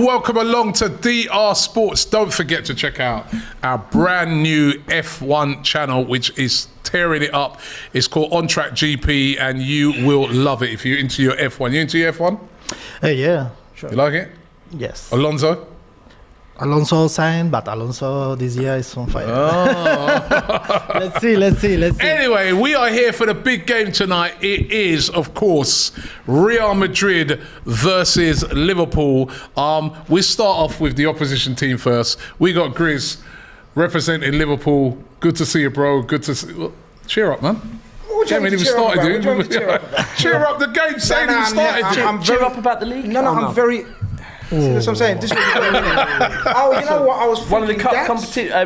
welcome along to DR Sports. Don't forget to check out our brand new F1 channel, which is tearing it up. It's called On Track GP, and you will love it if you're into your F1. You into your F1? Yeah, sure. You like it? Yes. Alonso signed, but Alonso this year is on fire. Oh. Let's see. Anyway, we are here for the big game tonight. It is, of course, Real Madrid versus Liverpool. We start off with the opposition team first. We got Grizz representing Liverpool. Good to see you, bro. Good to see you. Cheer up, man. Cheer up, the game saying we started. Cheer up about the league? No, I'm very... That's what I'm saying. This was you know what? I was one of the cup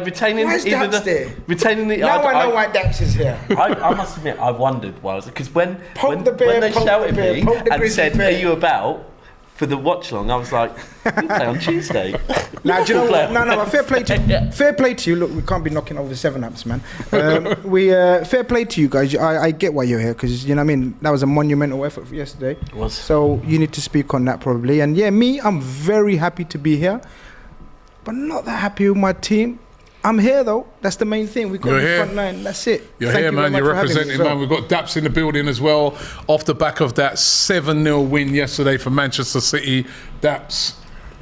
retaining. Why is Daps there? Retaining the. Now I know why Daps is here. I must admit, I wondered why. Because when they shouted me and said, "Are you about?" for the watch along, I was like, "We play on Tuesday." Now, do you know what? No, but fair play to you. Fair play to you. Look, we can't be knocking over 7-ups, man. Fair play to you guys. I get why you're here, because you know what I mean. That was a monumental effort for yesterday. It was. So you need to speak on that probably. And yeah, I'm very happy to be here, but not that happy with my team. I'm here though. That's the main thing. We got the front line. That's it. You're here, man. You're representing, man. We've got Daps in the building as well. Off the back of that 7-0 win yesterday for Manchester City. Daps,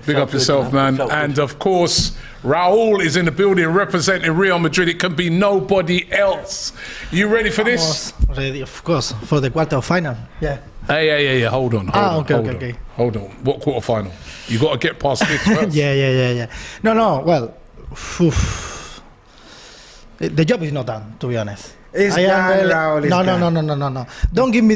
big up yourself, man. And of course, Raul is in the building representing Real Madrid. It can be nobody else. You ready for this? Ready, of course, for the quarter-final. Yeah. Hey. Hold on. Okay. Hold on. What quarter-final? You got to get past this first. Yeah. No. Well, the job is not done, to be honest. It's done, Raul. No. Don't give me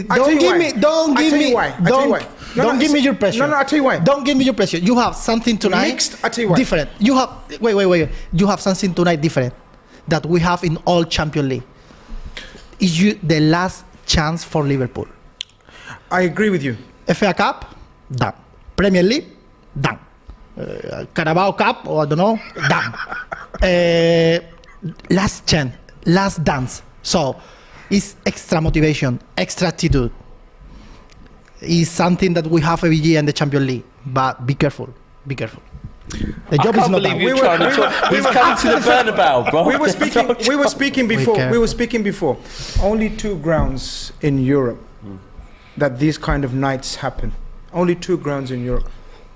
your pressure. No, I'll tell you why. Don't give me your pressure. You have something tonight. Mixed, I'll tell you why. Different. You have wait. You have something tonight different that we have in all Champions League. Is the last chance for Liverpool? I agree with you. FA Cup, done. Premier League, done. Carabao Cup, or I don't know, done. Last chance, last dance. So it's extra motivation, extra attitude. It's something that we have every year in the Champions League. But be careful. The job is not done. We've come to the Bernabeu, bro. We were speaking before. Only 2 grounds in Europe that these kind of nights happen. Only 2 grounds in Europe: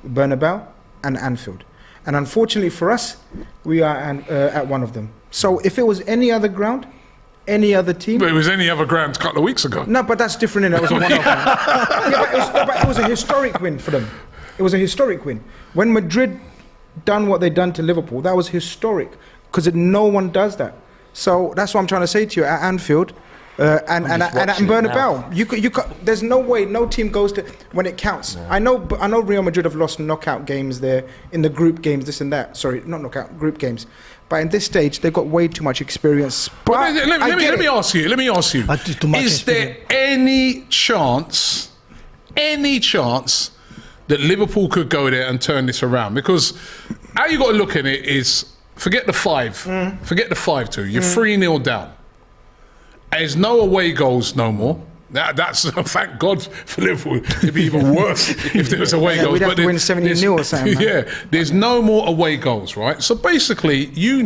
Bernabeu and Anfield. And unfortunately for us, we are at one of them. So if it was any other ground, any other team... But it was any other ground a couple of weeks ago. No, but that's different. It was a one-off win. But it was a historic win for them. It was a historic win. When Madrid done what they done to Liverpool, that was historic, because no one does that. So that's what I'm trying to say to you. At Anfield and at Bernabeu, you there's no way no team goes to when it counts. No. I know Real Madrid have lost knockout games there in the group games, this and that. Sorry, not knockout, group games. But in this stage, they've got way too much experience. But let me ask you. Is there any chance that Liverpool could go there and turn this around? Because how you got to look at it is, forget the 5-2. You're 3-0 down. There's no away goals no more. That's thank God for Liverpool. It'd be even worse if there was away goals. We'd have to win 70-0 or something. Man. Yeah, there's no more away goals, right? So basically, you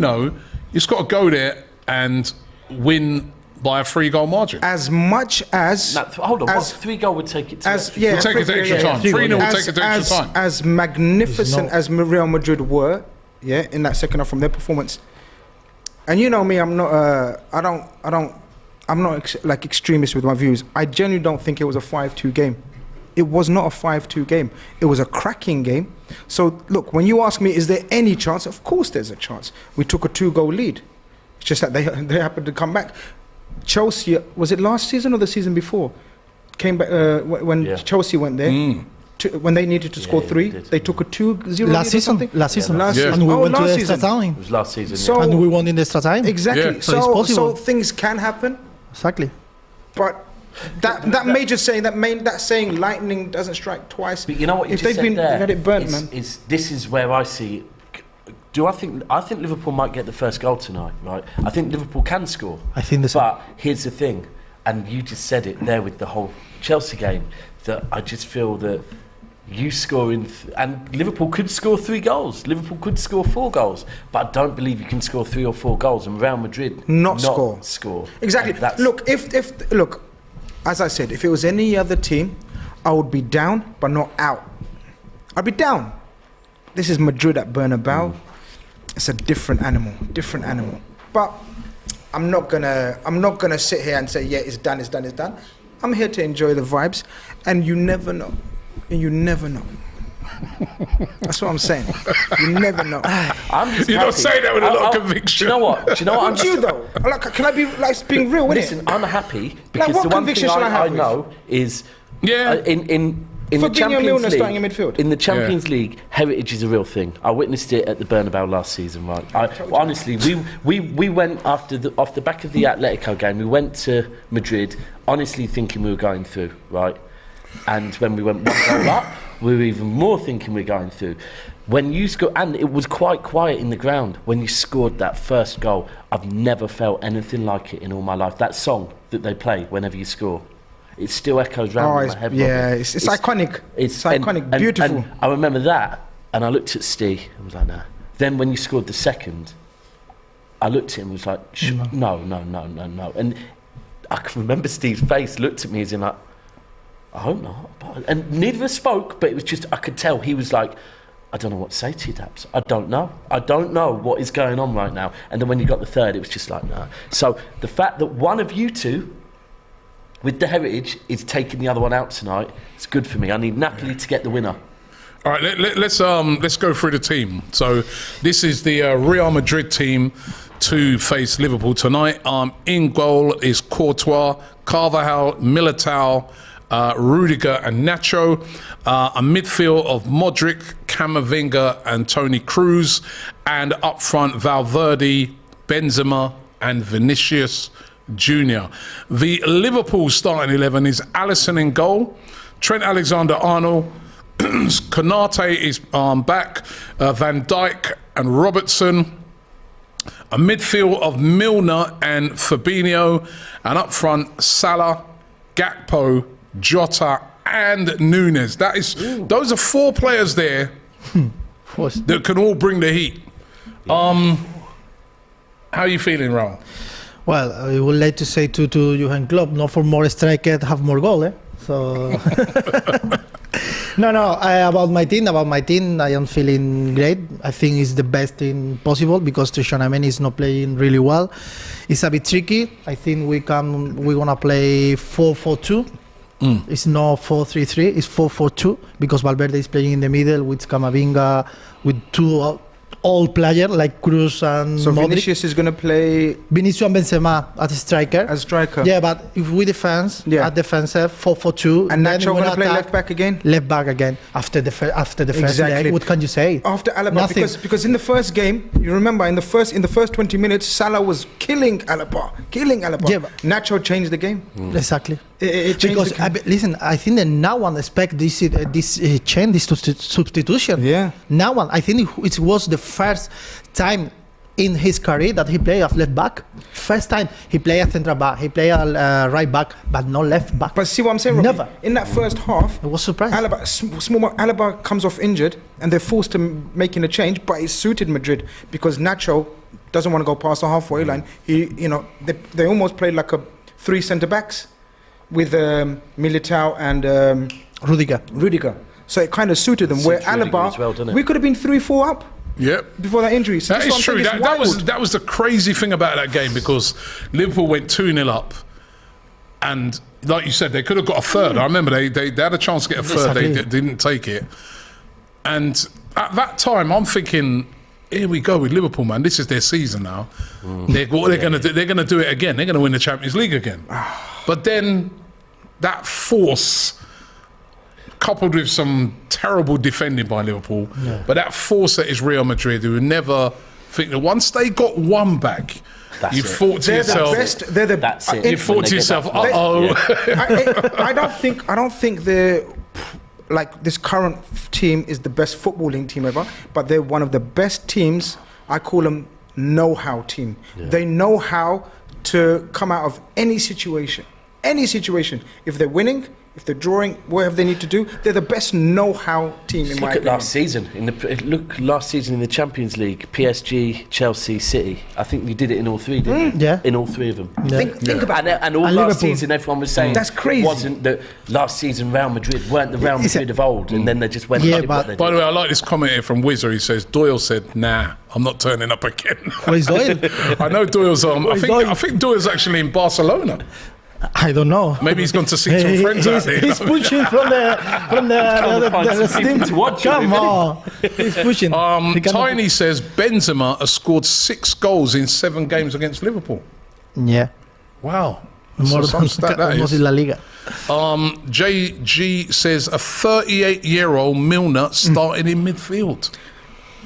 just got to go there and win by a 3-goal margin. As much as... No, hold on, 3-goal would take it to extra time. We'll take it to extra time. 3-0 will take it to extra time. As magnificent as Real Madrid were, in that second half from their performance. And you know me, I'm not... I'm not like extremist with my views. I genuinely don't think it was a 5-2 game. It was not a 5-2 game. It was a cracking game. So look, when you ask me, is there any chance? Of course there's a chance. We took a 2-goal lead. It's just that they happened to come back. Chelsea, was it last season or the season before? Came back when Chelsea went there. When they needed to score 3, they took a 2-0 last season. And we went to the extra time. It was last season. So, and we won in the extra time. Exactly. Yeah. So it's possible. So things can happen. Exactly. But that major saying, that saying lightning doesn't strike twice. But you know what you if just said there, had it burnt, man. This is where I see. I think Liverpool might get the first goal tonight, right? I think Liverpool can score. I think the same. But here's the thing, and you just said it there with the whole Chelsea game, that I just feel that you scoring, and Liverpool could score 3 goals. Liverpool could score 4 goals, but I don't believe you can score 3 or 4 goals and Real Madrid not score. Exactly. Look, look, as I said, if it was any other team, I would be down, but not out. I'd be down. This is Madrid at Bernabeu. It's a different animal. But I'm not gonna sit here and say, yeah, it's done. I'm here to enjoy the vibes, and you never know. That's what I'm saying. You never know. You're not saying that with a lot of conviction. Do you know what? Would you though? Like, can I be like being real with Listen, I'm happy because what the one conviction thing should I have I know is in the Champions League, starting in midfield. In the Champions League, heritage is a real thing. I witnessed it at the Bernabeu last season, right? Honestly, we went off the back of the Atletico game. We went to Madrid, honestly thinking we were going through, right? And when we went 1 goal up, we were even more thinking we're going through. When you score, and it was quite quiet in the ground when you scored that first goal. I've never felt anything like it in all my life. That song that they play whenever you score. It still echoes round in my head. Yeah, it's iconic. It's iconic, beautiful. And I remember that, and I looked at Steve and was like, nah. Then when you scored the second, I looked at him and was like, no. And I can remember Steve's face looked at me as in like, I hope not. And neither of us spoke, but it was just, I could tell he was like, I don't know what to say to you, Daps. I don't know what is going on right now. And then when you got the third, it was just like, nah. So the fact that one of you two with the heritage is taking the other one out tonight, it's good for me. I need Napoli to get the winner. All right, let's go through the team. So this is the Real Madrid team to face Liverpool tonight. In goal is Courtois, Carvajal, Militao, Rudiger and Nacho. A midfield of Modric, Camavinga and Toni Kroos. And up front, Valverde, Benzema and Vinicius Junior. The Liverpool starting 11 is Allison in goal, Trent Alexander-Arnold, Konate is back, Van Dijk and Robertson. A midfield of Milner and Fabinho, and up front Salah, Gakpo, Jota and Nunez. Those are 4 players there that can all bring the heat. How are you feeling, Raul? Well, I would like to say to Jurgen Klopp, not for more striker, have more goal, eh? So about my team, I am feeling great. I think it's the best thing possible because Tchouaméni is not playing really well. It's a bit tricky. I think we're gonna play 4-4-2. It's not 4-3-3. It's 4-4-2 because Valverde is playing in the middle with Camavinga, with 2 old players like Kroos and So Modric. Vinicius is going to play... Vinicius and Benzema as striker. Yeah, but if we at defensive, 4-4-2. And Nacho going to play left back again? Left back again after the first leg. What can you say? After Alaba, because in the first game, you remember in the first 20 minutes, Salah was killing Alaba. Yeah, Nacho changed the game. Exactly. It changed listen, I think that no one expect this change, this substitution. Yeah. No one. I think it was the first time in his career that he played as left back. First time he played as central back. He played as right back, but not left back. But see what I'm saying, Robbie? Never. In that first half, I was surprised. Alaba comes off injured, and they're forced to making a change. But it suited Madrid because Nacho doesn't want to go past the halfway line. They almost played like a 3 centre backs with Militao and Rudiger. So it kind of suited them. Where Alaba, we could have been 3-4 up. Yep. Before that injury. So that is true. That was the crazy thing about that game because Liverpool went 2-0 up, and like you said, they could have got a third. I remember they had a chance to get a third. They didn't take it. And at that time, I'm thinking, here we go with Liverpool, man. This is their season now. What they're going to do? They're going to do it again. They're going to win the Champions League again. But then that force, coupled with some terrible defending by Liverpool, but that force that is Real Madrid, who never think that once they got one back, you thought to yourself, you thought to yourself, I don't think they're like this current team is the best footballing team ever, but they're one of the best teams. I call them know-how team. They know how to come out of any situation. If they're winning, if they're drawing, whatever they need to do, they're the best know-how team in my Look at opinion. last season. Last season in the Champions League, PSG, Chelsea, City. I think you did it in all three, didn't you? Yeah. In all three of them. Yeah. Think about it. And all And last Liverpool. season, everyone was saying That's crazy. Wasn't that last season Real Madrid weren't the Real It's a- Madrid of old, and then they just went. Yeah, and did what but- they By did. the way, I like this comment here from Wizzer. He says Doyle said, "Nah, I'm not turning up again." What is Doyle? I know Doyle's. is Doyle? I think Doyle's actually in Barcelona. I don't know. Maybe he's gone to see some friends out there. He's pushing from the find some steam people to watch him, Come isn't he? on, he's pushing. He cannot- Tiny says Benzema has scored 6 goals in 7 games against Liverpool. Yeah, Wow. more some stat that almost is. in La Liga. JG says a 38-year-old Milner starting in midfield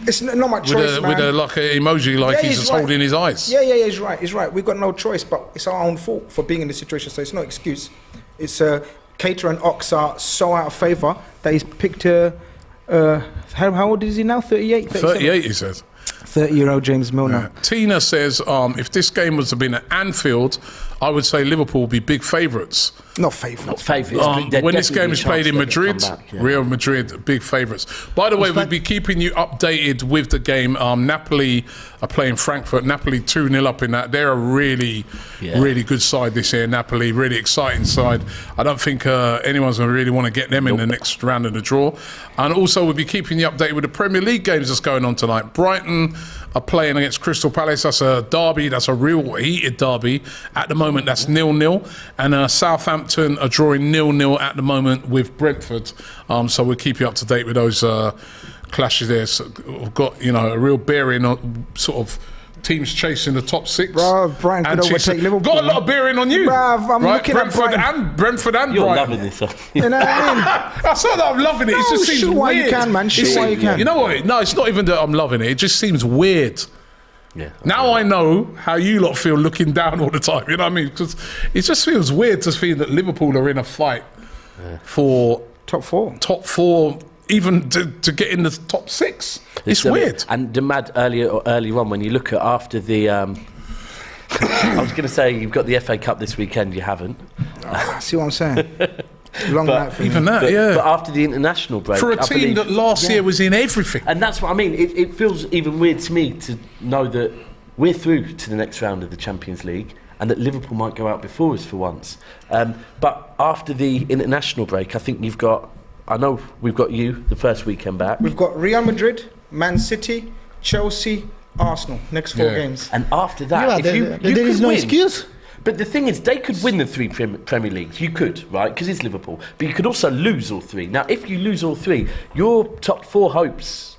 It's not my choice, man. with a like an emoji like Yeah, he's just holding his eyes. Yeah, he's right. He's right. We've got no choice, but it's our own fault for being in this situation. So it's no excuse. It's Cater and Ox are so out of favour that he's picked how old is he now? 38? 38, he says. 30-year-old James Milner. Tina says if this game was to be at Anfield, I would say Liverpool would be big favourites. Not favourite. Favourites. There'd When this definitely game be is a played chance in they could come Madrid, back, yeah. Real Madrid, big favourites. By the way, we'll be keeping you updated with the game. Napoli are playing Frankfurt. Napoli 2-0 up in that. They're a really good side this year, Napoli. Really exciting side. I don't think anyone's going to really want to get them in the next round of the draw. And also, we'll be keeping you updated with the Premier League games that's going on tonight. Brighton are playing against Crystal Palace. That's a derby. That's a real heated derby. At the moment, that's 0-0. And Southampton are drawing 0-0 at the moment with Brentford. So we'll keep you up to date with those clashes there. So we've got, a real bearing on sort of teams chasing the top 6. Bruv, Brighton could overtake Liverpool. Got a lot of bearing on you. Bruv, I'm looking at Brentford and You're Brighton. loving this. You know what I mean? That's not that I'm loving it. It No, just seems shoot weird. while you can, man. Shoot while you can. You know what? No, it's not even that I'm loving it. It just seems weird. Yeah. Now I know how you lot feel looking down all the time. You know what I mean? Because it just feels weird to feel that Liverpool are in a fight for Top 4. top 4, even to get in the top 6. It's weird. And the mad early on when you look at after the. I was going to say you've got the FA Cup this weekend. You haven't. See what I'm saying? Long night for Even me. that, But, yeah. but after the international break, For a I team believe- that last year was in everything. And that's what I mean. It feels even weird to me to know that we're through to the next round of the Champions League and that Liverpool might go out before us for once. But after the international break, I think I know we've got you the first weekend back. We've got Real Madrid, Man City, Chelsea, Arsenal. Next 4 Yeah. games. And after that, Yeah, if there you is could no win, excuse. But the thing is, they could win the 3 Premier Leagues. You could, right? Because it's Liverpool. But you could also lose all 3. Now, if you lose all 3, your top 4 hopes.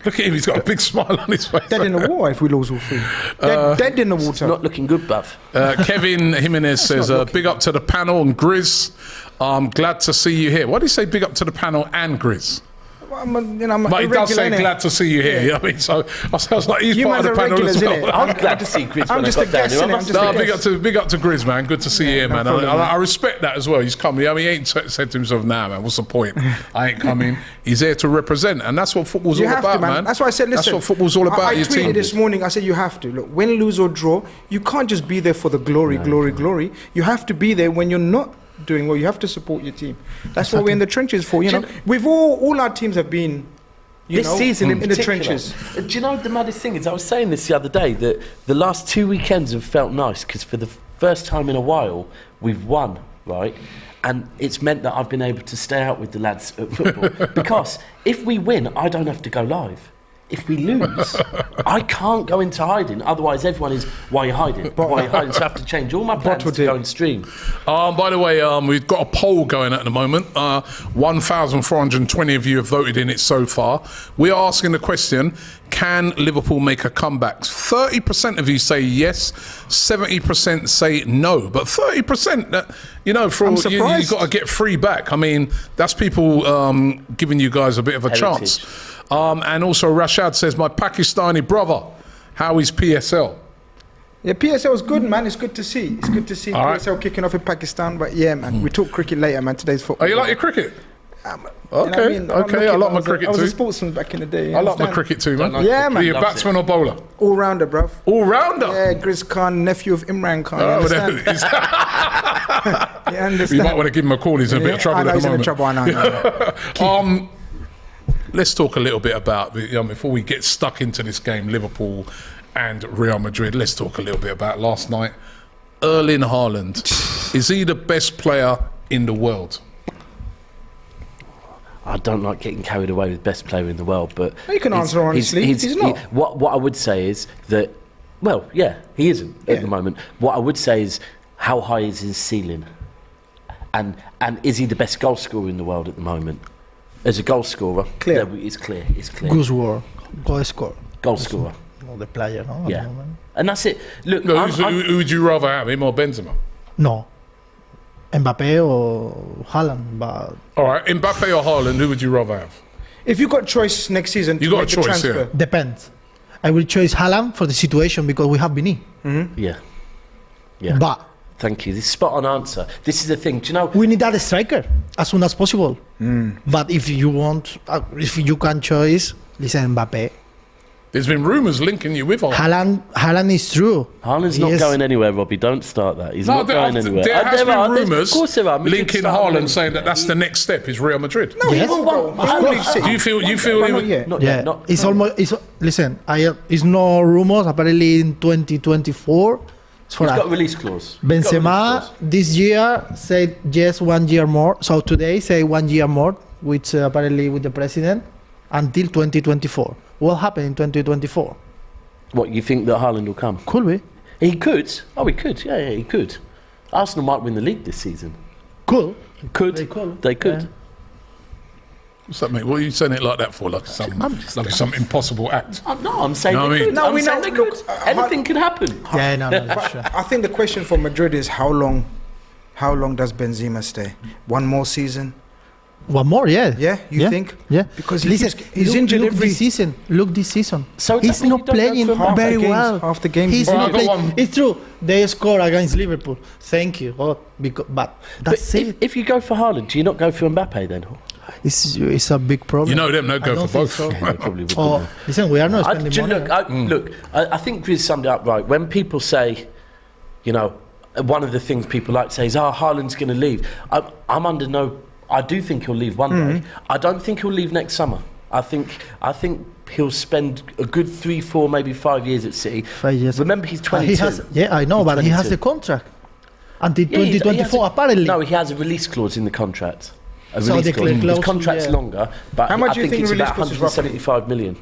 Look at him, he's got a big smile on his face. Dead in the water if we lose all 3. Dead in the water. Not looking good, bruv. Kevin Jimenez says, big up to the panel and Grizz. Glad to see you here. Why do you say big up to the panel and Grizz? I'm But he does say irregular, innit? glad to see you here. You know what I mean? So I was like, he's You part of man's the panel as irregulars, well. innit? I'm glad to see Grizz I'm when just I a got down guest, here. I innit? must I'm just a admit. guest. Big up to Grizz, man. Good to see you here, man. problem, man. I respect that as well. He's coming. I mean, he ain't said to himself, nah, man, what's the point? I ain't coming. He's there to represent, and that's what football's You all have about, to, man. That's why I said, listen. That's what football's all about. I Your tweeted team. this morning. I said you have to look. Win, lose or draw, you can't just be there for the glory. You have to be there when you're not doing well. You have to support your team. That's what we're in the trenches for. You know, we've all our teams have been. This season in the particular. trenches. Do you know the maddest thing is? I was saying this the other day that the last 2 weekends have felt nice because for the first time in a while we've won, right? And it's meant that I've been able to stay out with the lads at football because if we win, I don't have to go live. If we lose, I can't go into hiding. Otherwise, everyone is, why are you hiding? Why are you hiding? So I have to change all my plans to go and stream. By the way, we've got a poll going at the moment. 1,420 of you have voted in it so far. We are asking the question, can Liverpool make a comeback? 30% of you say yes, 70% say no. But 30%, for I'm you surprised. got to get 3 back. I mean, that's people giving you guys a bit of a Heritage. chance. And also Rashad says, my Pakistani brother, how is PSL? Yeah, PSL is good, man. It's good to see. It's good to see All right. PSL kicking off in Pakistan. But yeah, man, we talk cricket later, man. Today's football. Oh, you like your cricket? Okay, okay. I like my cricket I was a too. sportsman back in the day. I like my understand? cricket too, man. Yeah, man. Are you a Loves batsman or bowler? All rounder, bruv. All rounder. Yeah, Grizz Khan, nephew of Imran Khan. Oh, you there understand? it is. You understand? You might want to give him a call. He's in a bit of trouble I know, at the he's in moment. trouble. I know. Let's talk a little bit about before we get stuck into this game, Liverpool and Real Madrid. Let's talk a little bit about last night. Erling Haaland, is he the best player in the world? I don't like getting carried away with best player in the world, but You can answer honestly. He's not. What I would say is that, well, yeah, he isn't at the moment. What I would say is, how high is his ceiling, and is he the best goal scorer in the world at the moment? As a goal scorer, Clear. it's clear. It's clear. Good score, goal score. Goal scorer, No, the player, no? At yeah, the moment. and that's it. Look, No, who would you rather have, him or Benzema? No. Mbappe or Haaland, but All right, Mbappe or Haaland, who would you rather have? If you got choice next season, You to got a make the choice, transfer, yeah. depends. I will choose Haaland for the situation because we have Vini. yeah, yeah. But Thank you. This is spot on answer. This is the thing. Do you know? we need that striker as soon as possible. But if you want, if you can choose, listen, Mbappe. There's been rumours linking you with Haaland. Haaland is true. Haaland's not Yes. going anywhere, Robbie. Don't start that. He's No, not going anywhere. there has There been are. rumours Of course there are. Madrid linking start Haaland with- saying that that's the next step is Real Madrid. No, he Yes. will go. He will leave City. Do you feel But he not would- yet. Not Yeah, yet. Not, it's almost. It's listen. It's no rumors. Apparently, in 2024, it's for he's us. got a release clause. He's got a release Benzema clause. this year said yes 1 year more. So today say 1 year more, which apparently with the president until 2024. What happened in 2024? What, you think that Haaland will come? Could be. He could. Oh, he could. Yeah, he could. Arsenal might win the league this season. Cool. Could. They could. They could. Yeah. What's that mean? What are you saying it like that for? Like some impossible act? No, I'm saying No, I they mean- could. No, I'm we saying know- they look, could. Anything can happen. Yeah, no, that's true. I think the question for Madrid is how long does Benzema stay? One more season? One more, yeah. Yeah, you think? Yeah. Because he listen, keeps- he's look, injured look every- this season. Look this season. So he's that mean not you don't go playing for half very the games- well. half the games He's he's not playing. playing. Well, I got one. It's true. They score against Liverpool. Thank you. God, but that's But it. if you go for Haaland, do you not go for Mbappe then? It's a big problem. You know them, no I go don't for think both. so. They probably would. Oh, listen, we are not spending do you money. look, I think Grizz summed it up right. When people say, you know, one of the things people like to say is, Haaland's going to leave. I'm under no... I do think he'll leave one day. I don't think he'll leave next summer. I think he'll spend a good 3, 4, maybe 5 years at City. 5 years. Remember, he's 22. He has, yeah, I know, He's but he has 22. a contract until Yeah, he has 2024, a- apparently. No, he has a release clause in the contract. A So release the clause. clause, His contract's yeah. longer, but How much I do you think think it's the release about clause is roughly? 175 million.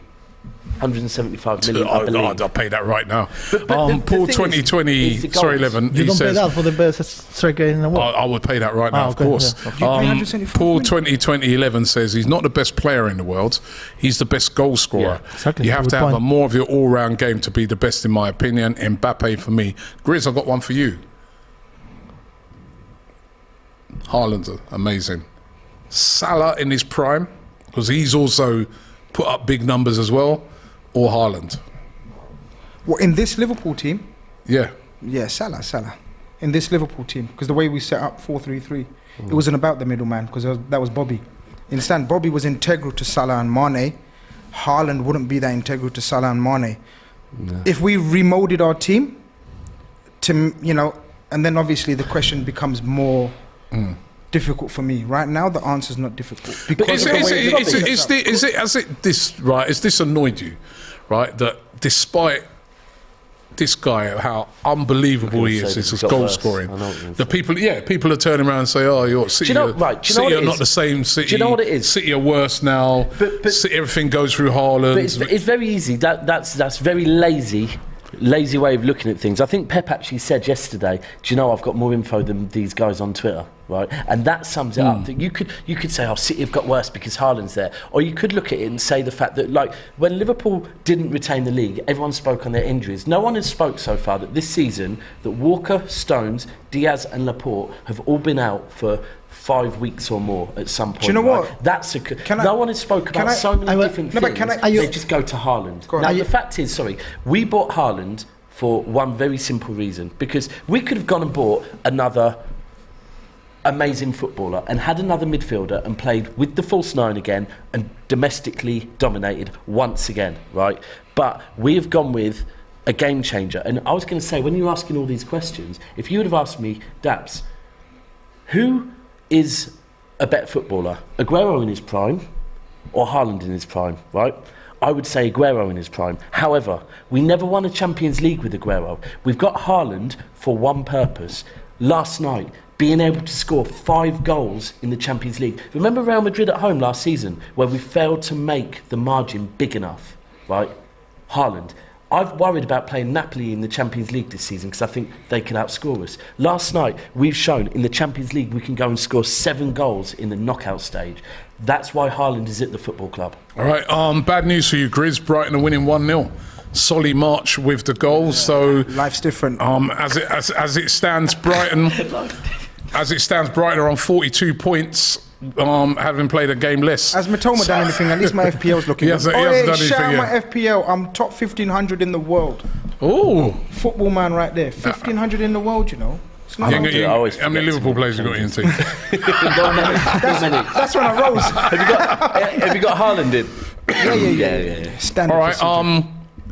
175 million, I Oh, believe. God, I'll pay that right now. But Paul the thing is 2020, the sorry, goals. 11. You He don't pay says, that for the best striker in the world. I would pay that right now, Ah, of okay, course. yeah. You pay 175 Paul million? 2011 says he's not the best player in the world. He's the best goal scorer. Yeah, exactly. You have Good to have point. more of your all-round game to be the best, in my opinion. Mbappe for me. Grizz, I've got one for you. Haaland's amazing. Salah in his prime, because he's also put up big numbers as well, or Haaland. Well, in this Liverpool team, Yeah. yeah, Salah. In this Liverpool team, because the way we set up 4-3-3, it wasn't about the middleman, because that was Bobby. You understand? Bobby was integral to Salah and Mane. Haaland wouldn't be that integral to Salah and Mane. If we remolded our team to, you know, and then obviously the question becomes more difficult for me. Right now, the answer's not difficult because of the way it's set up. Has this annoyed you, right? That despite this guy, how unbelievable he gonna is, say it's this his got goal worse. scoring. I know what you're gonna The people are turning around and say, "Oh, you're City. Do you know- right, do you know City what are it not is? the same City. Do you know what it is? City are worse now. But- City, everything goes through Haaland." But it's very easy. That's very lazy way of looking at things. I think Pep actually said yesterday, do you know, I've got more info than these guys on Twitter, right? And that sums it up. That you could say, oh, City have got worse because Haaland's there. Or you could look at it and say the fact that, like, when Liverpool didn't retain the league, everyone spoke on their injuries. No one has spoke so far that this season that Walker, Stones, Diaz and Laporte have all been out for 5 weeks or more at some point. you know right? what? That's no one has spoke about so many different no, but things. can I- They just go to Haaland. Go on. Now, the fact is, we bought Haaland for one very simple reason, because we could have gone and bought another amazing footballer and had another midfielder and played with the false nine again and domestically dominated once again, right? But we have gone with a game changer. And I was going to say, when you're asking all these questions, if you would have asked me, Daps, who is a better footballer, Aguero in his prime or Haaland in his prime, right? I would say Aguero in his prime. However, we never won a Champions League with Aguero. We've got Haaland for one purpose. Last night, being able to score 5 goals in the Champions League. Remember Real Madrid at home last season, where we failed to make the margin big enough, right? Haaland. I've worried about playing Napoli in the Champions League this season because I think they could outscore us. Last night, we've shown in the Champions League we can go and score 7 goals in the knockout stage. That's why Haaland is at the football club. All right, bad news for you, Grizz. Brighton are winning 1-0. Solly March with the goals. So life's different. As it stands, Brighton. As it stands, Brighton are on 42 points, having played a game less. Has Matoma done anything? At least my FPL's looking good. He hasn't done anything shout out yet. my FPL. I'm top 1,500 in the world. Oh, Football man right there. 1,500 in the world, you know. It's not I wrong. how many Liverpool players you got in your team? That's when I rose. Have you got Haaland in? Yeah. Standard All right,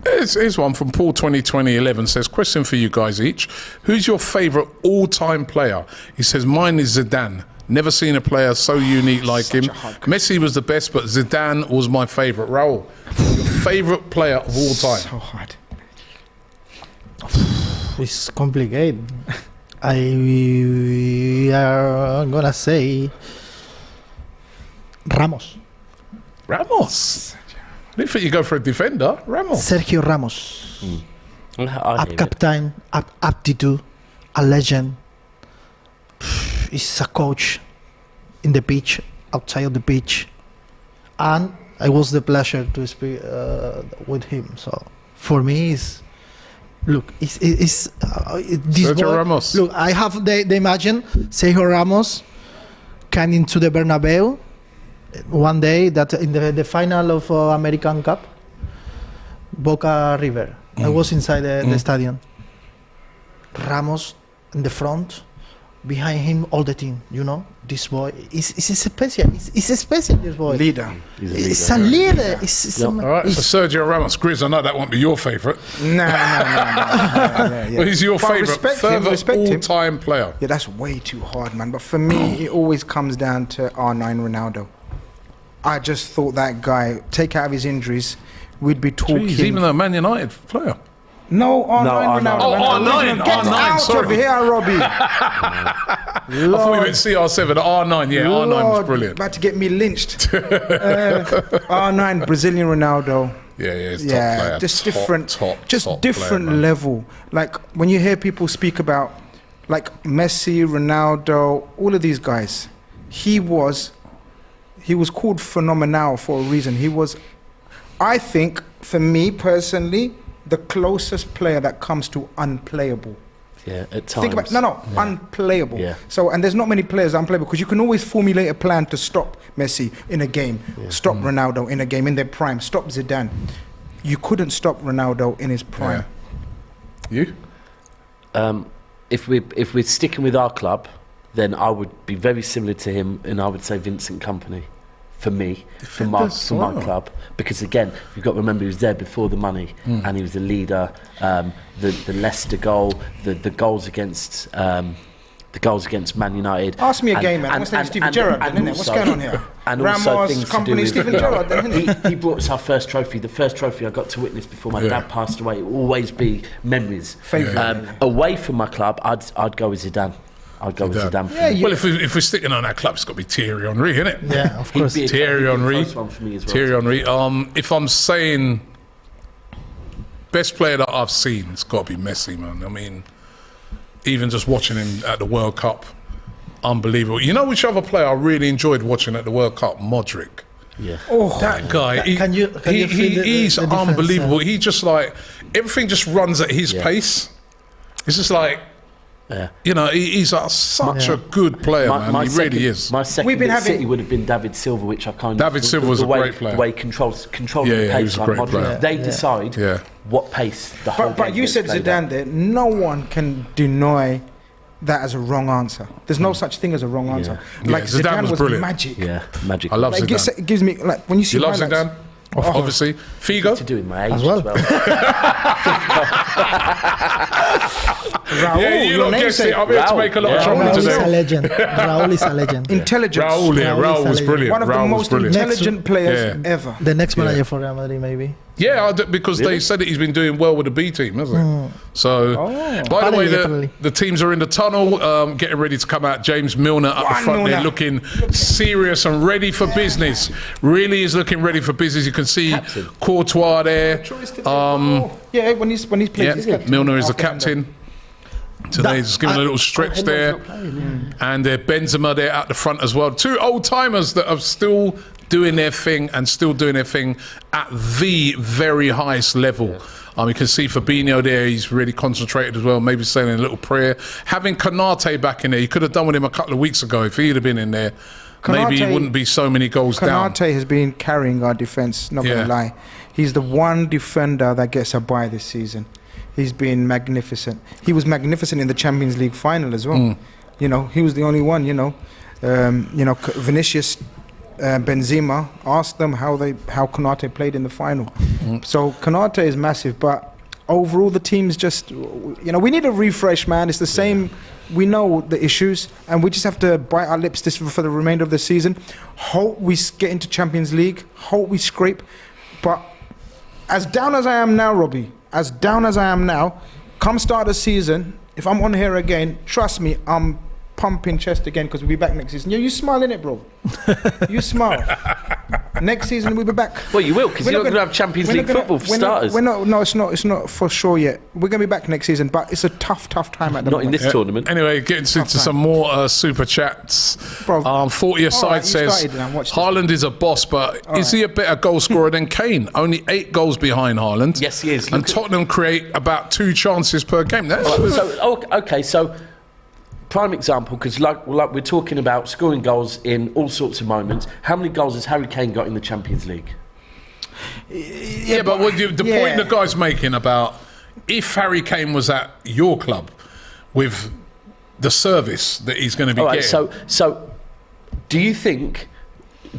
procedure. here's one from Paul 2011 says, question for you guys each. Who's your favourite all-time player? He says, mine is Zidane. Never seen a player so unique like him. Messi was the best, but Zidane was my favourite. Raul, your favourite player of all time? So hard. It's complicated. I'm gonna say Ramos. Ramos. I didn't think you go for a defender. Ramos. Sergio Ramos. I Up hear it. captain, up aptitude, a legend. He's a coach in the pitch, outside of the pitch, and I was the pleasure to speak with him. So for me, this Sergio boy, Ramos. Look, I have the imagine Sergio Ramos came into the Bernabeu one day that in the final of American Cup, Boca River. I was inside the stadium. Ramos in the front, behind him all the team. You know, this boy is special. It's special. This boy. Leader. It's a leader. All right, so Sergio Ramos. Grizz, I know that won't be your favourite. No. Well, he's your But favourite respect him. all-time player. Yeah, that's way too hard, man. But for me, it always comes down to R9 Ronaldo. I just thought that guy, take out of his injuries, we'd be talking. Jeez, even a Man United player. No, R9 No, R9. Ronaldo. Oh, man. R9, Get R9, out sorry. of here, Robbie. I thought we meant CR7. R9, yeah, R9 was Lord, brilliant. About to get me lynched. R9, Brazilian Ronaldo. Yeah, it's top player. Just Top, different, top different player, man. level. Like when you hear people speak about, like Messi, Ronaldo, all of these guys, he was called phenomenal for a reason. He was, I think, for me personally, the closest player that comes to unplayable. Yeah, at times. Think about unplayable. Yeah. So, and there's not many players unplayable because you can always formulate a plan to stop Messi in a game, stop Ronaldo in a game in their prime, stop Zidane. You couldn't stop Ronaldo in his prime. Yeah. You? If we're sticking with our club, then I would be very similar to him, and I would say Vincent Kompany for me, for my club, because again, you've got to remember he was there before the money, and he was the leader. The Leicester goal, the goals against Man United. Ask me again, man. What's that? Steven Gerrard, then, innit? What's going on here? And also Ramos, things to Kompany, do with, Steven Gerrard, then, innit? he brought us our first trophy, the first trophy I got to witness before my dad passed away. It will always be memories. Away from my club, I'd go with Zidane. I'd go with Zidane. Well, if we're sticking on that club, it's got to be Thierry Henry, isn't it? Yeah, of course. Thierry Henry. One for me as well. Thierry Henry. If I'm saying best player that I've seen, it's got to be Messi, man. I mean, even just watching him at the World Cup, unbelievable. You know which other player I really enjoyed watching at the World Cup? Modric. Yeah. That guy, Can you feel he's the difference, unbelievable. He just like, everything just runs at his pace. It's just like, you know, he's such a good player, man. He really is. My second at City would have been David Silva, which I kind of... David Silva was a great player. The way he controls the he pace was a like great Modric. player. They decide what pace the whole game But you gets said played Zidane at. there. No one can deny that as a wrong answer. There's no such thing as a wrong answer. Like Zidane was brilliant. magic. Yeah, magic. I love Like, Zidane. it gives me like when you see You love highlights- Zidane? Obviously. Figo? To do with my age As well. as well. Raul, Yeah, you your lot guessed it. namesake. I'm here to Raul. make a lot of Yeah. trouble Raul is a today. legend. Raul is a legend. Intelligence. Raul, yeah, Raul is Raul was a brilliant. One of the Raul was most brilliant. intelligent players Yeah. ever. The next manager for Real Madrid, maybe. Yeah, because they said that he's been doing well with the B team, hasn't he? So, by the way, Apparently. the teams are in the tunnel, getting ready to come out. James Milner up the One front there, Milner. looking serious and ready for business. Really is looking ready for business. You can see Captain. Courtois there. Yeah, when he's played, he's Yeah, captain. Milner is the After him, captain. Today, he's giving a little stretch there. And Benzema there at the front as well. Two old timers that are still doing their thing and still doing their thing at the very highest level. You can see Fabinho there, he's really concentrated as well, maybe saying a little prayer. Having Konate back in there, you could have done with him a couple of weeks ago if he'd have been in there. Maybe it Konate- wouldn't be so many goals down. Konate has been carrying our defence, not Yeah. going to lie. He's the one defender that gets a bye this season. He's been magnificent. He was magnificent in the Champions League final as well. You know, he was the only one, Vinicius, Benzema, asked them how Konate played in the final. So Konate is massive, but overall the team's just, we need a refresh, man. It's the same. We know the issues, and we just have to bite our lips this for the remainder of the season. Hope we get into Champions League. Hope we scrape. But as down as I am now, Robbie, come start the season, if I'm on here again, trust me, I'm pumping chest again because we'll be back next season. Yeah, you smile, innit, bro? You smile. Next season we'll be back. Well, you will, because you're not going to have Champions League football for starters. It's not for sure yet. We're going to be back next season, but it's a tough time at the Not in moment. this tournament. Anyway, getting into some more super chats. Bro, 40 side alright, you says started now, watch this. Haaland is a boss, but is he a better goal scorer than Kane? Only 8 goals behind Haaland. Yes, he is. And Tottenham create about 2 chances per game. So prime example, because like we're talking about scoring goals in all sorts of moments. How many goals has Harry Kane got in the Champions League? Yeah, but the point the guy's making about if Harry Kane was at your club with the service that he's going to be getting. So do you think?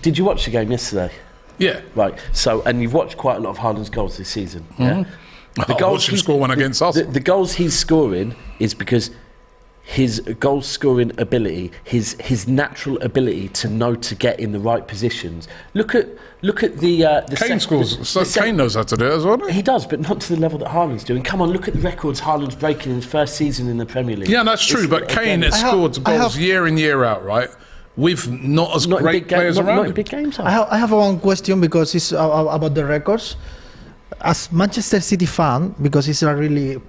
Did you watch the game yesterday? Yeah. Right. So, and you've watched quite a lot of Haaland's goals this season. Yeah. I watched him score one against us. The goals he's scoring is because his goal scoring ability, his natural ability to know to get in the right positions. Look at the Kane scores. Kane knows how to do it as well, doesn't he? He does, but not to the level that Haaland's doing. Come on, look at the records Haaland's breaking in his first season in the Premier League. Yeah, that's true. But Kane has scored goals year in, year out, right? With not as great players around not in him. big games. I have one question because it's about the records. As Manchester City fan, because it's a really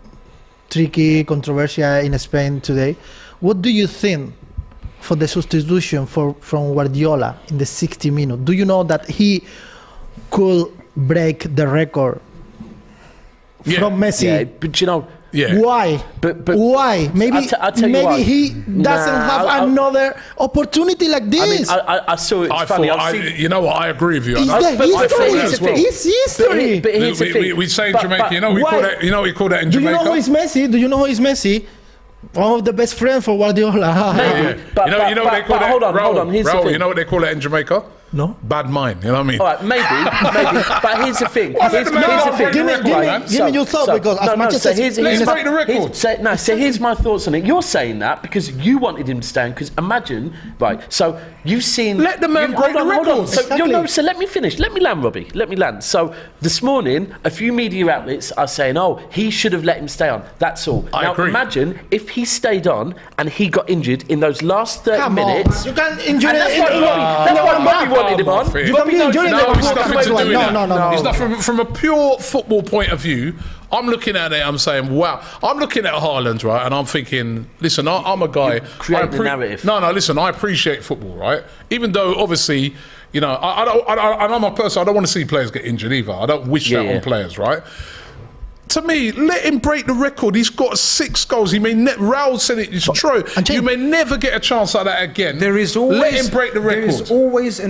tricky, controversial in Spain today, what do you think for the substitution from Guardiola in the 60 minutes? Do you know that he could break the record from Messi? Yeah, but you know... Yeah. Why? But why? Maybe I'll tell you why. he doesn't have another opportunity like this. I saw it. It's funny. You know what? I agree with you. It's It's history. But here's the thing. We say in Jamaica, we call that in Do you Jamaica. know who is Messi? Do you know who is Messi? One of the best friends for Guardiola. Maybe. But, you know what they call that? Hold on. Here's the Raul, thing. you know what they call that in Jamaica? No. Bad mind. You know what I mean? All right, maybe. But here's the thing. Here's the thing. Give me your thought, because as Manchester Let's break the record. So here's my thoughts on it. You're saying that because you wanted him to stand. Because imagine, right? So you've seen. Let the man break the record. So let me finish. Let me land, Robbie. Let me land. So this morning, a few media outlets are saying, "Oh, he should have let him stay on." That's all. I now agree. Imagine if he stayed on and he got injured in those last 30 minutes. You can't injure And that's why Robbie wanted him on. No, it's nothing to do with that. No. It's not from a pure football point of view. I'm looking at it, I'm saying, wow. I'm looking at Haaland, right, and I'm thinking, listen, I'm a guy... creating the narrative. No, listen, I appreciate football, right? Even though, obviously, I'm a person, I don't want to see players get injured either. I don't wish that on players, right? To me, let him break the record. He's got 6 goals. He may Raul said it. It's true. You may never get a chance like that again. There is always let him break the record. There is always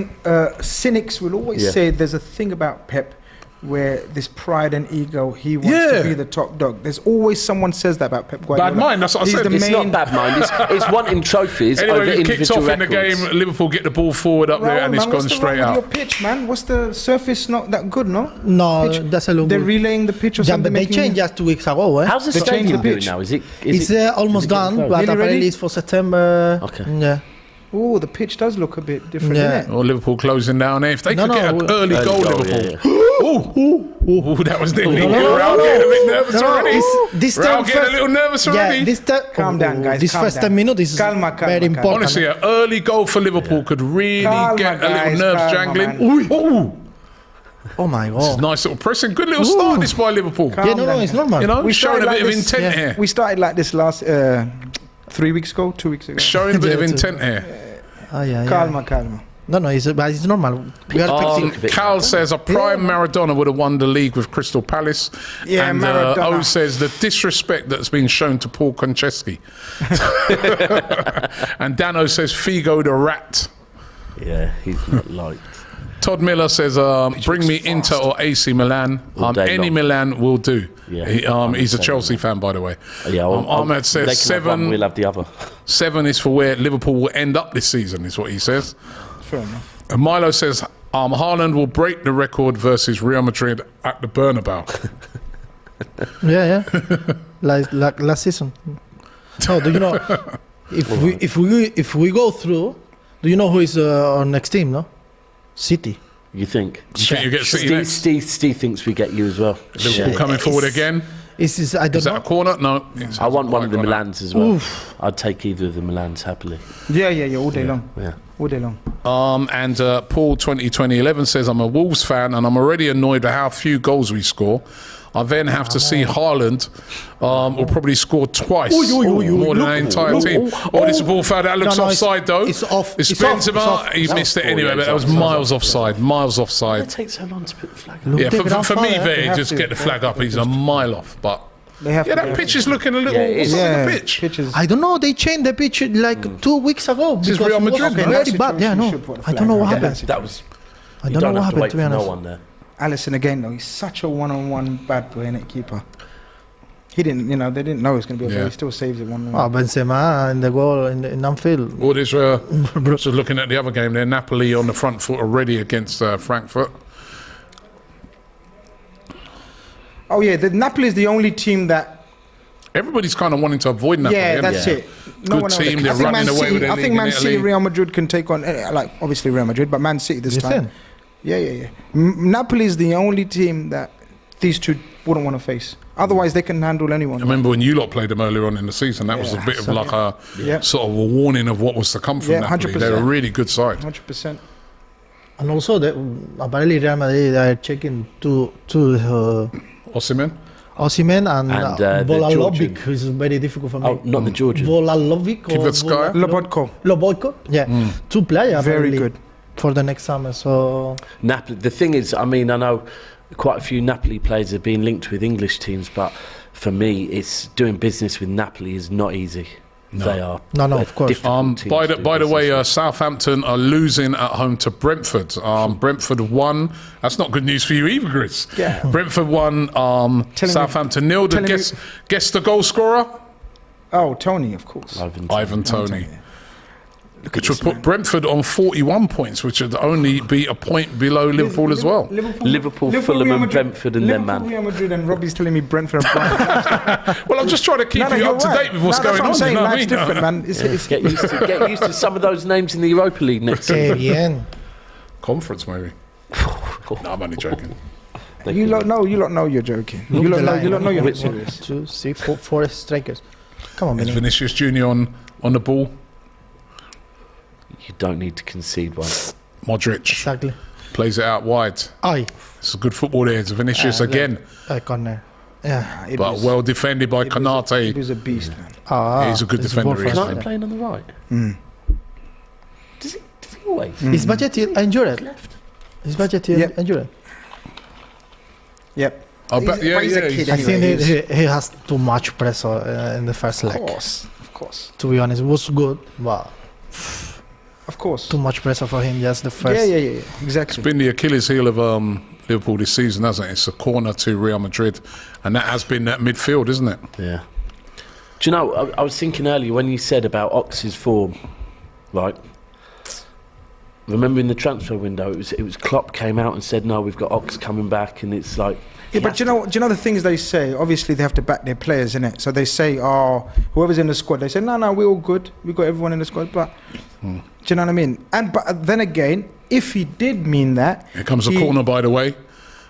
cynics will always say there's a thing about Pep. where this pride and ego, he wants to be the top dog. There's always someone says that about Pep Guardiola. Bad mind, that's what I said. It's not bad mind. It's wanting trophies over Anyway, it kicks individual off in the records. game. Liverpool get the ball forward up there, and it's gone straight out. out. Your pitch, man. What's the surface not that good? No. No, Pitch. that's a look. They're relaying the pitch or Yeah, something. but they changed just 2 weeks ago. Eh? How's the They changed stadium the doing pitch. now? It's almost done, close? but Nearly apparently ready? it's for September. Okay. Yeah. Oh, the pitch does look a bit different, Yeah. isn't it? Or Liverpool closing down there. If they No, could get no, an early goal, Liverpool. yeah. Ooh, that was nearly. No, Raul getting a bit nervous already. This Raul time getting a first, little nervous already. yeah, this time. Calm down, guys, This calm first down. 10 minutes is Calma, very calma. important. Honestly, an early goal for Liverpool could really Calma, get a little guys, nerves calma, jangling. man. Ooh, Oh my god. nice little pressing. Good little start this by Liverpool. Yeah, no, it's normal. You know, We showing a started bit like of this- intent yeah. here. We started like this last 3 weeks ago, 2 weeks ago. Showing a bit of Yeah, intent here. Yeah. Calma, calma. No, but it's normal. We are expecting. Look a bit Cal says a prime Maradona would have won the league with Crystal Palace. Yeah, and Maradona. O says the disrespect that's been shown to Paul Konchesky. And Dano says Figo the rat. Yeah, he's not liked. Todd Miller says, bring me Inter or AC Milan. All day Any long. Milan will do. Yeah, He's a Chelsea fan, by the way. Yeah, Ahmed says they can have one, 7. we'll have the other. 7 is for where Liverpool will end up this season, is what he says. Fair enough. And Milo says, Haaland will break the record versus Real Madrid at the Bernabeu. Yeah. like last season. So do you know if we go through? Do you know who is our next team? No, City. You think? You think you get City next? Steve thinks we get you as well. Liverpool coming forward again. I Is don't that know. a corner? No. I want one of the Quite gone out. Milans as well. I'd take either of the Milans happily. Yeah, all day long. Yeah. All day long. And Paul 2011 says, I'm a Wolves fan and I'm already annoyed at how few goals we score. I then have to see Haaland will probably score twice more than the entire team. This is a ball foul. That looks No, offside though. it's off. It's It's off, Benzema. it's off, He it's missed off. it anyway, Oh, yeah, but that was it's miles offside. Miles Why offside. it take so long to put the flag up? Look, Yeah, take it out for me, far, they have just to. get the flag up. He's a mile off. But They have yeah, to. that pitch is looking a little. Yeah, it What's is. on Yeah, the pitch? pitches. I don't know. They changed the pitch like 2 weeks ago. This is because Real it was Madrid, man. very That bad. Yeah, situation no. should put the I don't know what flag up. happened. That was. I You don't know don't what have to happened. wait To for be no honest. one there. Allison again though. He's such a one-on-one bad boy, innit, keeper. He didn't, they didn't know it was going to be a goal. Yeah. He still saves it 1-1. Oh, Benzema and the goal in Anfield. All this, just looking at the other game there, Napoli on the front foot already against Frankfurt. Oh yeah, the Napoli is the only team that. Everybody's kind of wanting to avoid Napoli. Yeah, isn't that's it? it. Good team, they're running away with their I league think in Man City, Italy. Real Madrid can take on, like obviously Real Madrid, but Man City this You time. think? Yeah. Napoli is the only team that these two wouldn't want to face. Otherwise, they can handle anyone. I remember when you lot played them earlier on in the season, that was a Yeah, bit of so- like a Yeah. sort of a warning of what was to come from Yeah, Napoli. 100%. They're a really good side. 100%. And also, apparently Real Madrid are checking to Osimhen? Osimhen and the Volalovic, Georgian. who is very difficult for me. Oh, not the Georgian. Volalovic or Kvitskaya? Lobotko. Lobotko. Yeah, 2 players. Very apparently, good. for the next summer. So Napoli. The thing is, I mean, I know quite a few Napoli players have been linked with English teams, but for me, it's doing business with Napoli is not easy. They are. No, a of course. difficult team By to the do by the business way, with. Southampton are losing at home to Brentford. Brentford won. That's not good news for you either, Grizz. Yeah. Brentford won. Southampton nil. telling me- Guess the goal scorer? Oh, Tony, of course. Ivan Toney. Look Which would put Brentford on 41 points, which would only be a point below Liverpool as well. Liverpool, Fulham Real and Madrid- Brentford and them, Liverpool, man. Real Madrid and Robbie's telling me Brentford and Brighton. Well, I'm just trying to keep you you're up to right. date with what's No, that's going what on. I'm saying. You know what I Life's mean? different, man. It's Get used to some of those names in the Europa League next que season. bien. Conference, maybe. No, I'm only joking. You lot know you're joking. Look You at the lot know line. you're not Which- serious. 2, 6, 4 strikers. Come on, Is man. Vinicius Junior on the ball? You don't need to concede one. Modric Exactly. plays it out wide. Aye. It's a good football there. It's Vinicius again, Corner. Yeah. It but was- well defended by It Konate. was a beast, man. He's a good defender, Both he is, right Can't man. he playing on the right? Does he always? His budget is injured. Left. His budget is Yep. injured. Yep. Oh, but He's a kid he's- I anyway. think he has too much pressure in the first leg. Of course. To be honest, it was good, but Of course. too much pressure for him just the first. Yeah. Exactly. been the Achilles heel of Liverpool this season, hasn't it? It's a corner to Real Madrid, and that has been that midfield, isn't it? Yeah. Do you know, I was thinking earlier when you said about Ox's form, right? Remember in the transfer window, it was Klopp came out and said, no, we've got Ox coming back, and it's like... Yeah, but do you know the things they say? Obviously, they have to back their players, innit? So they say, oh, whoever's in the squad, they say, no, we're all good. We've got everyone in the squad, but... Do you know what I mean? But then again, if he did mean that... Here comes a corner, by the way.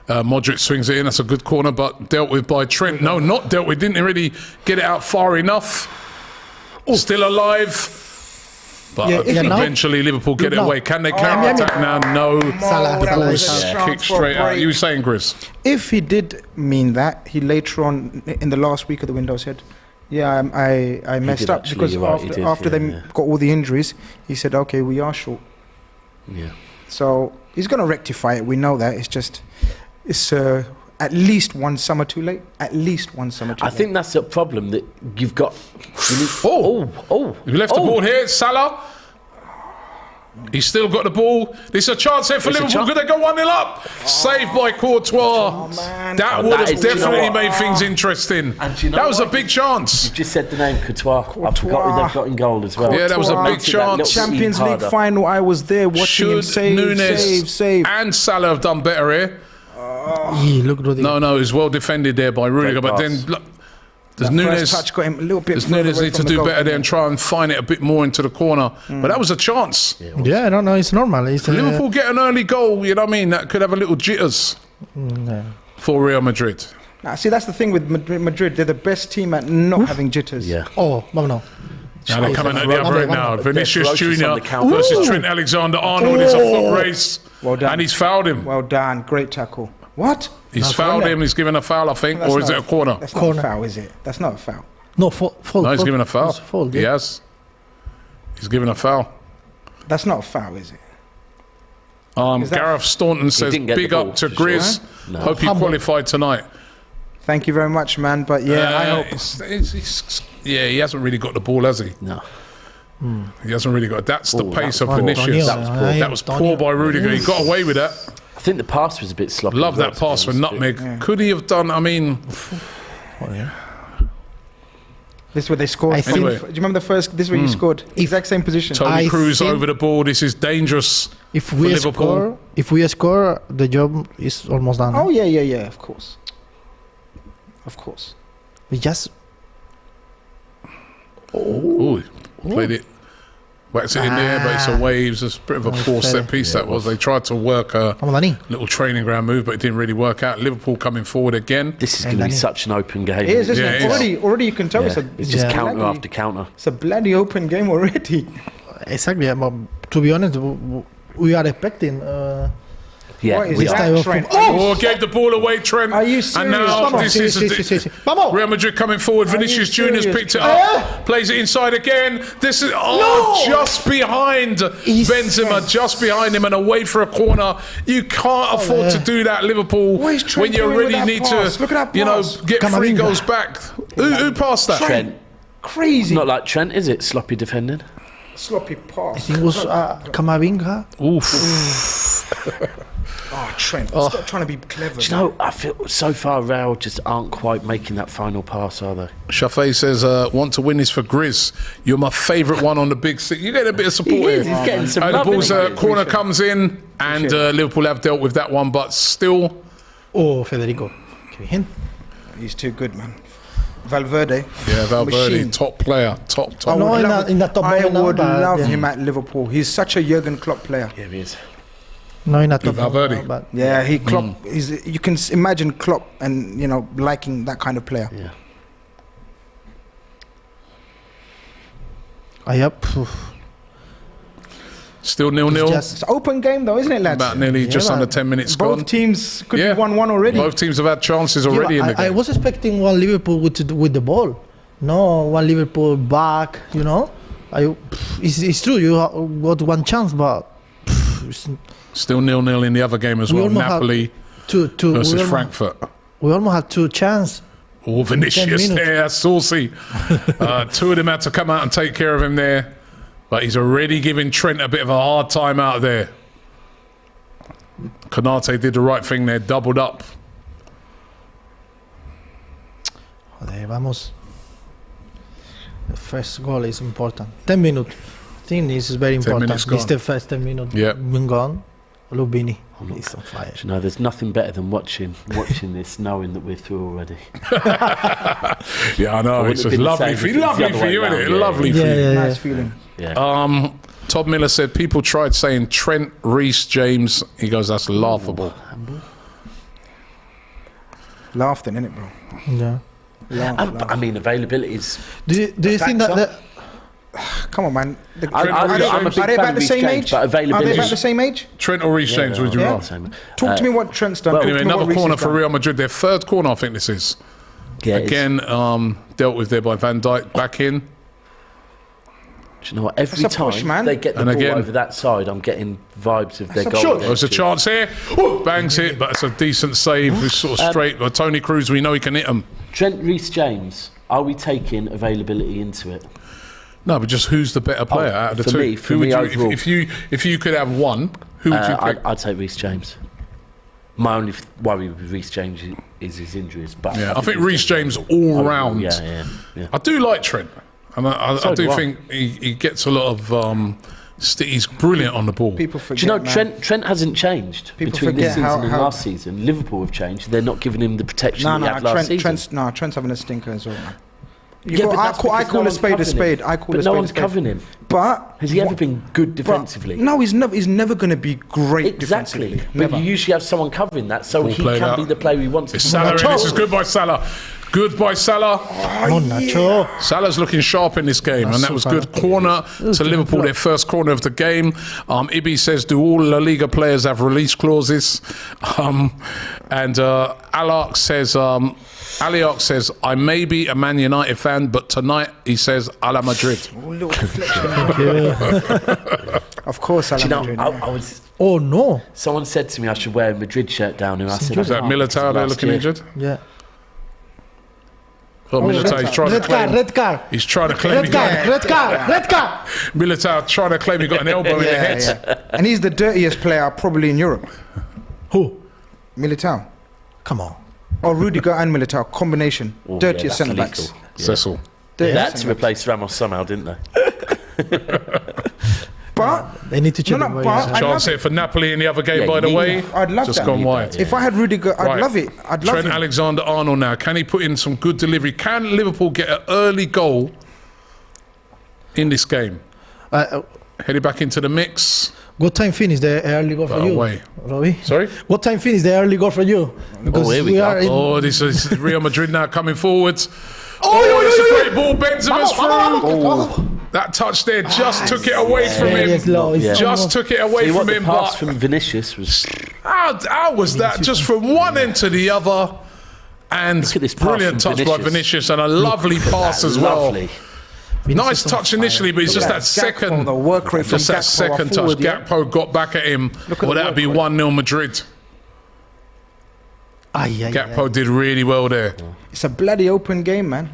Modric swings it in. That's a good corner, but dealt with by Trent. No, not dealt with. Didn't really get it out far enough. Still alive. But eventually Liverpool get it away. Can they counter-attack now? No. Salah, The ball Salah. is kicked straight out. You were saying, Grizz? If he did mean that, he later on, in the last week of the window, said, yeah, I messed did up actually, because you're right, after they got all the injuries, he said, okay, we are short. Yeah. So he's going to rectify it. We know that. It's just, it's at least one summer too late. At least one summer too late. I think that's a problem that you've got. You left the ball here. Salah. He's still got the ball. There's a chance here for There's a Liverpool. chance. Could they go 1-0 up? Saved by Courtois. Man. That would that have is- do you know definitely what? made things interesting. And do you know That was a what? big chance. You've just said the name Courtois. I forgot who they've got in goal as well. Yeah, that was a big Makes it that little chance. Champions bit League harder. final, I was there watching him Should Nunez save. and Salah have done better here? Look, Rodrigo. No, it was well defended there by Rudiger. But pass. then, look, does First Nunez... touch got him a little bit Does further Nunez away need to from the do goal. better there and try and find it a bit more into the corner? But that was a chance. Yeah, no, it's normal. It's Liverpool get an early goal, you know what I mean? That could have a little jitters for Real Madrid. Nah, see, that's the thing with Madrid. They're the best team at not having jitters. Yeah. Oh, vámonos. Now they're coming at the other end now. They're Vinicius ferocious Jr. on the counter. versus Trent Alexander-Arnold. It's a foot race. Well done. And he's fouled him. Well done. Great tackle. What? He's That's fouled not- him. He's given a foul, I think. That's Or is it not a corner? That's Corner. not a foul, is it? That's not a foul. No, fault. No, he's given a foul. It's fault, He yeah. has. He's given a foul. That's not a foul, is it? Is that- Gareth Staunton says, didn't get big the up ball, to for sure. Grizz. No. Hope he Humble. qualified tonight. Thank you very much, man. But yeah, I hope. Yeah, he hasn't really got the ball, has he? No. He hasn't really got. That's the Oh, pace that of was poor. Vinicius. That was poor. That was poor by Rudiger. He got away with that. I think the pass was a bit sloppy. Love as well, that to be pass for honest. Nutmeg. Could he have done? I mean, This is where they scored. I from. think- Do you remember the first? This is where you scored. Exact same position. Tony I Cruz think- over the ball. This is dangerous. If for we Liverpool. score, the job is almost done. Oh yeah. Of course. Of course. We just Ooh, played it. Whacks it in there, but it's a waves. It's a bit of a poor set piece that was. They tried to work a vamos Dani. little training ground move, but it didn't really work out. Liverpool coming forward again. This is going to be Dani. such an open game. It is, isn't Yeah, it? it is. Already you can tell Yeah. It's just Yeah. counter bloody- after counter. It's a bloody open game already. Exactly. But to be honest, we are expecting. Yeah, What is we this are. type that, of Trent? Oh, gave the ball away, Trent. Are you And serious? now Vamos. this is Sí. Vamos. Real Madrid coming forward. Vinicius you Junior's serious? picked it up, plays it inside again. This is just behind He's- Benzema, just behind him, and away for a corner. You can't afford to do that, Liverpool. What is Trent When you doing with really that need pass? to, Look at that you know, pass. get three Camavinga. goals back. Who passed that? Trent. Crazy. Not like Trent, is it? Sloppy defending. Sloppy pass. It was Camavinga. Oof. Oh, Trent. Stop trying to be clever. Do you know, I feel so far Raul just aren't quite making that final pass, are they? Shafe says, want to win this for Grizz. You're my favourite one on the big six. You get a bit of support He is, here. he's getting some The love, ball's isn't he? corner comes in, and Liverpool have dealt with that one, but still. Oh, Federico. Qué bien. He's too good, man. Valverde. Yeah, Valverde, Machine. top player, top. I No, would in love, the- in the top I boy now, would but, love yeah. him at Liverpool. He's such a Jurgen Klopp player. Yeah, he is. No, in a top. Valverde. But Yeah, he Klopp. You can imagine Klopp and liking that kind of player. Yeah. I have. Still 0-0. Just- It's an open game though, isn't it, lads? About nearly just Yeah, under man. 10 minutes Both gone. teams could Yeah. be 1-1 already. Both teams have had chances already in the I game. was expecting one Liverpool with the ball. No, one Liverpool back. It's true. You got one chance, but it's Still 0-0 in the other game as We well. almost have Napoli two. versus Frankfurt. We almost had two chances. Oh, Vinicius 10 minutes. there, saucy. Two of them had to come out and take care of him there. But he's already giving Trent a bit of a hard time out there. Konate did the right thing there, doubled up. Joder, vamos. The first goal is important. 10 minutes. I think this is very 10 important. minutes This is gone. the first 10 minutes. Yeah. Been gone. Lubini. He's on fire. Do you know, there's nothing better than watching this, knowing that we're through already. Yeah, I know. It's just lovely for you, isn't it? Lovely for you. Nice feeling. Yeah. Todd Miller said people tried saying Trent, Reece, James. He goes, that's laughable. Laughed in, innit, bro? Yeah. I mean, availability is. Do you think that Come on, man. I'm a big Are they fan about of the Reece same James, age? but Are they availability. about the same age? Trent or Reece James, would you Yeah. rather? Talk to me what Trent's done. Anyway, Talk to me another what Reece corner has for done. Real Madrid. Their third corner, I think this is. Yeah, it's- Again, dealt with there by Van Dijk, back in. Do you know what? Every That's a time push, man. they get the And ball again- over that side, I'm getting vibes of their That's a goal. shot. There's a chance here. Ooh, bangs it, but it's a decent save. It's sort of straight. But Tony Cruz, we know he can hit them. Trent, Reece James, are we taking availability into it? No, but just who's the better player out of the for two? me- for Who would me you, overall. if you could have one, who would you pick? I'd take Reece James. My only worry with Reece James is his injuries. But Yeah, I think Reece James all round. Yeah. I do like Trent, and I So do do I. think he gets a lot of. He's brilliant on the ball. People forget, Do you know man. Trent hasn't changed People between this forget season and how- last season. Liverpool have changed. They're not giving him the protection No, that he had last season. Trent's having a stinker as well, man. Yeah, but I that's call because no a one's spade a covering spade. him. I call But a no spade a one's spade. covering him. But Has he ever been good but- defensively? No, he's never going to be great Exactly. defensively. But Never. you usually have someone covering that, so Ball he played can out. be the player he wants It's to Salah, be. and this is good by Salah. Good by Salah. Come on, Nacho. Salah's looking sharp in this game, and that was good. Corner to Liverpool, their first corner of the game. Ibi says, do all La Liga players have release clauses? And Aliarch says, I may be a Man United fan, but tonight he says, a la Madrid. Oh, little deflection. Of course, Do you know, Madrid, I was. Oh no. Someone said to me I should wear a Madrid shirt down, and I said, Is that Militao there looking injured? Yeah. Oh, Militao, he's trying to Red card, claim. red card. He's trying to claim he Red got card, red card, red card. Militao trying to claim he got an elbow in the head. Yeah. And he's the dirtiest player probably in Europe. Who? Militao. Come on. Or Rudiger and Militao combination. Oh, Dirtiest yeah, centre that's backs. illegal. Yeah. Cecil. They Dirtiest had to centre-backs. replace Ramos somehow, didn't they? But They need to check No, the no, way. but- I Chance love here for Napoli in the other game, Yeah, by the you way. need I'd love Just that. gone Need wide. that, if I had Rudiger, I'd Right. love it. I'd love Trent it. Alexander-Arnold now. Can he put in some good delivery? Can Liverpool get an early goal in this game? Headed back into the mix. What time finish the early goal for you, away. Robbie? Sorry? What time finish the early goal for you? Because here we go. are in. Oh, this is Real Madrid now coming forwards. Oh, it's a great ball. Benzema's through. That touch there just took it away from Very him. slow. It's Just almost- took it away See what from the him. pass But from Vinicius was. how was that? Just from one end to the other. And Look at this pass brilliant from touch by Vinicius. Vinicius and a lovely pass as well. Lovely. Nice touch initially, but it's just that second. The work rate from Just that Gakpo, second our touch. forward, yeah? Gakpo got back at him. Look at Well, the that would be work rate. 1-0 Madrid. Gakpo did really well there. It's a bloody open game, man.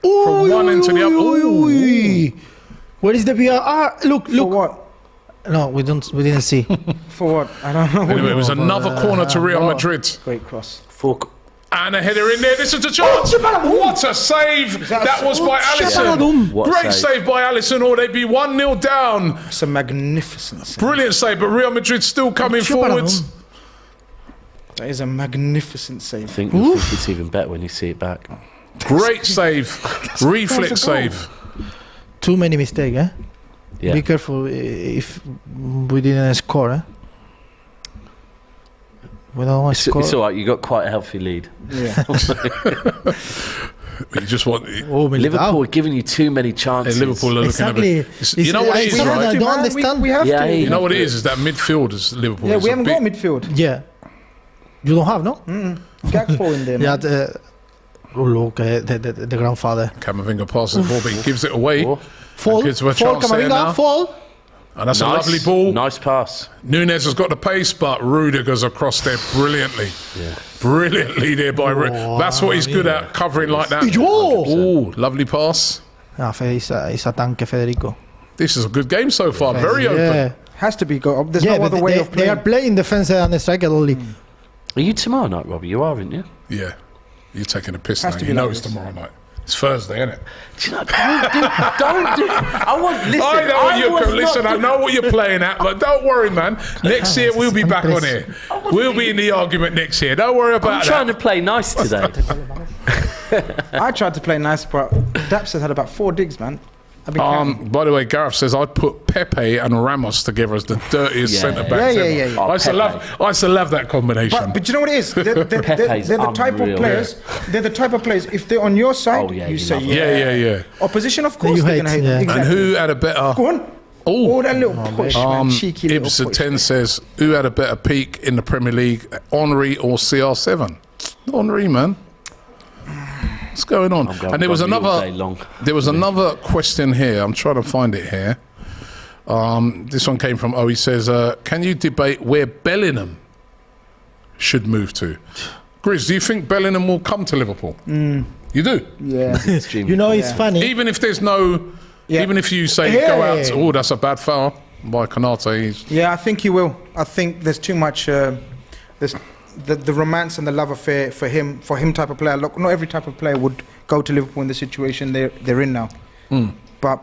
From one end to the other. Where is the VAR? Look, For look. what? No, we didn't see. For what? I don't know. Anyway, it was another corner to Real Madrid. Great cross. And a header in there. This is the chance. What a save. That was by Allison. What a Great save. save by Allison, or they'd be 1-0 down. It's a magnificent save. Brilliant save, but Real Madrid still coming forwards. That is a magnificent save. I think you'll think it's even better when you see it back. Great save. Reflex save. Too many mistakes, eh? Yeah. Be careful if we didn't score, eh? We don't score. It's all right. You got quite a healthy lead. Yeah. You just want. Oh, Liverpool are giving you too many chances. Liverpool are looking Exactly. at it. You know what it is, I right? don't understand. We have Yeah, to. yeah. You know what it is that midfield is Liverpool. Yeah, is we a haven't bit- got midfield. Yeah. You don't have, no? Gakpo in there, man. Yeah. Oh, look, the grandfather. Camavinga passes the ball, but he gives it away. Oh, Fall, gives him a fall, chance there now. Camavinga, fall. And that's a lovely ball. Nice pass. Nunez has got the pace, but Rudiger's across there brilliantly. Yeah. Brilliantly there by Rudiger. That's what he's good at, covering like that. Yo! Oh, lovely pass. Ah, it's a tanque, Federico. This is a good game so far. Very open. Yeah. Has to be go. There's Yeah, no but other way of they are playing. playing defense and striker only. Are you tomorrow night, Robbie? You are, aren't you? Yeah. You're taking a piss Has now. to You be know like it's this. tomorrow night. It's Thursday, isn't it? Do you know, don't do. I want. Listen. I know what was you're. Listen, not I know what you're playing at, but don't worry, man. Next year we'll be back on here. We'll be in the argument next year. Don't worry I'm about trying that. to play nice today. I tried to play nice, but Daps has had about 4 digs, man. I've been counting. By the way, Gareth says I'd put Pepe and Ramos together as the dirtiest Yeah. centre backs Yeah, ever. yeah, yeah. I used to love that combination. But you know what it is? They're the type of unreal. players. They're the type of players. If they're on your side, Oh, yeah, you you say love yeah. Opposition, of course, you they're hate, gonna hate yeah. them. And And Exactly. who had a better? Go on. Oh, that little push, man. Cheeky little Ibs at push. 10 says who had a better peak in the Premier League, Henry or CR7? Henry, man. What's going on? I'm going And there was Robbie all day long. another question here. I'm trying to find it here. This one came from he says, can you debate where Bellingham should move to? Grizz, do you think Bellingham will come to Liverpool? You do? Yeah. You know, it's funny. Even if there's no, Yeah. even if you say go out, that's a bad foul by Konate. He's, Yeah, I think he will. I think there's too much. There's the romance and the love affair for him type of player. Look, not every type of player would go to Liverpool in the situation they're in now. But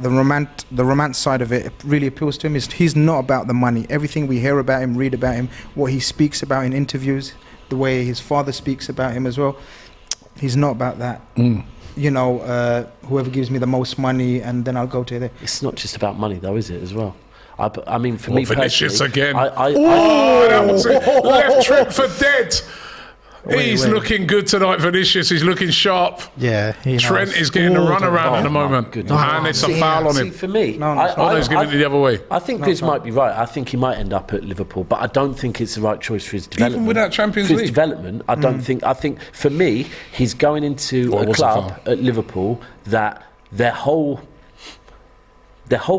the romance side of it really appeals to him. He's not about the money. Everything we hear about him, read about him, what he speaks about in interviews, the way his father speaks about him as well. He's not about that. You know, whoever gives me the most money, and then I'll go to there. It's not just about money, though, is it? As well. I mean, for me Vinicius personally, again. I that was it. Left trip for dead. He's wait. looking good tonight, Vinicius. He's looking sharp. Yeah, he Trent knows. is getting the run around at the my moment. goodness. And it's a foul on See, him. for me, No, He's giving it the other way. I think Grizz might be right. I think he might end up at Liverpool, but I don't think it's the right choice for his development. without Champions for his League? development, I don't think. I think for me, he's going into Well, it a was a club foul. at Liverpool that their whole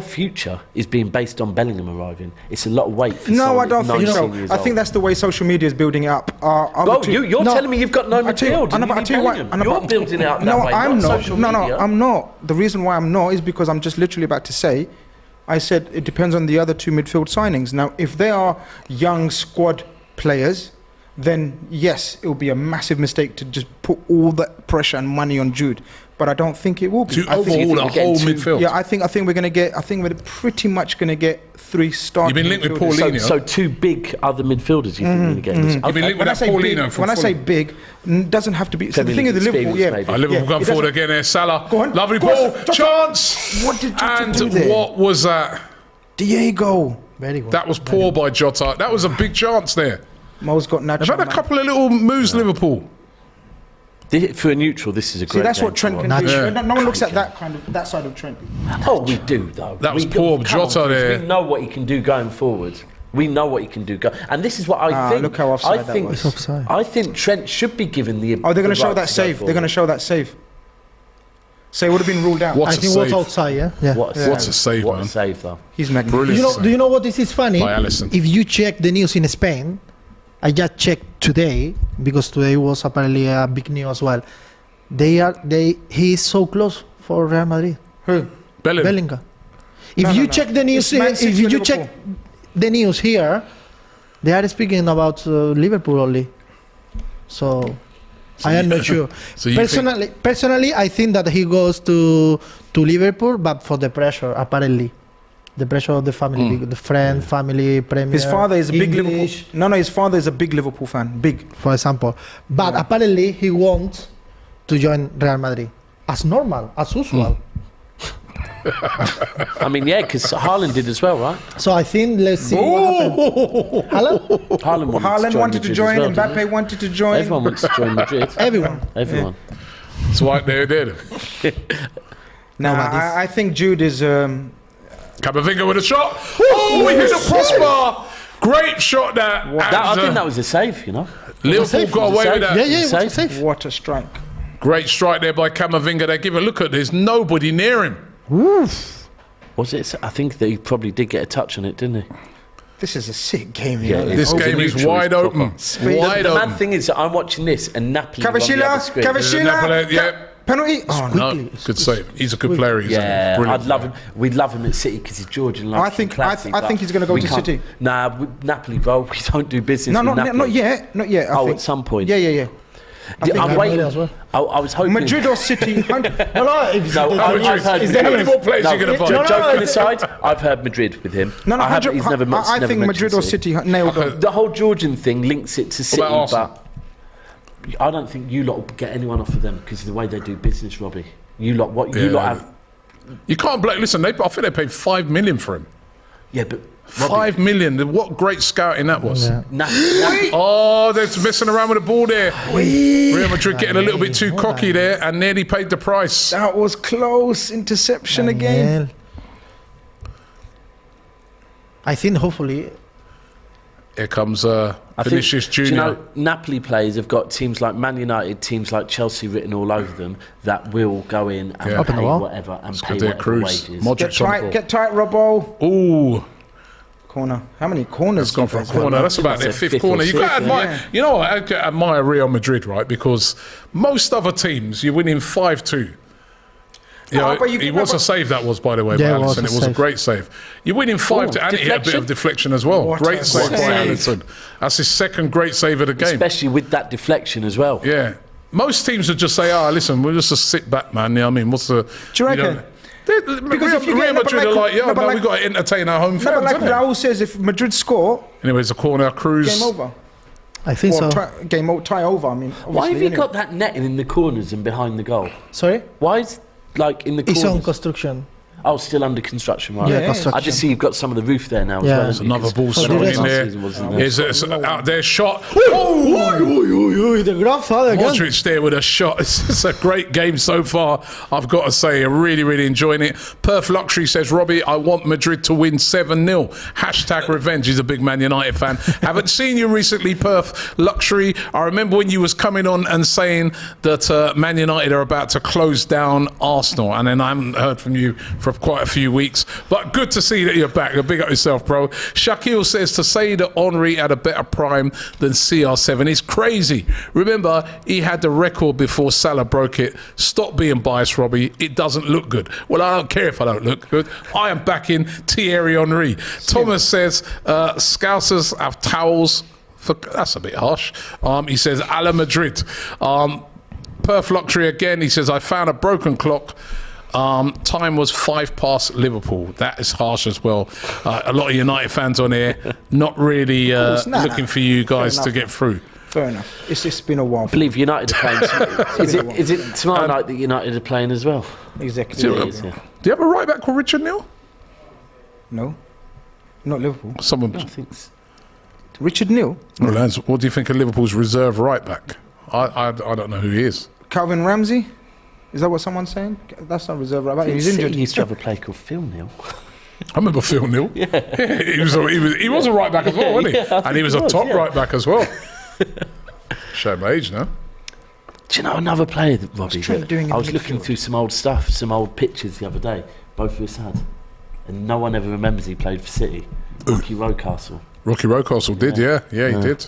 future is being based on Bellingham arriving. It's a lot of weight for No, someone I don't think that's so. 19 years I think old. that's the way social media is building it up. Bro, you're No. telling me you've got no I tell you- midfield. I know, and but I you tell you need what, Bellingham. I know, You're but- building it out No, that way, I'm not not. social No, media. I'm not. The reason why I'm not is because I'm just literally about to say, I said it depends on the other 2 midfield signings. Now, if they are young squad players, then yes, it will be a massive mistake to just put all the pressure and money on Jude. But I don't think it will be. To I think, overhaul the we're getting whole too- midfield. yeah, I think we're gonna get. I think we're pretty much gonna get 3 starting. You've been linked with midfielders. Paulinho. So 2 big other midfielders you think you're going to get this? You've been linked with When I that say big, Paulino from when I say Fulham. big, doesn't have to be. So the Premier thing is, the League Liverpool, experience, yeah, maybe. Liverpool yeah, come it forward doesn't- again there. Salah. Go on. Lovely Go ball. on. Jota. Chance. What did Jota And do there? what was that? Diego. Very good. That was poor by Jota. That was a big chance there. Mo's got They've natural. had a couple of little moves, Liverpool. For a neutral, this is a great See, that's game what Trent to can watch. do. Yeah. No one looks at that side of Trent. Oh, we do, though. That was We poor come Jota on, there. We know what he can do going forward. We know what he can do. And this is what I think. look how offside that was. It's offside. I think Trent should be given the. Oh, they're going the to show right that to go save. They're going to forward. show that save. So it would have been ruled out. What I a think it was save. outside, yeah. What a What's a save, What man? a save, though. He's magnificent. Brilliant. Do you know what this is funny? By Allison. If you check the news in Spain, I just checked today because today was apparently a big news as well. He is so close for Real Madrid. Who? Bellingham. If No, you no. check the news, It's Man if City you or Liverpool. check the news here, they are speaking about Liverpool only. So I am not sure. So you Personally, I think that he goes to Liverpool, but for the pressure, apparently. The pressure of the family, the friend, family, Premier. His father is a big Liverpool. English, No, his father is a big Liverpool fan. Big. for example. But apparently, he wants to join Real Madrid as normal, as usual. I mean, yeah, because Haaland did as well, right? So I think let's see what happens. Haaland? Haaland Wanted to join. Madrid as well, Mbappe didn't wanted to he? join. Everyone wants to join Madrid. Everyone. Everyone. It's right there, did. No, but this- I think Jude is. Camavinga with a shot. Oh, we hit a crossbar. Great shot that. I think that was a save, you know. Liverpool got away with that. Yeah, yeah, Safe. it's safe. What a strike. Great strike there by Camavinga. They give a look at. There's nobody near him. Was it? I think that he probably did get a touch on it, didn't he? This is a sick game. Yeah, you know. This Oh, game the is neutral wide is open. proper. Wide the open. mad thing is that I'm watching this and Napoli are on the Cavachilla, other screen. Cavachilla. Napoli, yeah. Penalty. Oh, no. No, good save. He's a good player. He's Yeah, brilliant I'd love him. We'd love him at City because he's Georgian. Like I think he's going to go to City. Nah, Napoli, bro. We don't do business. No, with Napoli. not yet. Not yet. I think. At some point. Yeah. I'm waiting. as well. I was hoping. Madrid or City? No, I've heard How many more players are you going to buy? Joking aside, I've heard Madrid with him. No, he's never. I think Madrid or City nailed on. The whole Georgian thing links it to City, about but I don't think you lot will get anyone off of them because of the way they do business, Robbie. You lot have. You can't blame. Listen, I think they paid $5 million for him. Yeah, but $5 million. What great scouting that was. Yeah. Oh, they're messing around with the ball there. Real Madrid getting a little bit too cocky there and nearly paid the price. That was close. Interception again. I think hopefully. Here comes Vinicius Junior. Do you know, Napoli players have got teams like Man United, teams like Chelsea written all over them that will go in and Yeah. pay whatever and pay whatever wages. Modric Get tight, Robbo. Ooh. Corner. How many corners? It's gone for a corner. That's about their fifth corner. You got to admire. You know what? I could admire Real Madrid, right? Because most other teams, you're winning 5-2. It was a save that was, by the way, by Allison. It was a great save. You're winning 5-2, and he had a bit of deflection as well. Great save by Allison. That's his second great save of the game. Especially with that deflection as well. Yeah. Most teams would just say, listen, we'll just sit back, man. You know what I mean? What's the... Do you reckon? Because Real Madrid are like, we've got to entertain our home fans. But like Raul says, if Madrid score... Anyways, a corner, Cruz... Game over. I think so. Tie over, I mean. Why have you got that netting in the corners and behind the goal? Sorry? Why is... Like in the corners. It's on construction. Oh, still under construction, right? Yeah, construction. I just see you've got some of the roof there now as well. There's another ball straight in there. Here's out there shot. The grandfather again. Modric there with a shot. It's a great game so far. I've got to say, I'm really, really enjoying it. Perth Luxury says, Robbie, I want Madrid to win 7-0. Hashtag revenge. He's a big Man United fan. Haven't seen you recently, Perth Luxury. I remember when you was coming on and saying that Man United are about to close down Arsenal, and then I haven't heard from you for quite a few weeks, but good to see that you're back. Big up yourself, bro. Shaquille says to say that Henry had a better prime than CR7 is crazy. Remember, he had the record before Salah broke it. Stop being biased, Robbie. It doesn't look good. Well, I don't care if I don't look good. I am backing Thierry Henry. Thomas says Scousers have towels. That's a bit harsh. He says a la Madrid. Perth Luxury again. He says I found a broken clock. Time was 5 past Liverpool. That is harsh as well. A lot of United fans on here, not really looking for you guys to get through. Fair enough. It's just been a while. I believe United are playing. Is it tomorrow night that United are playing as well? Exactly. Do you have a right back called Richard Neal? No, not Liverpool. Someone. I think Richard Neal. Well, lads, what do you think of Liverpool's reserve right back? I don't know who he is. Calvin Ramsey. Is that what someone's saying? That's not reserve right back. He's injured. He used to have a player called Phil Neal. I remember Phil Neal. Yeah. He was a right back as well, wasn't he? And he was a top right back as well. Show my age now. Do you know another player, that, Robbie? I was looking through some old stuff, some old pictures the other day. Both of us had, and no one ever remembers he played for City. Rocky Rocastle. Rocky Rocastle did, yeah, he did.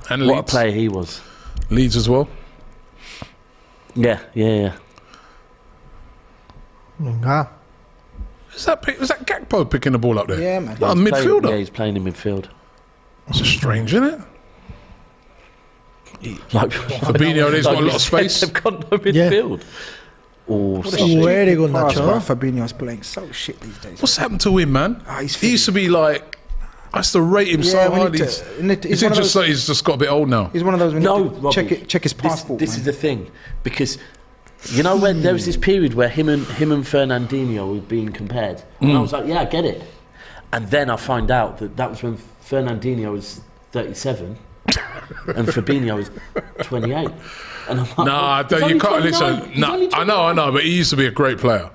And Leeds. What a player he was. Leeds as well. Yeah. Was that Gakpo picking the ball up there? Yeah, man. A midfielder. He's playing in midfield. That's strange, isn't it? Like Fabinho, he's got a lot of space. They've got no midfield. Oh, very good, Nacho. Fabinho's playing so shit these days. What's happened to him, man? He used to be like, I used to rate him so highly. He's just got a bit old now. He's one of those. No, check his passport. This is the thing, because you know when there was this period where him and Fernandinho were being compared, and I was like, yeah, I get it. And then I find out that was when Fernandinho was 37 and Fabinho was 28. And I'm like, you can't listen. No, I know, but he used to be a great player.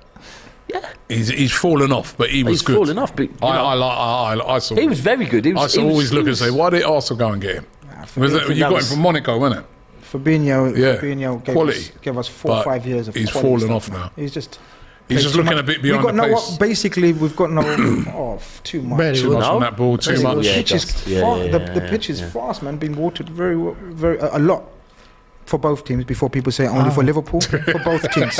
Yeah, he's fallen off, but he was good. He's fallen off, but I saw. He was very good. I always look and say, why did Arsenal go and get him? You got him from Monaco, wasn't it? Fabinho gave us 4 or 5 years of he's fallen off now. He's just looking a bit beyond the pace. Basically, we've got too much. Too much on that ball, too much. The pitch is fast, man. Being watered a lot. for both teams before people say only for Liverpool. For both teams.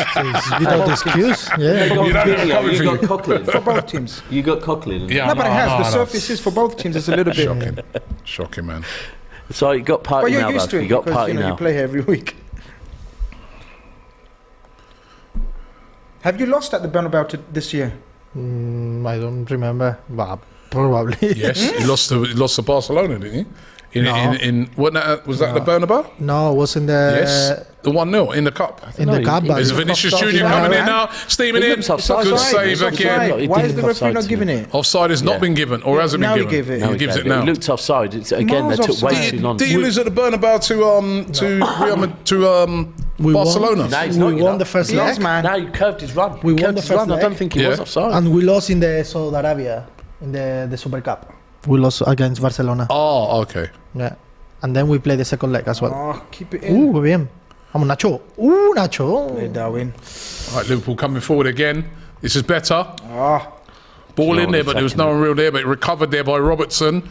Without excuse. Yeah. You got Coughlin. For both teams. You got Coughlin. Yeah, No, but it has. The no. surface is for both teams. It's a little bit. Shocking, man. So you got party But you're now, used though. to it You got because party you now. play here every week. Have you lost at the Bernabeu this year? I don't remember. But probably. Yes, he lost to Barcelona, didn't he? No. Was that the Bernabeu? No, it was in the Yes, the 1-0 in the cup. in the cup. but- Is Vinicius Junior offside, coming in man. now, steaming He in? looks offside. Good Offside. save It's again. offside. He Why is didn't the referee offside not to giving me. it? Offside has not been given, or has it been Now he given? gave it. He gives gave it now. He looked offside. Again, they Miles took way offside. too long. Did you lose at the Bernabeu to We won. Barcelona? No, he's not, We you won know. the first Yes, leg, man. No, he curved his run. We He won curved the his first run. I leg. don't think he was Yeah. offside. and we lost in the Saudi Arabia in the Super Cup. We lost against Barcelona. Oh, okay. Yeah, and then we played the second leg as well. Oh, keep it in. Qué bien. Vamos, Nacho. Nacho. Hey, Darwin. All right, Liverpool coming forward again. This is better. Ah, Ball No in there, one but there was no attacking one real there. But recovered there by Robertson.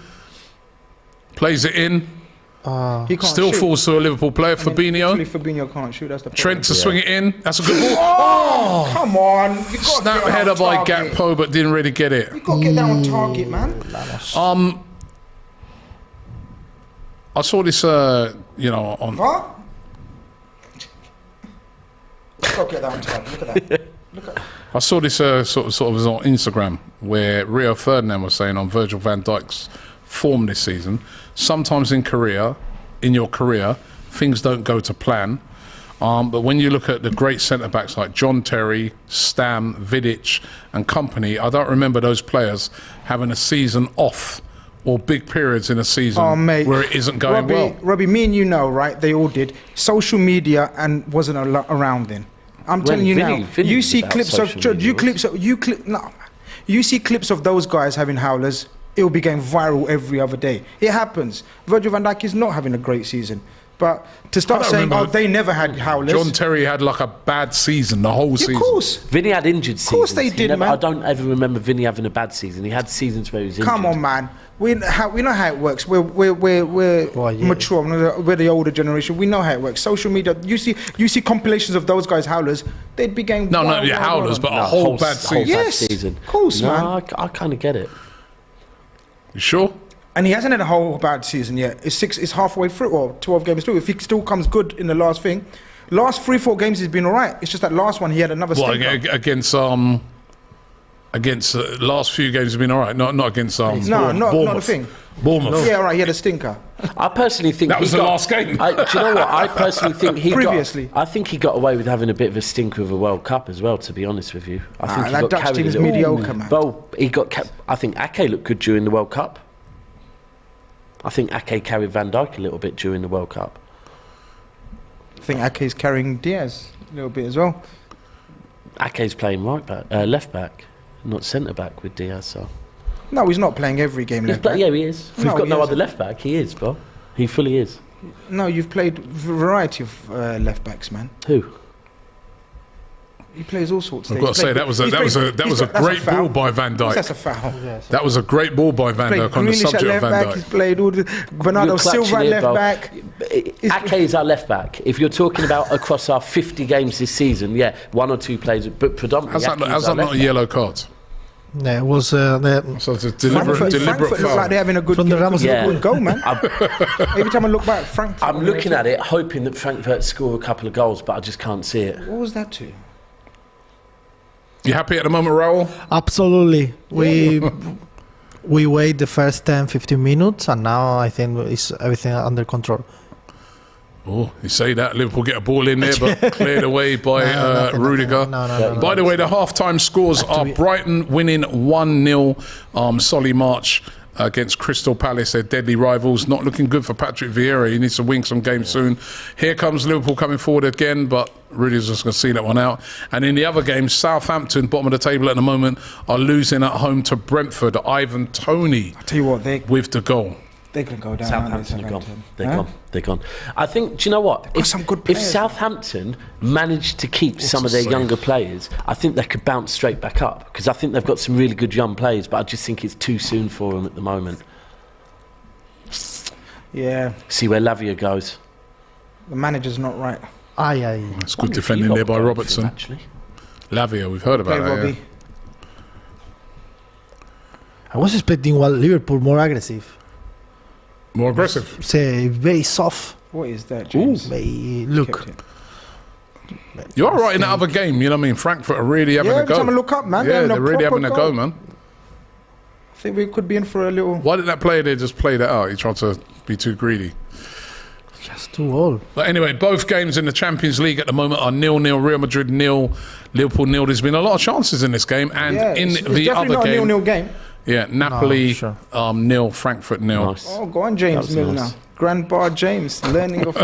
Plays it in. he can't Still shoot. falls to a Liverpool player, Fabinho. Actually, Fabinho can't shoot. That's the problem. Trent to swing it in. That's a good ball. Oh, come on. You got Snap header by Gakpo, but didn't really get it. You got to get that on target, man. I saw this, on. What? You got to get that on target. Look at that. Look at that. I saw this sort of was on Instagram where Rio Ferdinand was saying on Virgil van Dijk's form this season. Sometimes in your career, things don't go to plan. But when you look at the great centre backs like John Terry, Stam, Vidic, and company, I don't remember those players having a season off or big periods in a season Oh, mate. where it isn't going well. Robbie, me and you know, right? They all did. Social media and wasn't around then. I'm telling you Vinny- now. Vinny You was see about clips of social media, you see clips of those guys having howlers. It'll be going viral every other day. It happens. Virgil van Dijk is not having a great season. But to start I don't saying, remember- they never had howlers. John Terry had like a bad season, the whole Yeah, season. of course. Vinny had injured seasons. course they He did, never- man. I don't ever remember Vinny having a bad season. He had seasons where he was injured. Come on, man. We know how it works. We're Well, yeah. mature. We're the older generation. We know how it works. Social media. You see compilations of those guys howlers. They'd be going. No, wild, wild, howlers, wild. but No, a whole bad whole season. Yes, bad season. of course, no, man. I kind of get it. You sure? And he hasn't had a whole bad season yet. It's halfway through, or 12 games through. If he still comes good in the last thing, last 3-4 games he's been all right. It's just that last one he had another Well, stinker. against last few games have been all right. Not against No, not the thing. Bournemouth. Yeah, all right. He had a stinker. I personally think That was he the got- last game. Do you know what? I personally think Previously. I think he got away with having a bit of a stinker of a World Cup as well. To be honest with you, I think he that got Dutch carried team a is little- mediocre, man. Well, I think Ake looked good during the World Cup. I think Ake carried Van Dijk a little bit during the World Cup. I think Ake's carrying Diaz a little bit as well. Ake's playing left back, not centre back with Diaz. So No, he's not playing every game left back. yeah, he is. We've No, got he no isn't. other left back. He is, bro. He fully is. No, you've played variety of left backs, man. Who? He plays all sorts. I've got to say that was a great ball by Van Dijk. That's a foul. That was a great ball by Van Played Dijk on the Grealish at subject of left Van back. Dijk. He's played all the Bernardo You're clutching Silva at it, left bro. back. Ake is our left back. If you're talking about across our 50 games this season, yeah, one or two players, but predominantly. How's Ake is that our not left a back. yellow card? Yeah, it was the So it's a deliberate Frankfurt look foul. like they're having a good From the Ramos Yeah. good goal, man. Every time I look back, Frankfurt. I'm looking at it, hoping that Frankfurt score a couple of goals, but I just can't see it. What was that to? You happy at the moment, Raul? absolutely. We wait the first 10-15 minutes, and now I think it's everything under control. Oh, you say that. Liverpool get a ball in there, but cleared away by nothing. Rudiger. No. By the way, the half-time scores are Brighton winning 1-0. Solly March against Crystal Palace, their deadly rivals. Not looking good for Patrick Vieira. He needs to win some games soon. Here comes Liverpool coming forward again, but Rudiger's just going to see that one out. And in the other games, Southampton, bottom of the table at the moment, are losing at home to Brentford. Ivan Toney I tell you what, with the goal. they can go down. Southampton are gone. They're Huh? gone. They're gone. I think. Do you know what? got some good if players. Southampton managed to keep some of their save. younger players, I think they could bounce straight back up because I think they've got some really good young players. But I just think it's too soon for them at the moment. Yeah. See where Lavia goes. The manager's not right. Aye. It's good defending there by Robertson. Actually. Lavia, we've heard about Play that. Robbie. Yeah. I was expecting Liverpool more aggressive. More aggressive. Say very soft. What is that, James? Very look. Kept it. You're all right in that other game, you know what I mean? Frankfurt are really having Yeah, a every go. time I look up, man, Yeah, they're they're really having a go, man. I think we could be in for a little. Why did that player there just play that out? He tried to be too greedy. Just too old. But anyway, both games in the Champions League at the moment are 0-0. Real Madrid 0, Liverpool 0. There's been a lot of chances in this game, and Yeah, in it's the definitely other not game, a 0-0 game. yeah, Napoli sure. 0, Frankfurt 0. Nice. Oh, go on, James That was Milner. nice. Grandpa James, learning of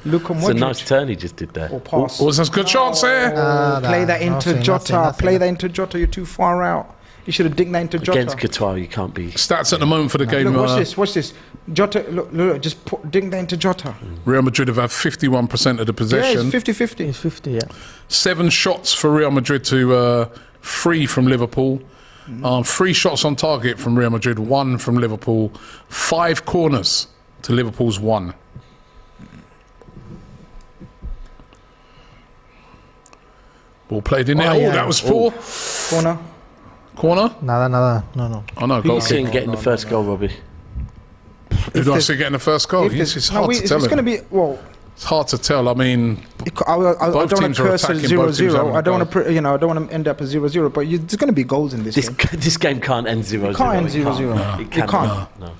Luka It's a Modric. nice turn he just did there. Or pass. Was this a good chance there? Play that into nothing, Jota. nothing. Play that into Jota. You're too far out. You should have digged that into Jota. Against Qatar, you can't be. Stats at the moment for the game. Look, watch this. Jota, look, just dig that into Jota. Real Madrid have had 51% of the Yeah, possession. it's 50-50. It's 50, yeah. 7 shots for Real Madrid to 3 from Liverpool. 3 shots on target from Real Madrid, 1 from Liverpool. 5 corners to Liverpool's 1. Ball played in there. Oh, Oh, yeah. that was 4. Corner. Corner? Nada. No. Oh no, goal You see him kick. getting the first goal, Robbie. Who do I see getting the first goal? If It's there's- hard to it's tell. going to be, well, It's hard to tell. I mean, I don't want teams to are curse a attacking, both teams 0-0. having I don't a want to, I don't want to end up a 0-0. But there's going to be goals in this This game. this game can't end 0-0. It can't end It 0-0. can't. It can't. No.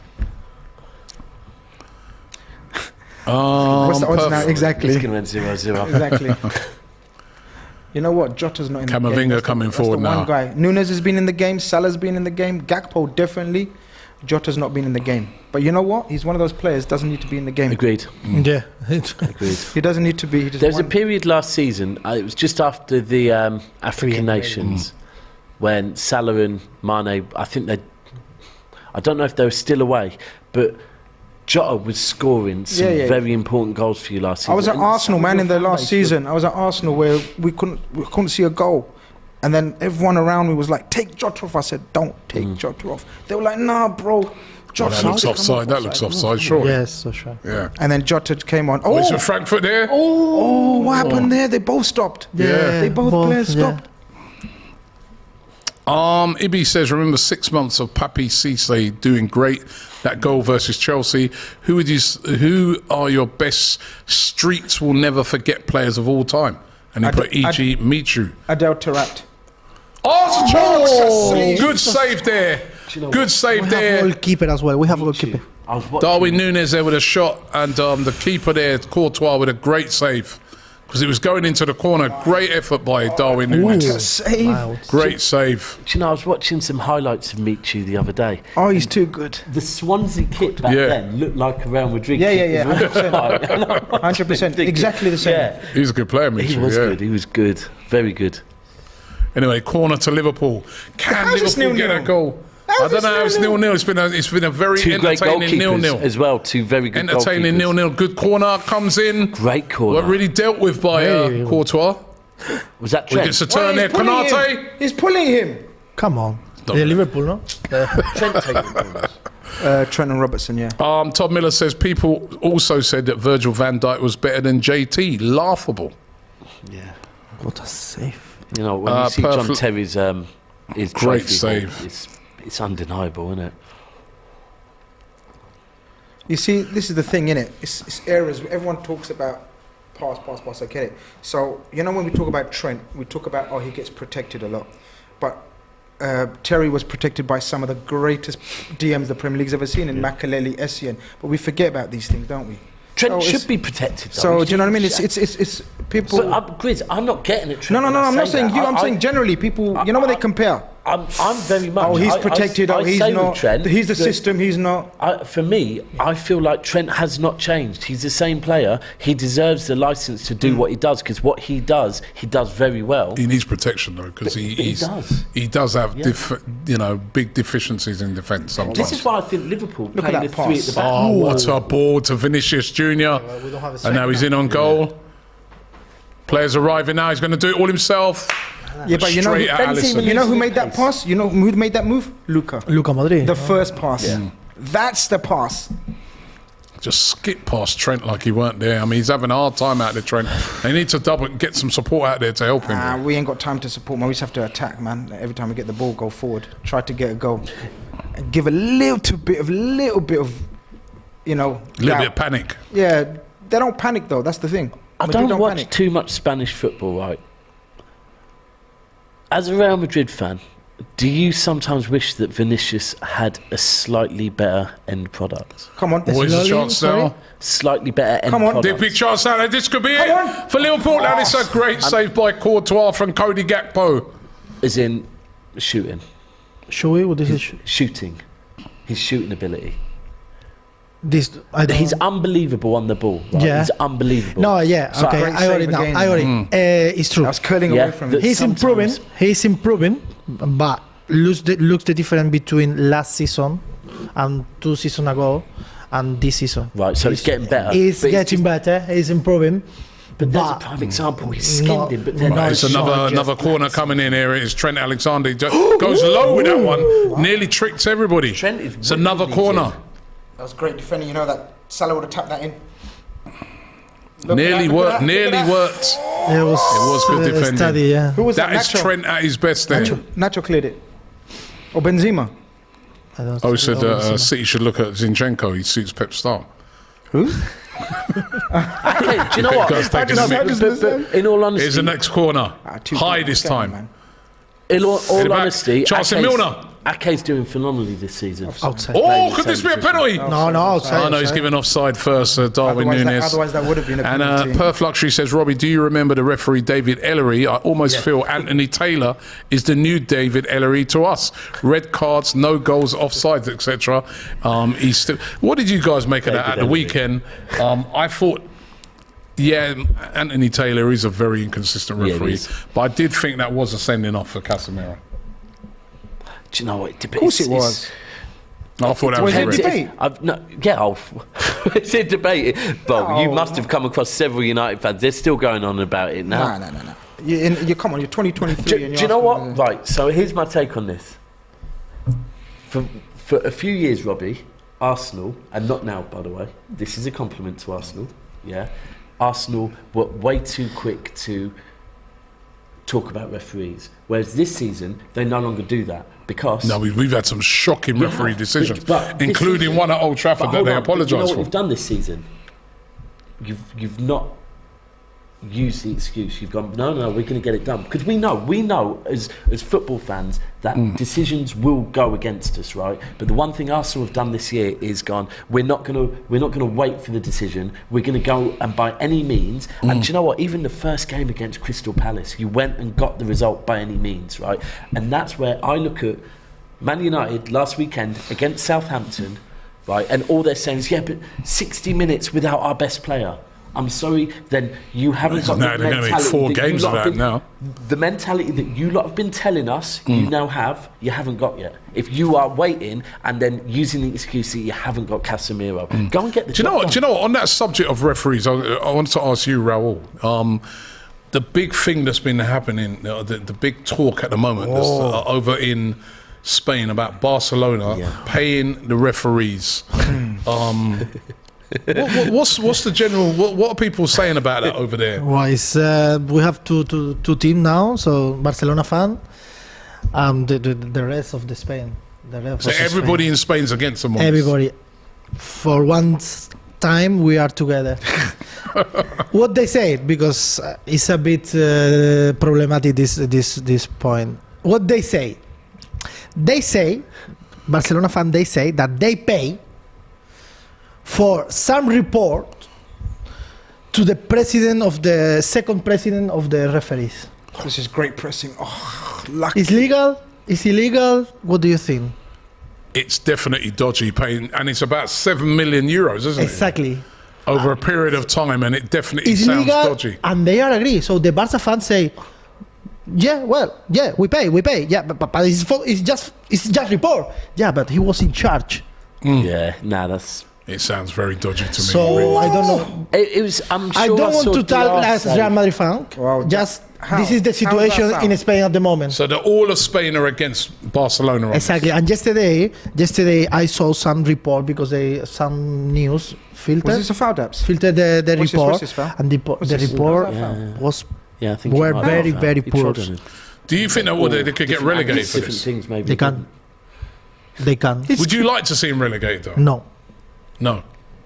What's the odds now? perfect. Exactly. It's going to end 0-0. Exactly. You know what? Jota's not in the game. Camavinga That's coming that's forward the now. one guy. Nunez has been in the game. Salah's been in the game. Gakpo definitely. Jota's not been in the game. But you know what? He's one of those players doesn't need to be in the game. Agreed. Yeah. Agreed. He doesn't need to be. He just There was a won. period last season, it was just after the African Nations, when Salah and Mane, I don't know if they were still away, but Jota was scoring some very important goals for you last season. I was at And Arsenal, some of man, your in the fan last base season. I was at Arsenal where we couldn't see a goal. And then everyone around me was like, take Jota off. I said, don't take Jota off. They were like, nah, bro. well, Jota that looks come offside. off That looks offside, surely. Yes, so sure. Yeah. And then Jota came on. Oh, is Oh, it Frankfurt there? oh, what happened there? They both stopped. Yeah. They both players stopped. Ibi says, remember 6 months of Papi Cisse doing great. That goal versus Chelsea. Who are your best streets will never forget players of all time? And he put E.G. Michu. Adel Taarabt. Oh, it's a chance! Good save there. Good save We have there. goalkeeper as well. We have goalkeeper. I was watching, Darwin Nunez there with a shot, and the keeper there, Courtois, with a great save. Because it was going into the corner. Great effort by Darwin Nunez. Save. Great save. do you know, I was watching some highlights of Michu the other day. Oh, he's too good. The Swansea kit back Yeah. then looked like a Real Madrid Yeah, kit. yeah, yeah, as well. 100%. Exactly the same. Yeah, He's a good player, Michu. he was yeah. good. He was good. Very good. Anyway, corner to Liverpool. Can How's this Liverpool get a 0-0? goal? How's I don't this know. It's 0-0. It's been a very Two great entertaining goalkeepers 0-0. as well. Two very good Entertaining goalkeepers. 0-0. Good corner comes in. Great corner. Got really dealt with by Courtois. Was that He Trent? gets a turn there. He's pulling Konate. him. He's pulling him. Come on. Don't Yeah, know. Liverpool, no? Trent taking corners. Trent and Robertson, yeah. Todd Miller says people also said that Virgil van Dijk was better than JT. Laughable. Yeah. What a save. You know, when you see John perfect- Terry's his Great trophy save. haul, it's undeniable, isn't it? You see, this is the thing, innit? It's errors. Everyone talks about pass, I get it. So, you know, when we talk about Trent, we talk about, he gets protected a lot. But Terry was protected by some of the greatest DMs the Premier League's ever seen, in Makelele, Essien. But we forget about these things, don't we? Trent So should it's- be protected. Though. So, He do you know what I mean? should- It's people... But Grizz, I'm not getting it. Trent, No, when I I'm not say saying that. you. I'm saying generally people, you know when they compare? I'm very much. Oh, he's I- protected. I Oh, he's say with not. Trent He's the that- system. He's not. For me, I feel like Trent has not changed. He's the same player. He deserves the license to do what he does, because what he does very well. He needs protection though, because he does have big deficiencies in defence sometimes. This is why I think Liverpool Look at playing the that three pass. at the back. Oh, what a ball to Vinicius Junior. We don't have a And now he's in on goal. Players arriving now. He's going to do it all himself. Yeah, but you know, Straight at Allison. you know who made that pass? You know who made that move? Luka. Luka Modric. The first pass. That's the pass. Just skip past Trent like he weren't there. I mean, he's having a hard time out there, Trent. They need to get some support out there to help him. We ain't got time to support, man. We just have to attack, man. Every time we get the ball, go forward. Try to get a goal. And give a little bit of, you know... A little bit of panic. Yeah, they don't panic, though. That's the thing. I don't watch too much Spanish football, right? As a Real Madrid fan, do you sometimes wish that Vinicius had a slightly better end product? Come on. Always a chance now. Slightly better end Come on. product. Big chance now. This could be it for Liverpool. That is a great save by Courtois from Cody Gakpo. As in shooting. What is it? Shooting. His shooting ability. He's He's unbelievable on the ball. Right? Yeah. He's unbelievable. No, yeah, So okay, great I got save it now. again. I got it. It's true. I was curling Yeah, away from the- it. He's improving. sometimes- He's improving, but looks the difference between last season and 2 seasons ago and this season. Right, so it's getting better. He's but getting better. He's improving. But there's a prime example. He skinned not- him, but then not It's just another corner coming in here. It's Trent Alexander. Goes low with that one. Nearly tricks everybody. Trent is It's another really corner. good. That was great defending. You know that Salah would have tapped that in. Nearly Look worked. at that, look at Nearly that. worked. It was good defending. Study, yeah. Who was that? That is Nacho? Trent at his best there. Nacho cleared it. Or Benzema. I don't Oh, he know said Benzema. City should look at Zinchenko. He suits Pep's style. Who? Okay, do you know what? Guys taking just- the I mic. just- But in all honesty, Here's the next corner. Too High bad. this Come on, time. man. in all the back. honesty, Chelsea Milner. Ake's doing phenomenally this season. Outside. Oh, could this be a penalty? No, outside. Oh, no, he's given offside first, Darwin Nunez. Otherwise that would have been a And penalty. Perth Luxury says, Robbie, do you remember the referee David Ellery? I almost feel Anthony Taylor is the new David Ellery to us. Red cards, no goals, offsides, etc. He's still. What did you guys make of that David at the Ellery. weekend? I thought. Yeah, Anthony Taylor is a very inconsistent Yeah, he referee, is. but I did think that was a sending off for Casemiro. Do you know what? Of course it was. I thought that was Was it correct. debate? It's in debate. Well, you No. must have come across several United fans. They're still going on about it now. No. You come on, you're 2023. Do you know what? Right, so here's my take on this. For a few years, Robbie, Arsenal, and not now, by the way, this is a compliment to Arsenal, yeah? Arsenal were way too quick to talk about referees, whereas this season, they no longer do that because... No, we've had some shocking referee decisions, but this including season- one at Old Trafford But that hold they on, but do you know apologised what for. you've done this season? You've not used the excuse. You've gone, no, we're going to get it done because we know as football fans that decisions will go against us, right? But the one thing Arsenal have done this year is gone. We're not going to wait for the decision. We're going to go and by any means. And do you know what? Even the first game against Crystal Palace, you went and got the result by any means, right? And that's where I look at Man United last weekend against Southampton, right? And all they're saying is, yeah, but 60 minutes without our best player. I'm sorry, then you haven't got No, the they're gonna be mentality 4 that you games lot of have that been- now. The mentality that you lot have been telling us you now have, you haven't got yet. If you are waiting and then using the excuse that you haven't got Casemiro, go and get the Do you know job what? done. Do you know what? On that subject of referees, I wanted to ask you, Raul. The big thing that's been happening, the big talk at the moment, is, over in Spain about Barcelona paying the referees. What's the general? What are people saying about that over there? Well, we have two teams now. So Barcelona fan, the rest of the Spain. The rest So of Spain. everybody in Spain's against them. Everybody. For once time we are together. What they say, because it's a bit problematic this point. What they say Barcelona fan, they say that they pay for some report to the second president of the referees. This is great pressing. Oh, lucky. It's legal? It's illegal? What do you think? It's definitely dodgy paying, and it's about 7 million euros, isn't Exactly. it? Over a period of time, and it definitely It's sounds legal, dodgy. and they are agree. So the Barca fans say, yeah, we pay. Yeah, but it's just report. Yeah, but he was in charge. Yeah, nah, that's It sounds very dodgy to me. So really. I don't know. It was. I'm sure I don't want saw to tell Diaz as say- Real Madrid fan. Wow, Just how? this is the How is that situation foul? in Spain at the moment. So the all of Spain are against Barcelona. on this. Exactly. And yesterday I saw some report because some news filtered. Was this a foul, Daps? Filtered the What's this- report, what's this, foul? and the What's the this? report How's that foul? was Yeah, I think were it might very, be foul. very He poor. trod on him. Do you think that they could get relegated for Different this? things, maybe. they can. They can. Would you like to see him relegated though? No, No.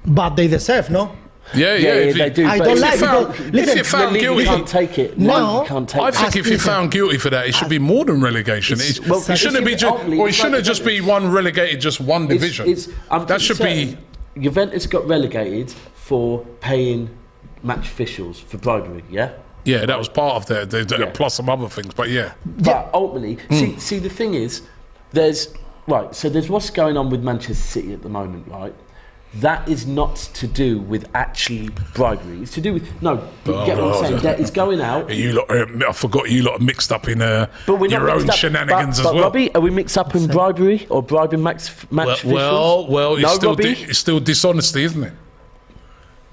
but they deserve no. Yeah, Yeah, if they you- do. I but don't if like you because found- listen, if you're found the league guilty, can't take it. No, No, you can't take I it. think if you're listen. found guilty for that, it should be more than relegation. It shouldn't be just, ultimately, or it it's shouldn't like just be one relegated, just one division. I'm That should be. Juventus got relegated for paying match officials for bribery. Yeah. Yeah, that was part of the Yeah. plus some other things, but yeah. But ultimately, see, the thing is, there's what's going on with Manchester City at the moment, right? That is not to do with actually bribery. It's to do with you get what I'm saying? That is going out. You lot, I forgot you lot are mixed up in But we're your not own mixed up, shenanigans but as well. Robbie, are we mixed up in bribery or bribing match officials? Well, it's No, still Robbie? it's still dishonesty, isn't it?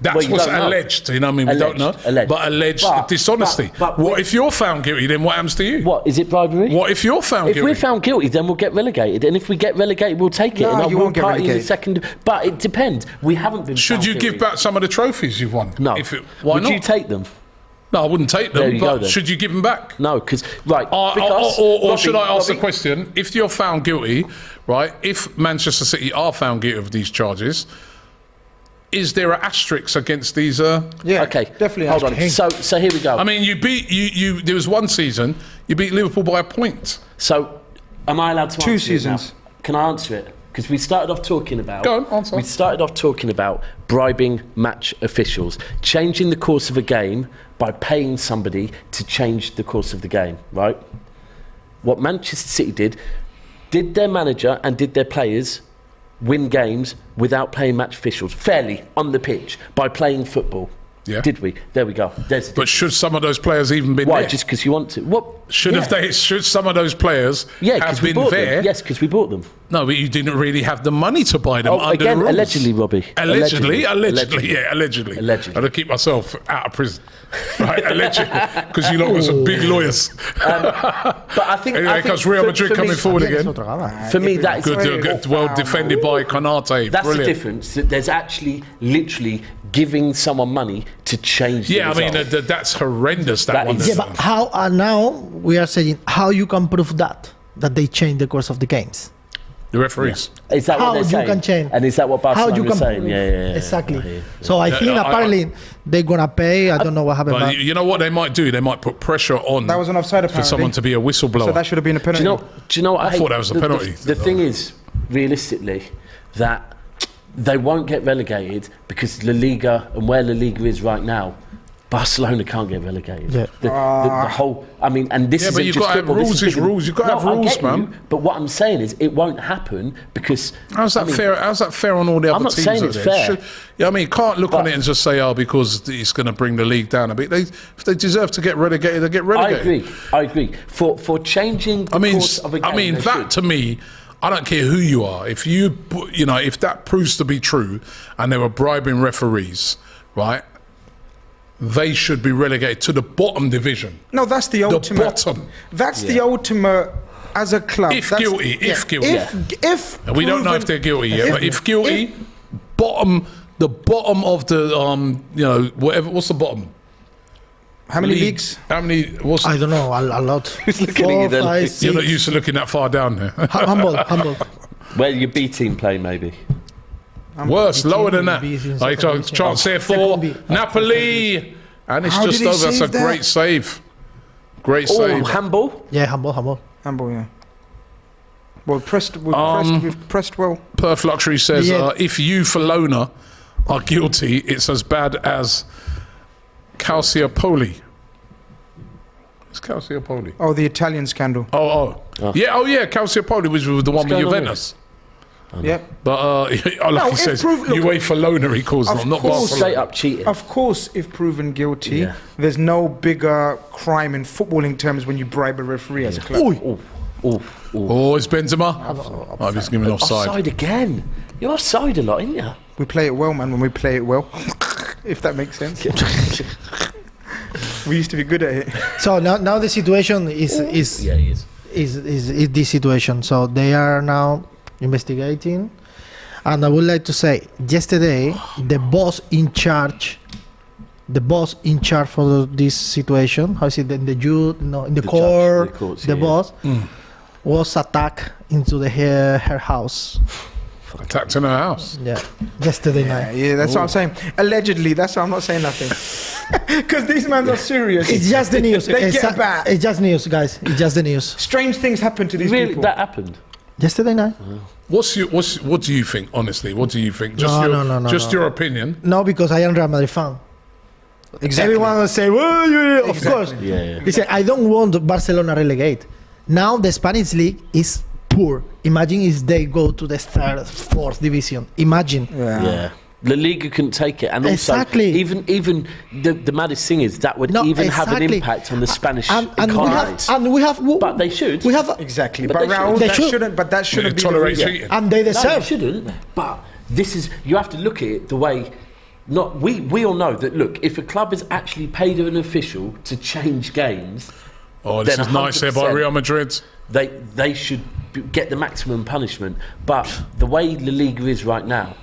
That's Well, you what's don't know. alleged. You know what I mean? We don't know. Alleged. But alleged But- dishonesty. but what we- if you're found guilty? Then what happens to you? What is it bribery? What if you're found If guilty? we're found guilty, then we'll get relegated, and if we get relegated, we'll take it. No, and I you will won't get party in the relegated. second. But it depends. We haven't been. Should found you guilty. give back some of the trophies you've won? No. Why Would not? you take them? No, I wouldn't take There them. you go, But then. should you give them back? No, because right. Or Robbie, should I ask the Robbie, question? If you're found guilty, right? If Manchester City are found guilty of these charges, is there an asterisk against these? Yeah, Okay, definitely. Hold on. So here we go. I mean, you beat you. There was one season you beat Liverpool by a point. So, am I allowed to Two answer it now? seasons. Can I answer it? Because we started off talking about. Go on, answer. We started off talking about bribing match officials, changing the course of a game by paying somebody to change the course of the game. Right? What Manchester City did their manager and did their players win games without paying match officials fairly on the pitch by playing football? Yeah. Did we? There we go. There's But should some of those players even been why? there? Just because you want to? What? Should some of those players Yeah, have because we been bought there? them. Yes, because we bought them. No, but you didn't really have the money to buy them under Again, the rules. allegedly, Robbie. Allegedly. Allegedly. Yeah, allegedly. Allegedly. I'd keep myself out of prison. Right, allegedly. Because you lot got some big lawyers. But I think. Anyway, I think because Real Madrid coming forward again. For me, that is Good, well defended by Konate. That's Brilliant. the difference. That there's actually literally giving someone money to change. The Yeah, I mean, result. that's horrendous, that That one. is- Yeah, but how now we are saying how you can prove that they change the course of the games? The referees. Is that how what they're you saying? can change? And is that what How Barcelona you is can saying? prove- Yeah. Exactly. So I think I- apparently they're gonna pay. I don't know what happened. But But you know what they might do? They might put pressure on That was an offside, for apparently. someone to be a whistleblower. So that should have been a penalty. Do you know what I thought hate? that was a penalty. The thing is, realistically, that they won't get relegated because La Liga and where La Liga is right now, Barcelona can't get relegated. Yeah. The whole, I mean, and this Yeah, is but you've just got to have football, this rules is is bigger- rules. You've got to have I rules, get man. you, but what I'm saying is, it won't happen because. How's that I mean, fair? How's that fair on all the other not teams? saying out it's there? fair. Yeah, I mean, you can't look on But- it and just say, "Oh, because it's going to bring the league down a bit." If they deserve to get relegated, they get relegated. I agree. For changing the course of a game, they that should. to me, I don't care who you are. If if that proves to be true, and they were bribing referees, right? They should be relegated to the bottom division. No, that's the ultimate. bottom. That's the ultimate as a club. If That's- guilty, if guilty. If And we don't know if proven- they're guilty yet, but if guilty, the bottom of the what's the bottom? How many League. leagues? How many? What's I don't know a lot. looking at you 4, then? 5, You're not 6. used to looking that far down there. Humble. Where your B team play, maybe. Worse, lower than that. B is in I second chance division. here for Second B. Napoli, and it's How just did he over. That's a save that? great save. Great Oh, save. handball. Yeah, humble. Handball, yeah. Well, we've pressed well. Perth Luxury says, Yeah. if you for Lona are guilty, it's as bad as Calciopoli. It's Calciopoli. Oh, the Italian scandal. Yeah, Calciopoli was with the one with going on Juventus. Yep. But like he if says, proof- look, UEFA Lona he calls of them, not course. Barcelona. Straight up cheating. Of course, if proven guilty, Yeah. there's no bigger crime in footballing terms when you bribe a referee as a club. Oh, Oh, it's Benzema. I've just given offside. offside again. You're offside a lot, aren't you? We play it well, man. When we play it well, if that makes sense. We used to be good at it. So now the situation is Yeah, he is. is this situation. So they are now investigating, and I would like to say, yesterday the boss in charge for this situation, how is it in the court, courts, the yeah. boss was attacked into her house. Attacked in her house. Yeah, yesterday night. Yeah, that's what I'm saying. Allegedly, that's why I'm not saying nothing. Because these men are serious. It's just the news. They get back. It's just news, guys. It's just the news. Strange things happen to these Really, people. that happened? Yesterday night. What do you think, honestly? What do you think? Just your opinion. No, because I am Real Madrid fan. Exactly. Everyone will say, well, of Exactly. course. Yeah. He said, I don't want Barcelona relegate. Now the Spanish league is poor. Imagine if they go to the third, fourth division. Imagine. Yeah. La Liga couldn't take it, and also Exactly. even the maddest thing is that would No, even have an exactly. impact on the Spanish And economy. we have. But they should. We have. Exactly. But But, they Raul, should- they that should. shouldn't. But that shouldn't be the Tolerate reason. cheating. And they No, deserve. they shouldn't. But this is, you have to look at it the way. Not we all know that. Look, if a club has actually paid an official to change games, Oh, this then is nice here by 100%. Real Madrid. they should get the maximum punishment. But the way La Liga is right now,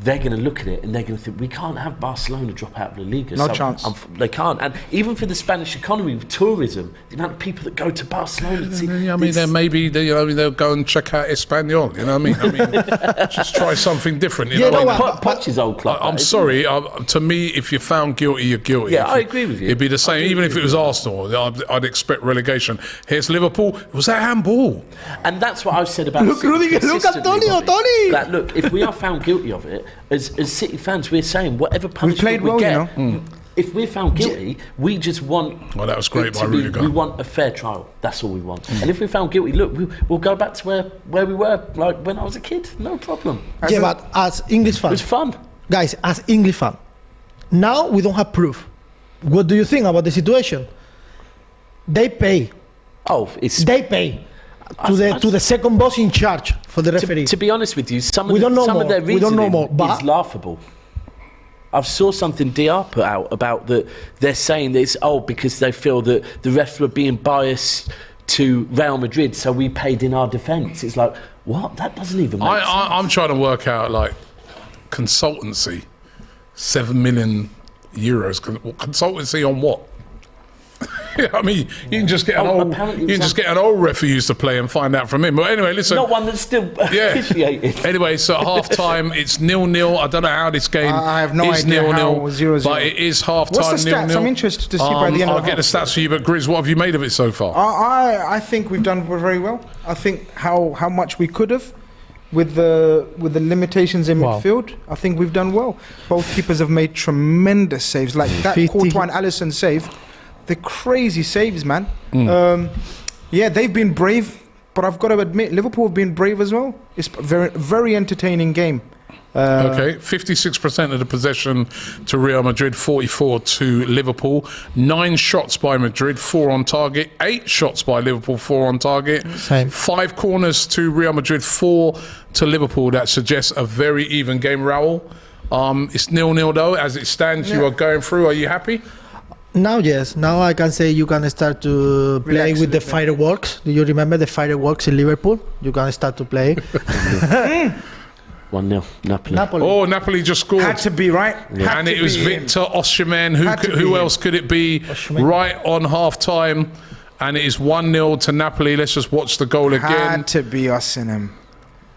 they're going to look at it and they're going to think, we can't have Barcelona drop out of La Liga. No chance. They can't. And even for the Spanish economy, with tourism, the amount of people that go to Barcelona. I mean, then maybe they'll go and check out Espanyol. You know what I mean? Just try something different. You Yeah, know no, what I mean? Poch's old club. I'm that, isn't sorry. To me, if you're found guilty, you're guilty. Yeah, If I agree with you. It'd be the same, even if it was Arsenal. I'd expect relegation. Here's Liverpool. Was that handball? it? And that's what I've said about Look, City Rudiger, look, consistently, Antonio, Robbie. Tony. That look, if we are found guilty of it, as City fans, we're saying whatever punishment played well, we you get. know. If we're found guilty, we just want. Well, that was great it by to be- Rudiger. We want a fair trial. That's all we want. And if we're found guilty, look, we'll go back to where we were, like when I was a kid. No problem. Yeah, but as English It was fans, fun. guys, as English fan, now we don't have proof. What do you think about the situation? They pay. Oh, it's They pay to the second boss in charge for the referee. to be honest with you, some We don't know of more. their We don't know reasoning more, but- is laughable. I saw something DR put out about that. They're saying this because they feel that the refs were being biased to Real Madrid, so we paid in our defence. It's like, what? That doesn't even make sense. I'm trying to work out, like, consultancy. 7 million euros. Consultancy on what? Yeah, I mean, you can just get an old, apparently you can it was just get an old ref who used to play and find out from him. But anyway, listen. Not one that's still Yeah. officiated. Anyway, so at half time, it's 0-0. I don't know how this game I have no is idea 0-0, how 0-0. but it is half time. What's the stats? 0-0. I'm interested to see by the end I'll of the get the half. stats for you, but Grizz, what have you made of it so far? I think we've done very well. I think how much we could have with the limitations in midfield. I think we've done well. Both keepers have made tremendous saves, like that 50. Courtois and Allison save. They're crazy saves, man. Yeah, they've been brave, but I've got to admit, Liverpool have been brave as well. It's a very entertaining game. Okay, 56% of the possession to Real Madrid, 44 to Liverpool. 9 shots by Madrid, 4 on target. 8 shots by Liverpool, 4 on target. Same. 5 corners to Real Madrid, 4 to Liverpool. That suggests a very even game, Raul. It's 0-0 though, as it stands. You are going through. Are you happy? Now, yes. Now I can say you can start to play Relax a with the little bit. fireworks. Do you remember the fireworks in Liverpool? You can start to play. 1-0, Napoli. Napoli. Oh, Napoli just scored. Had to be right. Had And to it was be him. Victor Osimhen. Had to be Who him. else could it be? Osimhen. Right on half time. And it is 1-0 to Napoli. Let's just watch the goal again. Had to be us in him.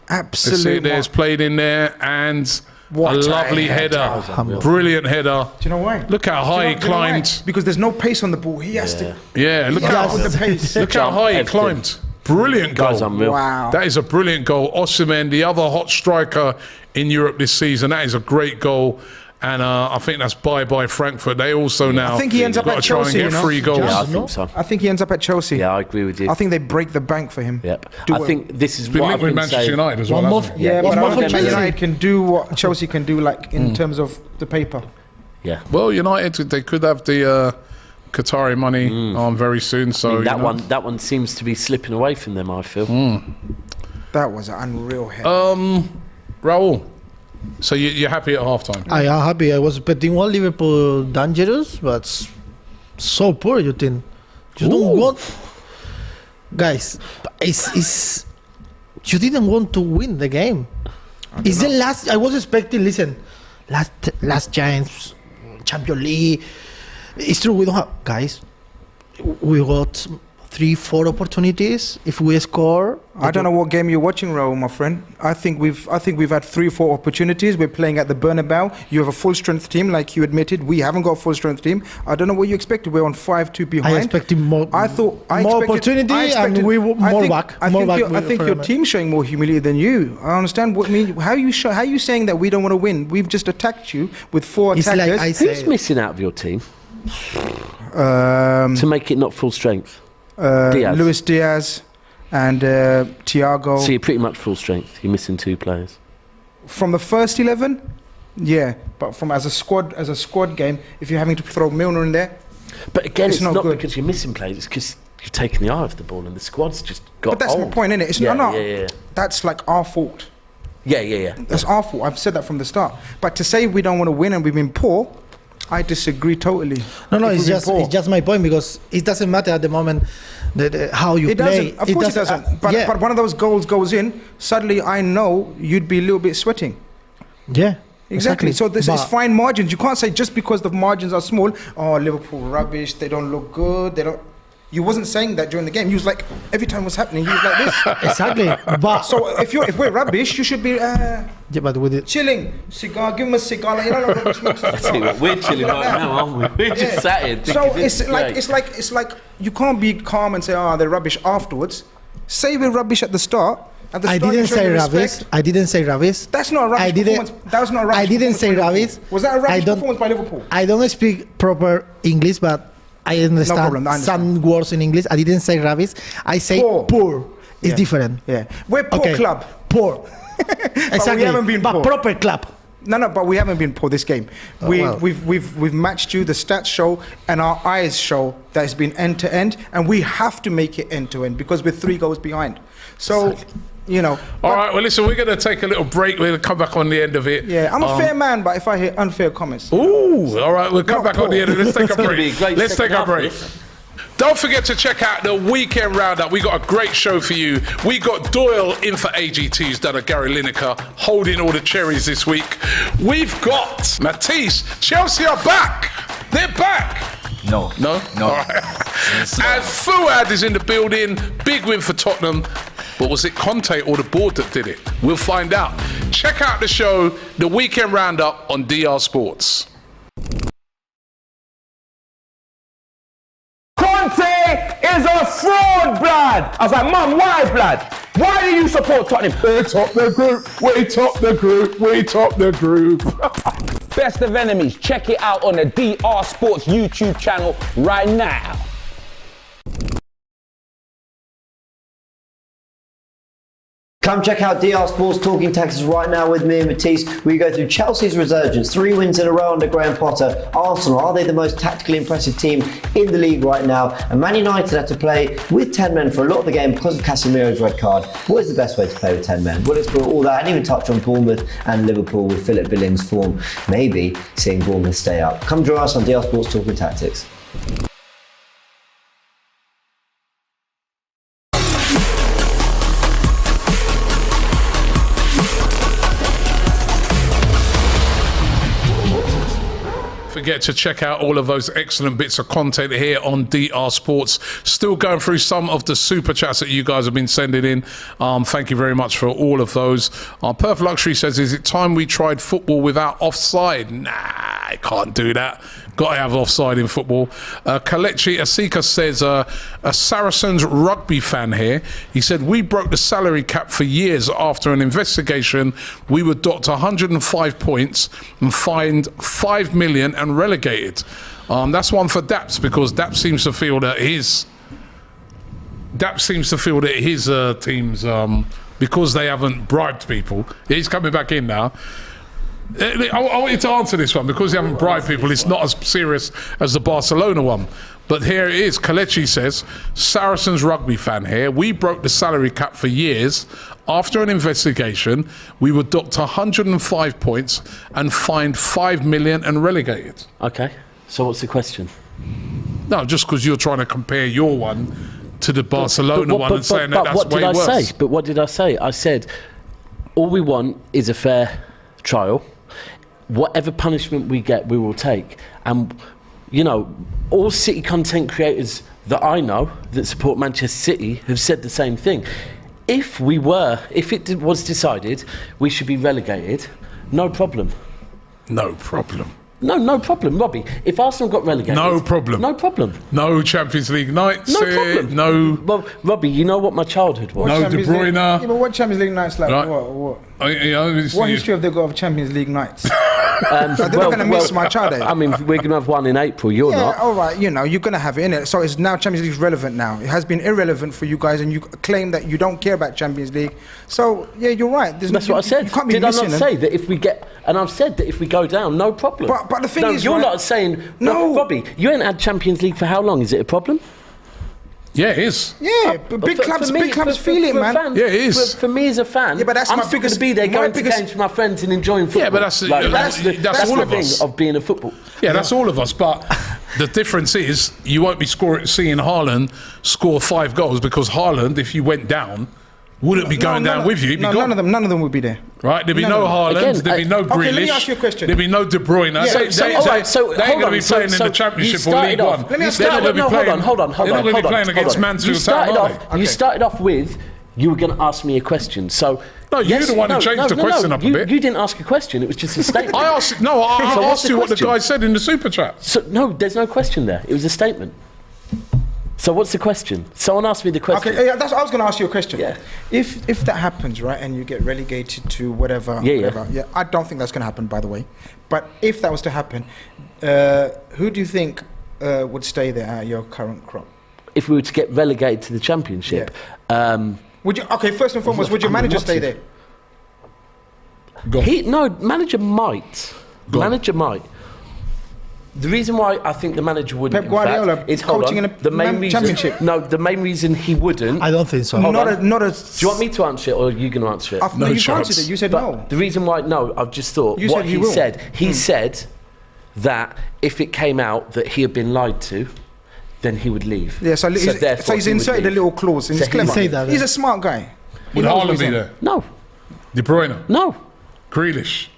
Let's see, Absolutely. there's played in there. And What a a lovely header. Brilliant header. Do you know why? Look how high he Do you know why? climbed. Because there's no pace on the ball. He has to. Yeah, look He how, has the pace. look how high he Everything. climbed. Brilliant Guy's goal. unreal. Wow. That is a brilliant goal. Osimhen, the other hot striker in Europe this season. That is a great goal. And I think that's bye-bye Frankfurt. They also now I think he ends up got to at try and Chelsea, get you know? 3 goals. Yeah, I No? think so. I think he ends up at Chelsea. Yeah, I agree with you. I think they break the bank for him. Yep. Do I well. think this is Been what I've linked with been Manchester saying. United as well. One more. hasn't he? Yeah, but It's I more don't for think Man Chelsea. United can do what Chelsea can do, like in terms of the paper. Yeah. Well, United, they could have the Qatari money on very soon. So That you know. that one seems to be slipping away from them, I feel. That was an unreal hit. Raul, so you're happy at halftime? I am happy. I was expecting one Liverpool dangerous, but so poor. You think you don't want, guys? It's you didn't want to win the game. It's the last. I was expecting. Listen, last chance, Champions League. It's true. We don't have guys. We got 3-4 opportunities. If we score, I don't know what game you're watching, Raul, my friend. I think we've had 3-4 opportunities. We're playing at the Bernabeu. You have a full strength team, like you admitted. We haven't got a full strength team. I don't know what you expected. We're on 5-2 behind. I expected more. I expected more opportunity and we more back. I think your team's showing more humility than you. I understand what mean. How are you saying that we don't want to win? We've just attacked you with 4 It's attackers. like I Who's said, missing out of your team to make it not full strength? Diaz. Luis Diaz and Thiago. So you're pretty much full strength. You're missing 2 players. From the first 11, yeah, but from as a squad game, if you're having to throw Milner in there, But again, it's not good. because you're missing players. It's because you've taken the eye off the ball and the squad's just got but that's old. my point, innit? It's Yeah. That's like our fault. Yeah. That's our fault. I've said that from the start. But to say we don't want to win and we've been poor, I disagree totally. no, If it's we've been poor. just my point, because it doesn't matter at the moment how you It play. doesn't. Of course it doesn't. But one of those goals goes in, suddenly I know you'd be a little bit sweating. yeah, Exactly. So this is But- fine margins. You can't say just because the margins are small, oh, Liverpool rubbish, they don't look good, they don't. You wasn't saying that during the game. You was like, every time was happening, you was like this. Exactly. But So if we're rubbish, you should be yeah, but with it, chilling, cigar, give him a cigar, like, you know, like rubbish smokes a cigar. We're chilling right now, aren't we? We're just sat here. So thinking this it's is like great. it's like you can't be calm and say, oh, they're rubbish afterwards. Say we're rubbish at the start. At the I start, didn't you show say me rubbish. respect. I didn't say rubbish. That's not a rubbish I didn't. performance. That was not a rubbish I didn't performance say by rubbish. Liverpool. Was that a I rubbish don't- performance by Liverpool? I don't speak proper English, but I understand, problem, I understand. some words in English. I didn't say rubbish. I say Poor. poor. It's Yeah. different. Yeah, we're poor Okay. club. Poor. Exactly. haven't been but poor. proper club. No, but we haven't been poor this game. well. We've matched you. The stats show and our eyes show that it's been end to end, and we have to make it end to end because we're 3 goals behind. So, you know. All right, well, listen, we're going to take a little break. We're going to come back on the end of it. Yeah, I'm a fair man, but if I hear unfair comments, Ooh, all right, we'll come Not back on the end of it. Let's take a gonna be break. a great Let's take second a half, break. this. Don't forget to check out the weekend roundup. We got a great show for you. We got Doyle in for AGT's done a Gary Lineker holding all the cherries this week. We've got Matisse. Chelsea are back. They're back. No. No? No. All right. And Fuad is in the building. Big win for Tottenham. But was it Conte or the board that did it? We'll find out. Check out the show, the weekend roundup on DR Sports. Conte is a fraud, blood. I was like, Mum, why, blood? Why do you support Tottenham? We top the group. We top the group. We top the group. Best of enemies. Check it out on the DR Sports YouTube channel right now. Come check out DR Sports Talking Tactics right now with me and Matisse. We go through Chelsea's resurgence, 3 wins in a row under Graham Potter. Arsenal, are they the most tactically impressive team in the league right now? And Man United had to play with 10 men for a lot of the game because of Casemiro's red card. What is the best way to play with 10 men? We'll explore all that and even touch on Bournemouth and Liverpool with Philip Billings' form. Maybe seeing Bournemouth stay up. Come join us on DR Sports Talking Tactics. Forget to check out all of those excellent bits of content here on DR Sports. Still going through some of the super chats that you guys have been sending in. Thank you very much for all of those. Perth Luxury says, is it time we tried football without offside? Nah, I can't do that. Got to have offside in football. Kalechi Asika says, a Saracens rugby fan here. He said, we broke the salary cap for years after an investigation. We were docked 105 points and fined 5 million and relegated. That's one for Daps because Daps seems to feel that his teams, because they haven't bribed people, he's coming back in now. I want you to answer this one because you haven't bribed people. It's not as serious as the Barcelona one. But here it is. Kalechi says, Saracens rugby fan here. We broke the salary cap for years. After an investigation, we were docked 105 points and fined 5 million and relegated. Okay. So what's the question? No, just because you're trying to compare your one to the Barcelona one and saying that that's way worse. What did I say? But what did I say? I said, all we want is a fair trial. Whatever punishment we get, we will take. And, you know, all City content creators that I know that support Manchester City have said the same thing. If it was decided we should be relegated, no problem. No problem. No problem, Robbie. If Arsenal got relegated... No problem. No problem. No Champions League nights. No problem. No... Well, Robbie, you know what my childhood was? No De Bruyne. Yeah, but what Champions League nights like? Right. What? You know, What history have they got of Champions League nights? They're not going to miss my childhood. I mean, we're going to have one in April. You're not. All right, you know, you're going to have it in it. So it's now Champions League's relevant now. It has been irrelevant for you guys, and you claim that you don't care about Champions League. So yeah, you're right. That's what I said. You can't be Did I not missing say that if we get? And I've said that if we go down, no problem. But the thing is, you're right, not saying no, Robbie. You ain't had Champions League for how long? Is it a problem? Yeah, it is. Yeah, but big clubs feel it, man. Yeah, it is. For me as a fan, Yeah, but that's I'm my still going biggest- to be there my going to biggest- games with my friends and enjoying football. Yeah, but that's all the of thing us. of being a football. Yeah, that's all of us. But the difference is you won't be seeing Haaland score 5 goals because Haaland, if you went down, wouldn't be going down with you. He'd be gone. None of them would be there. Right? There'd be no Haaland, Again, there'd be no Grealish. Okay, let me ask you a question. There'd be no De Bruyne. Yeah, They ain't going to be playing in the Championship or League One. Let me ask They're not going to be playing. Hold on. They're not going to be playing against Mansfield Town, are they? You started off with you were going to ask me a question. So No, you're the one who changed the question up a bit. You didn't ask a question. It was just a statement. I asked you what the guy said in the super chat. So no, there's no question there. It was a statement. So what's the question? Someone asked me the question. Okay, I was going to ask you a question. Yeah. If that happens, right, and you get relegated to whatever, Yeah. I don't think that's going to happen, by the way. But if that was to happen, who do you think would stay there at your current crop? If we were to get relegated to the Championship, Would you? Okay, first and foremost, would your manager stay there? Manager might. Manager might. The reason why I think the manager wouldn't, Pep Guardiola, in fact, is coaching in a the main reason, Championship. No, the main reason he wouldn't. I don't think so. Hold Not on. a. Do you want me to answer it, or are you going to answer it? No, you chance. answered it. You said But no. the reason why, I've just thought You what said he he will. said. He said that if it came out that he had been lied to, then he would leave. Yeah, so he's therefore he would inserted a leave. little clause. And So he's clever. say that, He's yeah. a smart guy. He Would knows what Haaland he's be on. there? No, De Bruyne? no, Grealish?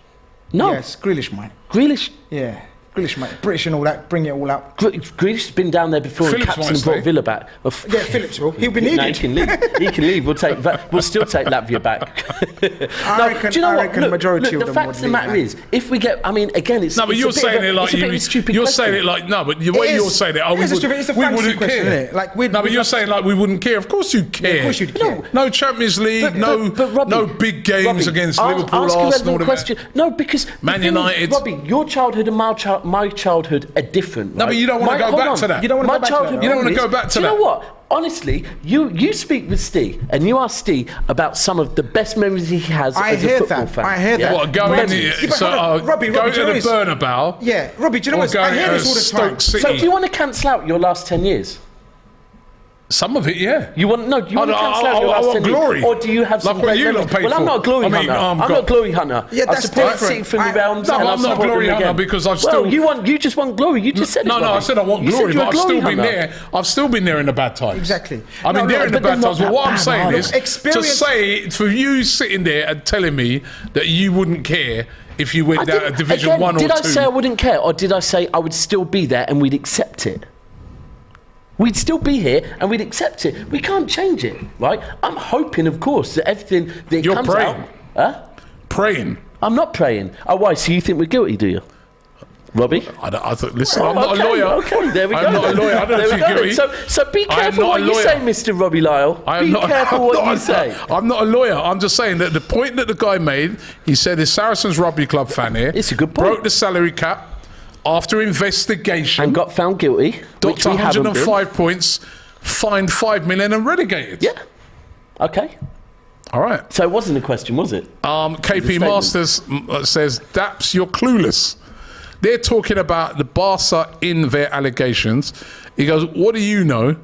no. Yes, Grealish might. Grealish. Yeah, Grealish might. British and all that. Bring it all out. Grealish has been down there before and Phillips captain might and brought stay. Villa back. Yeah, Phillips will. He'll be No, he needed. can leave. He can leave. We'll still take Latvia back. I reckon Look, majority of the them fact would of the leave, matter man. is, if we get, I mean, again, it's No, but it's you're a bit saying of a, it like it's a bit of a stupid you're question. saying it like no, but the way It you're is. saying it, It's a stupid- it's a we fancy wouldn't question, care. innit? Like, we'd- no, but we'd you're love- saying like we wouldn't care. Of course you'd care. of course you'd care. No Champions League, But Robbie, no big games Robbie, against ask Liverpool, a Arsenal. relevant them. question. No, because Man the thing is, United. Robbie, your childhood and my childhood are different. No, right? but you don't wanna go hold back on. to that. You don't wanna My go back to that, childhood though. You don't wanna memories- go back to do you that. know what? Honestly, you speak with Steve and you ask Steve about some of the best memories he has I as a hear football that. fan. I hear that. What, go Robbie, in yeah, but so, hold on. Robbie, go do you to know the this? Bernabeu? Yeah, Robbie, do you know Or what? go I hear to this all the Stoke time. City. So do you want to cancel out your last 10 years? Some of it, yeah. You want do you want to cancel out your I last want 10 years? glory. Or do you have some Like what great you lot memories? paid Well, I'm for. not a glory I mean, hunter. I'm not a God. glory hunter. Yeah, I that's support different. City from the realms. No, and I I'm not a support glory them hunter again. because I've Well, still... you just want glory. You just said it. No, I Robbie. said I want You said glory, you're but a I've glory still been hunter. there. I've still been there in the bad times. Exactly. I've been there in the but they're bad times. not But what that I'm bad, saying are they? is, to Experience- say, for you sitting there and telling me that you wouldn't care if you went down to Division Again, 1 or 2. did I say I wouldn't care, or did I say I would still be there and we'd accept it? We'd still be here and we'd accept it. We can't change it, right? I'm hoping, of course, that everything that You're comes praying. out... Huh? Praying. I'm not praying. Oh, why? So you think we're guilty, do you? Robbie? I thought, listen, Oh, I'm not okay, a lawyer. Okay, there we go. I'm not a then. lawyer. I don't know There if we you're go guilty. then. So be I am careful not what a you lawyer. say, Mr. Robbie Lyle. Be careful what you say. I'm not a lawyer. I'm just saying that the point that the guy made, he said his Saracens Rugby Club fan here. It's a good point. Broke the salary cap after investigation. And got found guilty, docked which we haven't been. 105 points, fined 5 million and relegated. Yeah. Okay. All right. So it wasn't a question, was it? KP statement. Masters says, Daps, you're clueless. They're talking about the Barca in their allegations. He goes, what do you know?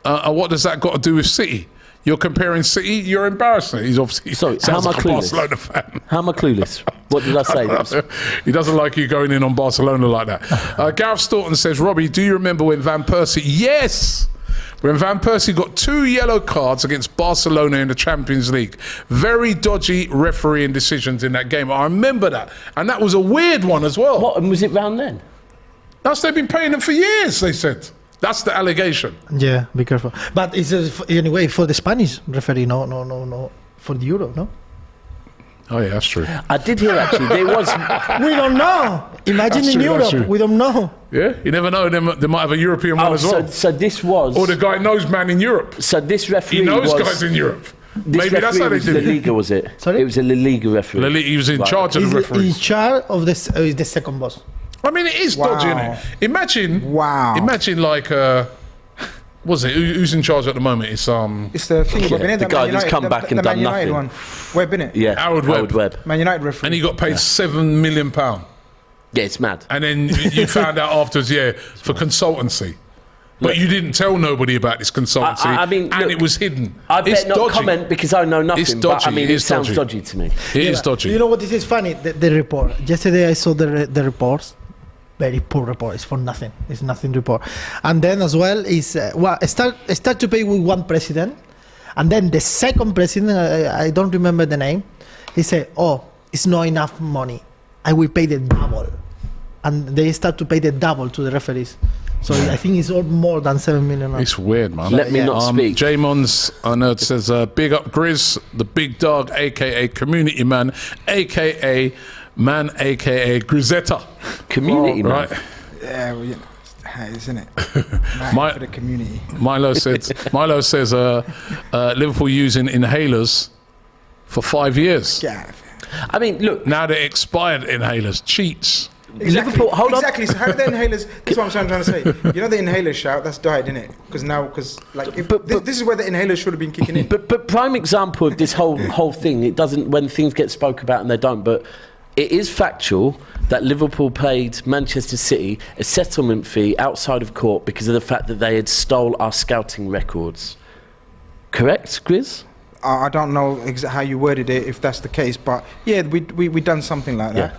And what does that got to do with City? You're comparing City, you're embarrassing. He's obviously Sorry, sounds how am I like a clueless? Barcelona fan. How am I clueless? What did I say? He doesn't like you going in on Barcelona like that. Gareth Staunton says, Robbie, do you remember when Van Persie... Yes! When Van Persie got 2 yellow cards against Barcelona in the Champions League. Very dodgy refereeing decisions in that game. I remember that. And that was a weird one as well. What, and was it round then? That's they've been paying them for years, they said. That's the allegation. Yeah, be careful. But it's anyway for the Spanish referee, no, for the Euro, no? Oh, yeah, that's true. I did hear, actually, there was... We don't know. Imagine That's in true, that's true. Europe, we don't know. Yeah, you never know. They might have a European one as well. So this was... Or the guy knows man in Europe. So this referee He knows was... guys in Europe. This Maybe that's how they was did La it. Liga, was it? Sorry? It was a La Liga referee. He was in Right. charge of He's the in referees. charge of the second boss. I mean, it is dodgy, isn't it? Imagine... Wow. Imagine, like... what's it? Who's in charge at the moment? It's It's the thing. Yeah, the guy that's come back and the done Man United nothing. one. Webb, innit? Yeah, Howard Webb. Man United referee. And he got paid £7 million. Yeah, it's mad. And then you found out afterwards, for consultancy. But you didn't tell nobody about this consultancy, I mean, and look, it was hidden. I It's bet not dodgy. comment because I know nothing. It's But I dodgy, mean, it it is sounds dodgy. dodgy to me. It is dodgy. You know what? This is funny. The report. Yesterday I saw the reports. Very poor report. It's for nothing. It's nothing report. And then as well is start to pay with one president, and then the second president, I don't remember the name. He said, "Oh, it's not enough money. I will pay the double," and they start to pay the double to the referees. So I think it's all more than 7 million. It's weird, man. Let me not speak. J-Mons, I know it says, big up Grizz, the big dog, a.k.a. community man, a.k.a. man, a.k.a. Grizzetta. Community, man. Right? Yeah, well, you know, isn't it? My- For the community. Milo says Liverpool using inhalers for 5 years. Yeah. I mean, look, Now they're expired inhalers. Cheats. Liverpool, hold on. Exactly. So how do the inhalers? That's what I'm trying to say. You know the inhaler shout that's died, innit? Because like if this is where the inhalers should have been kicking in. But prime example of this whole thing, it doesn't, when things get spoke about and they don't, but it is factual that Liverpool paid Manchester City a settlement fee outside of court because of the fact that they had stole our scouting records. Correct, Grizz? I don't know how you worded it, if that's the case, but yeah, we done something like that. Yeah.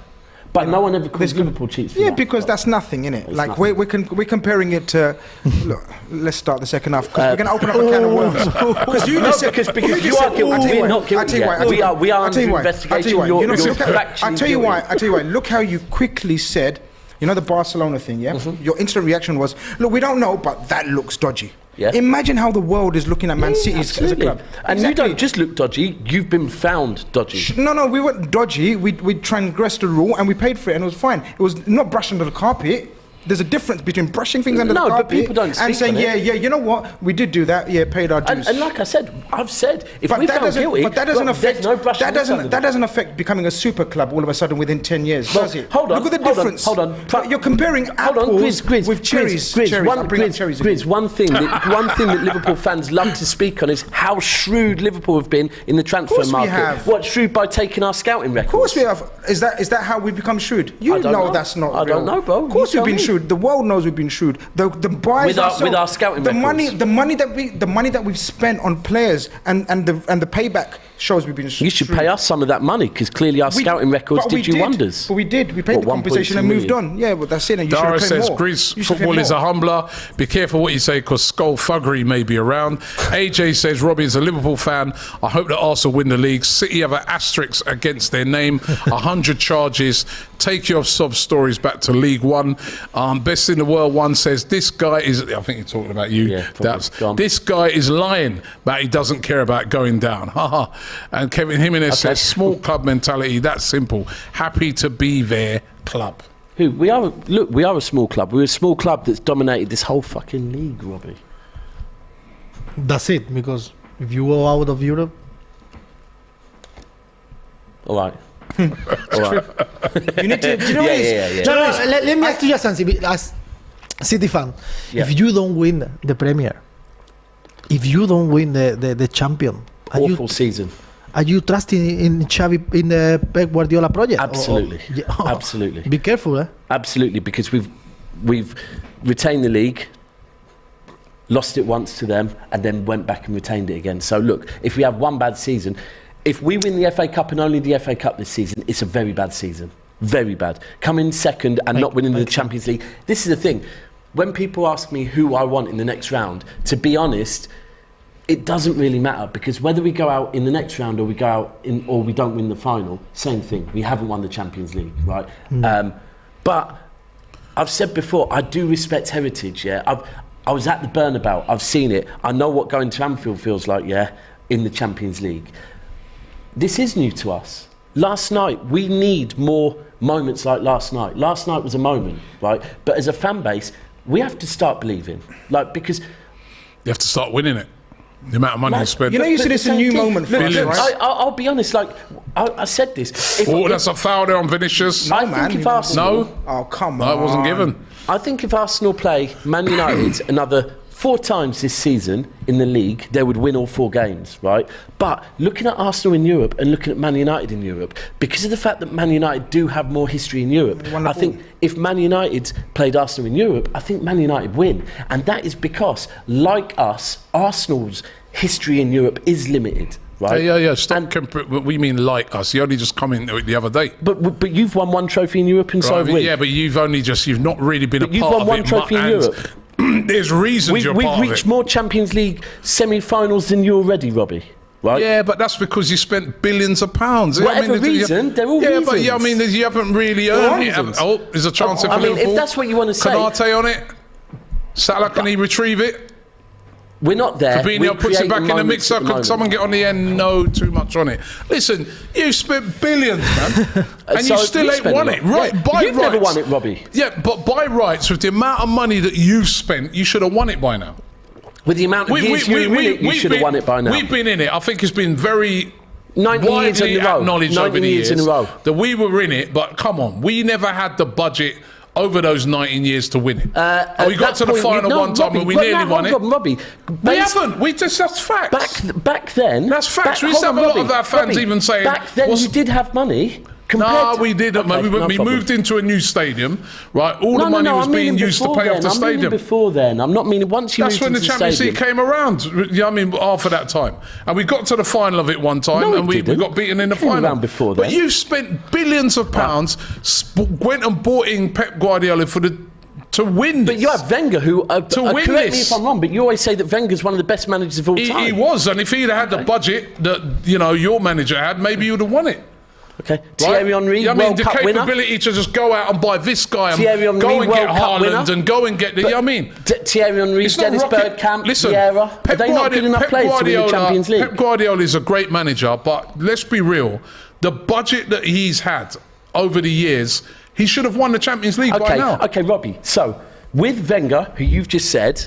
But no one ever calls Liverpool cheats for Yeah, that. because that's nothing, innit? It's Like nothing. we're comparing it to. Look, let's start the second half because we're going to open up a can of worms. Because you just said because you you just are said- guilty, I'll tell you we're why, not guilty I'll tell you yet. why, We are I'll tell you under why, investigation. I'll tell you why. You're You know, factually look I'll tell you why. guilty. I'll tell you why. Look how you quickly said. You know the Barcelona thing, yeah? Your instant reaction was, look, we don't know, but that looks dodgy. Yeah. Imagine how the world is looking at Man City as a Absolutely. club. And you Exactly. don't just look dodgy, you've been found dodgy. No, we weren't dodgy. We transgressed the rule and we paid for it and it was fine. It was not brushed under the carpet. There's a difference between brushing things under No, the but carpet people don't speak and saying, on it. yeah, you know what? We did do that. Yeah, paid our dues. And like I said, I've said, if But we that found doesn't, guilty, but that doesn't well, affect. there's no brushing That doesn't. under That the- doesn't affect becoming a super club all of a sudden within 10 years, Well, does it? hold on, Look at the hold on, difference. hold on. But you're comparing Hold apples on, Grizz, with cherries. Grizz, cherries. I'll bring up cherries again. Grizz, one thing that Liverpool fans love to speak on is how shrewd Liverpool have been in the transfer course we market. have. What, shrewd by taking our scouting records? Of course we have. Is that how we've become shrewd? You I don't know. that's not. I don't real. know, bro. Of course You we've tell been me. shrewd. The world knows we've been shrewd. The buys With our scouting the records. money that we've spent on players and the payback shows we've been. You should pay us some of that money because clearly our scouting records but we did you wonders. But we did. We paid What, the compensation 1.2 and moved million? on. Yeah, but that's it. And you Dara should have says, more. Grizz, You should have football is more. a humbler. Be careful what you say because skullfuggery may be around. AJ says, Robbie is a Liverpool fan. I hope that Arsenal win the league. City have an asterisk against their name. 100 charges. Take your sob stories back to League One. Best in the World one says, this guy is, I think you're talking about you, Yeah, probably. Daps. Go on. This guy is lying that he doesn't care about going down. Haha. And Kevin Jimenez says, small club mentality, that's simple. Happy to be there, club. We are a small club. We're a small club that's dominated this whole fucking league, Robbie. That's it. Because if you go out of Europe, All right. All right. You need to. Do you know what it is? Yeah. no. Let me ask you just something. As City fan, Yeah. if you don't win the Premier, if you don't win the champion, Awful season. are you trusting in Xavi in the Pep Guardiola project? Absolutely. Yeah. Absolutely. Be careful, eh? Absolutely, because we've retained the league. lost it once to them, and then went back and retained it again. So look, if we have one bad season, if we win the FA Cup and only the FA Cup this season, it's a very bad season. Very bad. Coming second and not winning the Champions League. This is the thing. When people ask me who I want in the next round, to be honest, it doesn't really matter, because whether we go out in the next round or we go out in, or we don't win the final, same thing. We haven't won the Champions League, right? But I've said before, I do respect heritage. Yeah, I was at the Bernabeu. I've seen it. I know what going to Anfield feels like. Yeah, in the Champions League. This is new to us. Last night, we need more moments like last night. Last night was a moment, right? But as a fan base, we have to start believing, like, because You have to start winning it. The amount of money you spend. You know, you said it's a new moment for us, Billions. right? I'll be honest, like, I said this. That's a foul there on Vinicius. I think if Arsenal... No. Oh, come on. That wasn't given. I think if Arsenal play Man United another 4 times this season in the league, they would win all 4 games, right? But looking at Arsenal in Europe and looking at Man United in Europe, because of the fact that Man United do have more history in Europe, I think if Man United played Arsenal in Europe, I think Man United win. And that is because, like us, Arsenal's history in Europe is limited. Right? Yeah. Stop. We mean like us. You only just come in the other day. But you've won 1 trophy in Europe, and so have we. Yeah, but you've not really been a part of it. You've won 1 trophy in Europe. There's reasons you're part of it. We've reached more Champions League semi-finals than you already, Robbie. Right? Yeah, but that's because you spent billions of pounds. Whatever reason, they're all reasons. But I mean, you haven't really earned it. Oh, there's a chance for Liverpool. If that's what you want to say. Canate on it. Salah, can he retrieve it? We're not there. Fabinho puts it back in the mixer. Could someone get on the end? No, too much on it. Listen, you spent billions, man, and you still ain't won it. Right? Yeah, by you've rights, never won it, Robbie. Yeah, but by rights, with the amount of money that you've spent, you should have won it by now. With the amount of years you were in it, you should have won it by now. We've been in it. I think it's been very 90 years in a row. Acknowledged over the years in a row that we were in it. But come on, we never had the budget over those 19 years to win it. We got to the final one time and we nearly won it. Robbie, we haven't. That's facts. Back then... That's facts. We used to have a lot of our fans even saying... Back then you did have money. No, we didn't. Okay, we moved into a new stadium, right? All the money was being used to pay off the stadium. I'm meaning before then. I'm not meaning once you moved into the stadium. That's when the Champions League came around. You know, I mean, after that time. And we got to the final of it one time and we got beaten in the final. Around before then. But you spent billions of pounds, went and bought in Pep Guardiola to win this. But you have Wenger, who... to win correct this. me if I'm wrong, but you always say that Wenger's one of the best managers of all time. He was, and if he'd had the budget that, you know, your manager had, maybe you would have won it. Okay, Thierry Henry, World Cup winner. The capability to just go out and buy this guy and Thierry Henry, go and World get Cup winner. Haaland and go and get the... You know what I mean? Thierry Henry, Dennis Bergkamp, Vieira. Pep Are they not good enough players to win the Champions League? Pep Guardiola is a great manager, but let's be real. The budget that he's had over the years, he should have won the Champions League by now. Okay, Robbie. So... with Wenger, who you've just said,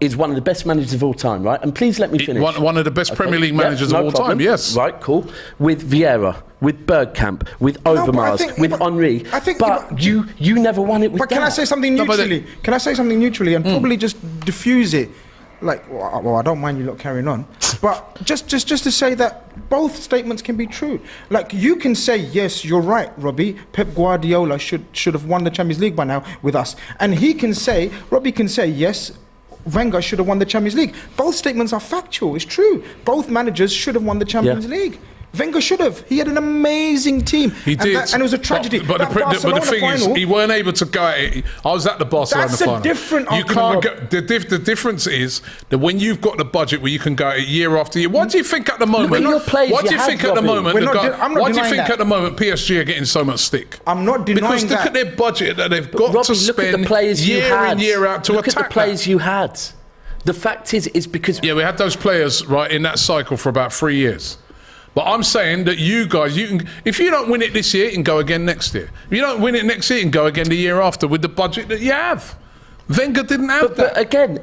is one of the best managers of all time, right? And please let me finish. One of the best Premier League managers of all time, yes. Right, cool. With Vieira, with Bergkamp, with Overmars, with Henry. But you never won it with But can I say something neutrally? Can I say something neutrally and probably just diffuse it? Like, well, I don't mind you lot carrying on, but just to say that both statements can be true. Like, you can say, yes, you're right, Robbie, Pep Guardiola should have won the Champions League by now with us. And Robbie can say, yes, Wenger should have won the Champions League. Both statements are factual, it's true. Both managers should have won the Champions League. Wenger should have. He had an amazing team. He did. And it was a tragedy. But the thing is, he weren't able to go at it. I was at the Barcelona final. That's a different You can't go, the difference is that when you've got the budget where you can go at it year after year, what do you think at the moment? What do you think at the moment? What do you think at the moment PSG are getting so much stick? I'm not denying because look at their budget that they've got to spend year in, year out to attack that. Look at the players you had. The fact is because... Yeah, we had those players, right, in that cycle for about 3 years. But I'm saying that you guys, if you don't win it this year, you can go again next year. If you don't win it next year, you can go again the year after with the budget that you have. Wenger didn't have that. But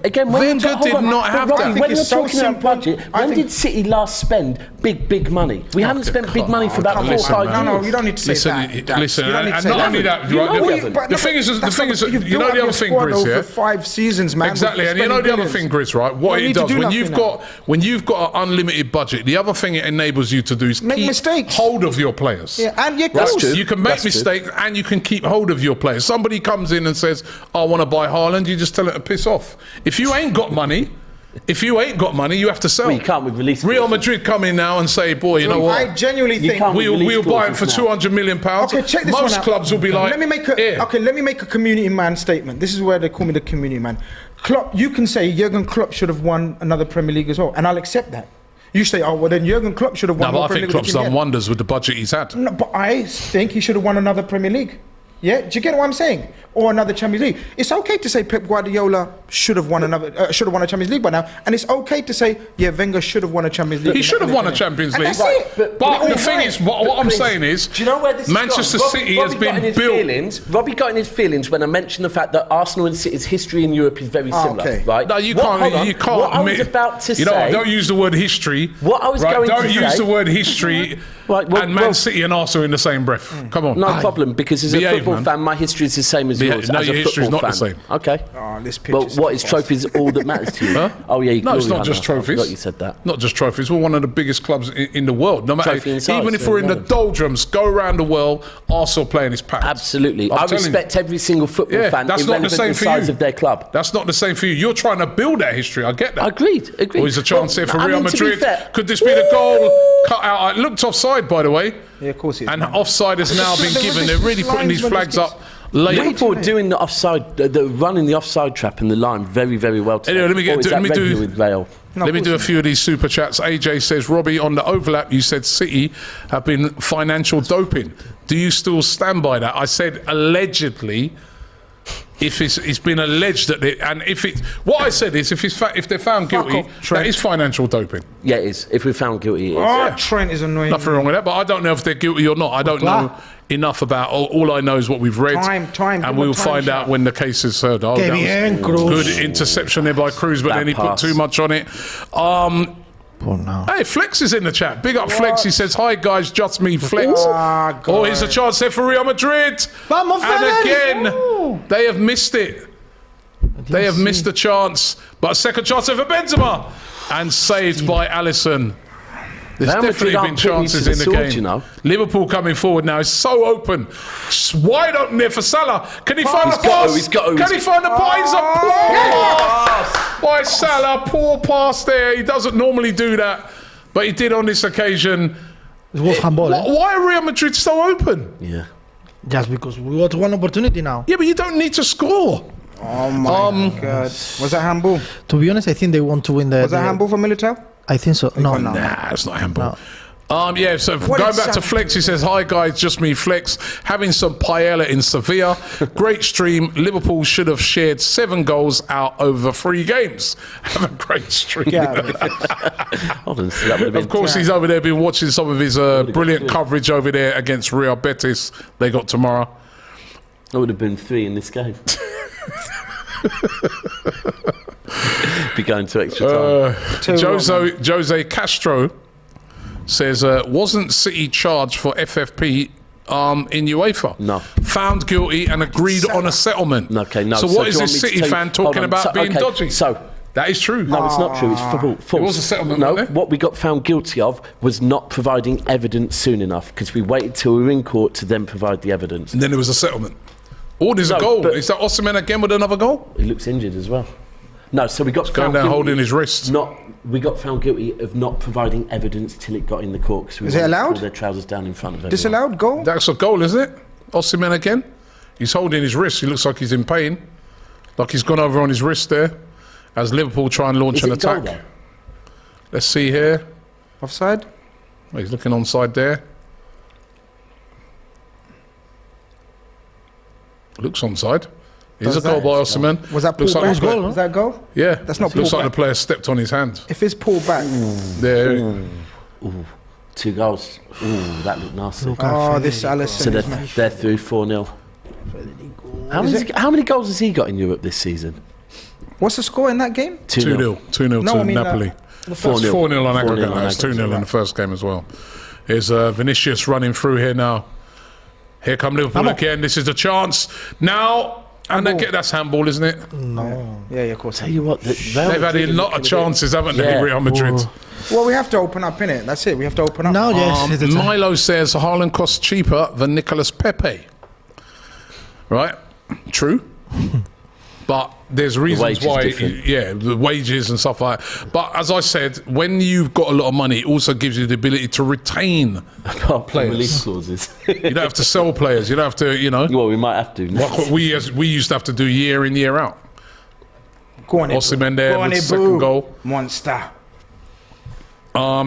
again, Wenger did not have that. When you're talking about budget, when did City last spend big money? We haven't spent big money for about 4 or 5 years. No, you don't need to say that. Listen, and not only that, the thing is, you know the other thing, Grizz, yeah? For 5 seasons, man. Exactly, and you know the other thing, Grizz, right? What it does when you've got an unlimited budget, the other thing it enables you to do is keep hold of your players. Yeah, and you can make mistakes and you can keep hold of your players. Somebody comes in and says, "I want to buy Haaland." Haaland, you just tell it to piss off. If you ain't got money, you have to sell. Well, you can't with release. Real Madrid come in now and say, boy, you know what? I genuinely think We'll buy it for £200 million. Okay, check this one Most out. clubs will be like, let me make a community man statement. This is where they call me the community man. Klopp, you can say Jurgen Klopp should have won another Premier League as well, and I'll accept that. You say, oh well, then Jurgen Klopp should have won. No, but I Premier think League Klopp's than done he had. wonders with the budget he's had. No, but I think he should have won another Premier League. Yeah, do you get what I'm saying? Or another Champions League. It's okay to say Pep Guardiola should have won a Champions League by now, and it's okay to say, yeah, Wenger should have won a Champions League. He should have won a Champions League. And that's it. But the thing is, what I'm saying is, do you know where this Manchester is gone? City has been built. Robbie got in his feelings when I mentioned the fact that Arsenal and City's history in Europe is very similar. Okay. Right? No, you What can't I admit. was about to you know say. what? Don't use the word history. What I was right? going Don't to use say- the word history Right, well, and Man well- City and Arsenal in the same breath. Come on. No problem, because as a Behave, football man. fan, my history is the same as yours. No, as your a history is football not the fan. same. Okay. Oh, this picture. But what is trophies all that matters to you? Huh? Oh yeah, you No, it's glory not just hunter. I trophies. forgot you said that. Not just trophies. We're one of the biggest clubs in the world. No matter, Trophy in size, even if yeah, we're in the yeah. doldrums, go around the world, Arsenal playing his pack. Absolutely. I'm I telling respect every single football Yeah, fan, that's not the irrelevant same the for size you. of their club. That's not the same for you. You're trying to build that history. I get that. Agreed. Or is a chance here for I Real mean, to be Madrid? fair- Could this be the goal cut out? It looked offside, by the way. Yeah, of course it is. And man. offside has now been The given. They're really putting these lines when flags it's- up late. Liverpool are doing the offside, the running the offside trap and the line very, very well today. Anyway, let me get Or is to- that let me do- regular with Rail? Let me do a few of these super chats. AJ says, Robbie, on the overlap, you said City have been financial doping. Do you still stand by that? I said allegedly. If it's been alleged that what I said is if they're found guilty, off, Trent. that is financial doping. Yeah, it is. If we're found guilty, it is. Oh, Trent is annoying. Nothing wrong with that, but I don't know if they're guilty or not. I don't know enough about. All I know is what we've read, Time, and give we'll them time, find out Sharp. when the case is heard. Oh, Que that was bien, Cruz. good interception there by Cruz, but Bad then he put pass. too much on it. Hey, Flex is in the chat. Big up Flex. He says, "Hi guys, just me, Flex." Ah, Oh, here's a chance there for Real Madrid. Vamos, And Flex. again, Ooh. they have missed it. They have missed the chance, but a second chance there for Benzema, and saved by Allison. There's Real Madrid definitely been aren't putting you chances to in the the sword, game. you know. Liverpool coming forward now is so open, it's wide open there for Salah. Can he find the pass? he's got to. Can he find the pass? It's a poor pass by Salah. Poor pass there. He doesn't normally do that, but he did on this occasion. It was handball, eh? Why are Real Madrid so open? Yeah. Just because we got one opportunity now. Yeah, but you don't need to score. Oh my God. Was that handball? To be honest, I think they want to win the. Was that handball for Militao? I think so. No, no. Nah, it's not handball. No. Yeah, so What going did back to Sam- Flex, he says, "Hi guys, just me, Flex. Having some paella in Sevilla. Great stream. Liverpool should have shared 7 goals out over 3 games. Have a great stream." Hold on, so that would have been. Of course, he's over there been watching some of his brilliant coverage over there against Real Betis. They got tomorrow. That would have been 3 in this game. Be going to extra time. Jose Castro says, wasn't City charged for FFP in UEFA? No. Found guilty and agreed on a settlement. Okay, no. So So what do is you this want me to City tell you- fan hold talking on, about so- being okay, dodgy? so- that is true. No, it's not true. It's false. It was a settlement, No, wasn't it? what we got found guilty of was not providing evidence soon enough, because we waited till we were in court to then provide the evidence. And then there was a settlement. Oh, there's a No, goal. but- Is that Osimhen again with another goal? He looks injured as well. No, so we got Going found down guilty. holding his wrist. We got found guilty of not providing evidence till it got in the court. 'Cause we Is it wanted to allowed? pull their trousers down in front of everyone. Disallowed goal? That's a goal, isn't it? Osimhen again. He's holding his wrist. He looks like he's in pain. Like he's gone over on his wrist there. As Liverpool try and launch Is an it a goal attack. though? Let's see here. Offside? Oh, he's looking onside there. Looks onside. Here's a Does goal that- by Osimhen. Was that Looks pulled like back? the player- Was that goal? Yeah. That's not Looks pulled like the back. player stepped on his hand. If it's pulled back. There. 2 goals. Ooh, that looked nasty. Oh, this Allison. So is they're through 4-0. How many goals has he got in Europe this season? What's the score in that game? 2-0. 2-0 No, to I mean, Napoli. The first 4-0. 4-0 on 4-0 aggregate. on That's 2-0 in aggregate. the first game as well. Here's Vinicius running through here now. Here come Liverpool again. This is the chance. Now, and they get that's handball, isn't it? Yeah, of course. Tell you what, They've had a lot of chances, haven't they, Yeah. Real Madrid? Well, we have to open up, innit? That's it. We have to open up. Now, yes. it's the time. Milo says Haaland costs cheaper than Nicolas Pepe. Right? True. but there's reasons wages why, different. the wages and stuff like that. But as I said, when you've got a lot of money, it also gives you the ability to retain players. Release clauses. You don't have to sell players. You don't have to, you know. Well, we might have to. Like what we used to have to do year in, year out. Go on, Osimhen there with the second goal. Monster.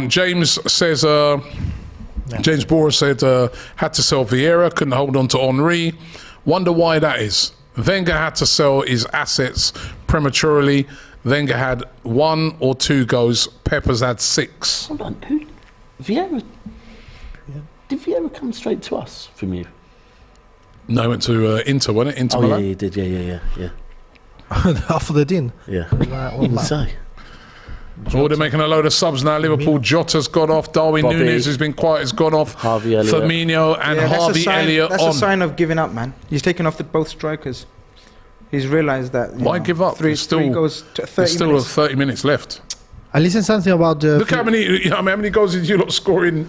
James says, James Bora said, had to sell Vieira, couldn't hold on to Henry. Wonder why that is. Wenger had to sell his assets prematurely. Wenger had 1 or 2 goals. Pep has had 6. Hold on, who? Vieira? Did Vieira come straight to us from you? No, he went to Inter, wasn't it? Inter Oh, Milan? yeah, he did, yeah. After the din. Yeah. You can say. Oh, they're making a load of subs now. Liverpool, Jota's gone off. Darwin Robbie. Nunez, who's been quiet, has gone off. Harvey Elliott. Firmino and Yeah, Harvey Elliott that's on. a sign of giving up, man. He's taken off both strikers. He's realised that. Why give up? Three goes to 30 There's still minutes. 30 minutes left. I listened something about the. Look how many goals did you lot score in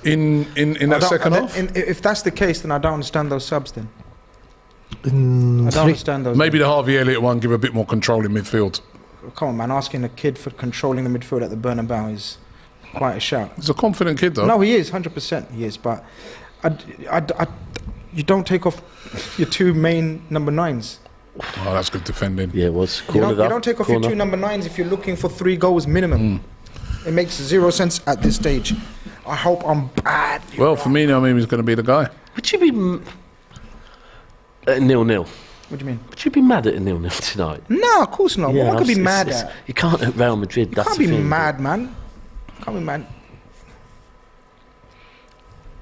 that second half? If that's the case, then I don't understand those subs. Then I don't three. understand those. Maybe the Harvey Elliott one give a bit more control in midfield. Come on, man. Asking a kid for controlling the midfield at the Bernabeu is quite a shout. He's a confident kid, though. No, he is 100%. He is, but you don't take off your 2 main number 9s. Oh, that's good defending. Yeah, it was. You don't take off your 2 number 9s if you're looking for 3 goals minimum. It makes 0 sense at this stage. I hope I'm bad. Well, Firmino, maybe he's going to be the guy. Would you be 0-0? What do you mean? Would you be mad at a 0-0 tonight? No, of course not. What I could be mad at? You can't at Real Madrid. You That's can't the be thing. mad, man. Can't be mad.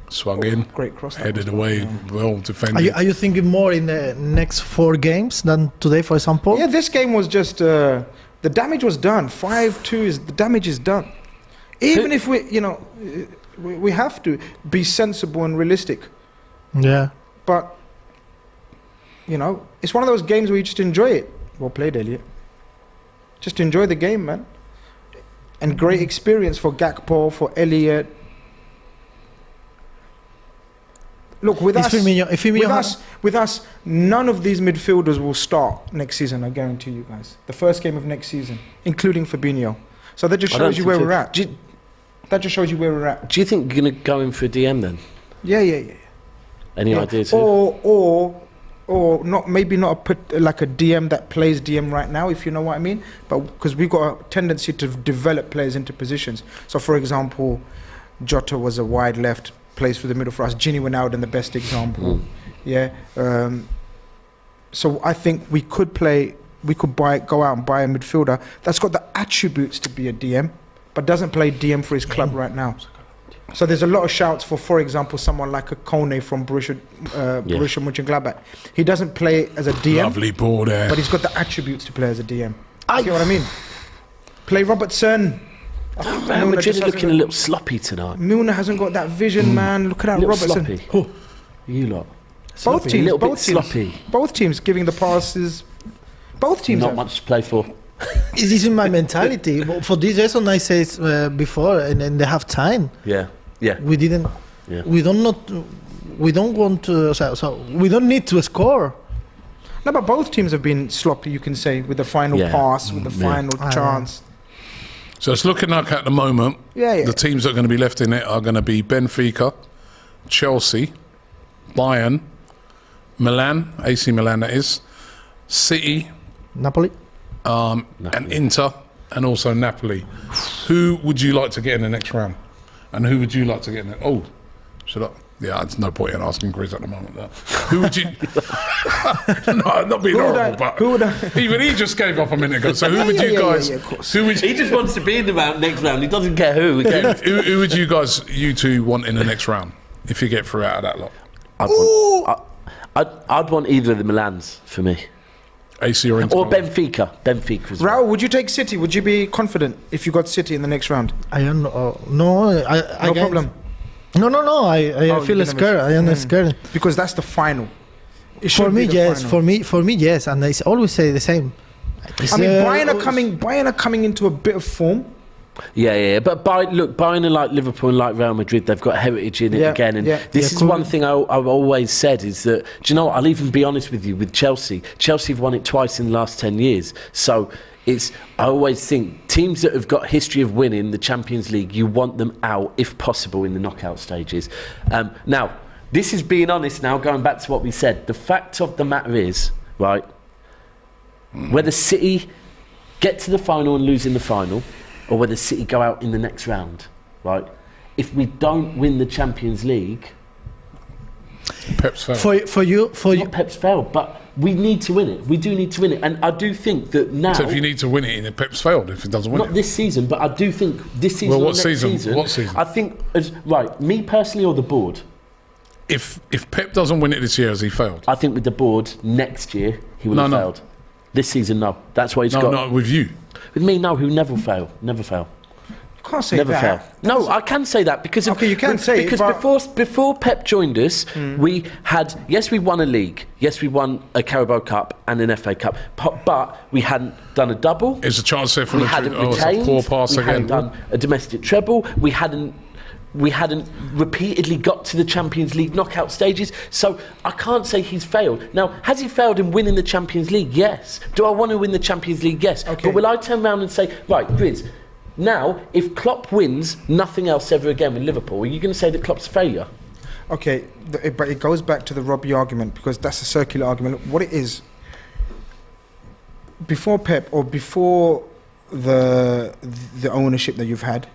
Swung in, Great cross. that headed was, away, well Are defended. you thinking more in the next 4 games than today, for example? Yeah, this game was just the damage was done. 5-2 is the damage is done. Even if we have to be sensible and realistic. Yeah. But it's one of those games where you just enjoy it. Well played, Elliot. Just enjoy the game, man. And great experience for Gakpo, for Elliot. Look, with Is us, Firmino with us, none of these midfielders will start next season. I guarantee you guys. The first game of next season, including Fabinho. So that just shows you where we're at. That just shows you where we're at. Do you think you're going to go in for a DM then? Yeah. Any ideas? Or not, maybe not like a DM that plays DM right now, if you know what I mean. But because we've got a tendency to develop players into positions. So, for example, Jota was a wide left, plays through the middle for us. Gini Wijnaldum, the best example. Yeah. So I think we could go out and buy a midfielder that's got the attributes to be a DM, but doesn't play DM for his club right now. So there's a lot of shouts for example, someone like a Kone from Borussia Mönchengladbach. He doesn't play as a DM. Lovely ball there. But he's got the attributes to play as a DM. You get what I mean? Play Robertson. Real Madrid are looking a little sloppy tonight. Milner hasn't got that vision, man. Look at that Robertson. Sloppy. You lot. Both teams, a little both bit teams, sloppy. both teams giving the passes. Both teams Not have. much to play for. This is my mentality. But for this reason, I said before, and they have time. Yeah. We didn't. Yeah. We don't want to. So we don't need to score. No, but both teams have been sloppy, you can say, with the final pass, with the final chance. So it's looking like at the moment, Yeah. the teams that are going to be left in it are going to be Benfica, Chelsea, Bayern, Milan, AC Milan that is, City, Napoli. and Inter, and also Napoli. Who would you like to get in the next round? And who would you like to get in it? Oh, should I? Yeah, there's no point in asking Grizz at the moment. Though. Who would you? No, not being horrible, but even he just gave up a minute ago. So who would you guys? Yeah, of course. Who would He just wants to be in the next round. He doesn't care who. who would you two want in the next round if you get through out of that lot? I'd want either of the Milans for me. AC or Inter? Or Benfica. Benfica as well. Raul, would you take City? Would you be confident if you got City in the next round? I don't know. No, No problem. No. I feel scared. I am scared. Because that's the final. It should For me, be the yes. final. For me, yes. And I always say the same. I mean, Bayern are coming into a bit of form. Yeah. But Bayern are like Liverpool and like Real Madrid. They've got heritage in it again. And this is one thing I've always said is that, do you know what? I'll even be honest with you, with Chelsea. Chelsea have won it twice in the last 10 years. So I always think teams that have got history of winning the Champions League, you want them out, if possible, in the knockout stages. Now, this is being honest now, going back to what we said. The fact of the matter is, right, whether City get to the final and lose in the final, or whether City go out in the next round, right? If we don't win the Champions League, Pep's failed. For you, not Pep's failed, but we need to win it. We do need to win it, and I do think that now. So if you need to win it, then Pep's failed if it doesn't win not it. this season, but I do think this season. Well, or what next season? What season? I think me personally or the board. If Pep doesn't win it this year, has he failed? I think with the board next year he will have failed. This season, no. That's why he's got. No, with you. With me, no. Who never fail. Never fail. You can't say Never that. fail. No, I can say that because of, Okay, you can say it, because but- before Pep joined us, we had we won a league, we won a Carabao Cup and an FA Cup, but we hadn't done a double. It's a chance there for We the hadn't it's retained. a poor pass we again. hadn't done a domestic treble. We hadn't repeatedly got to the Champions League knockout stages. So I can't say he's failed. Now, has he failed in winning the Champions League? Yes. Do I want to win the Champions League? Yes. Okay. But will I turn around and say, right, Grizz, now, if Klopp wins nothing else ever again with Liverpool, are you going to say that Klopp's a failure? Okay, but it goes back to the Robbie argument, because that's a circular argument. What it is, before Pep or before the ownership that you've had,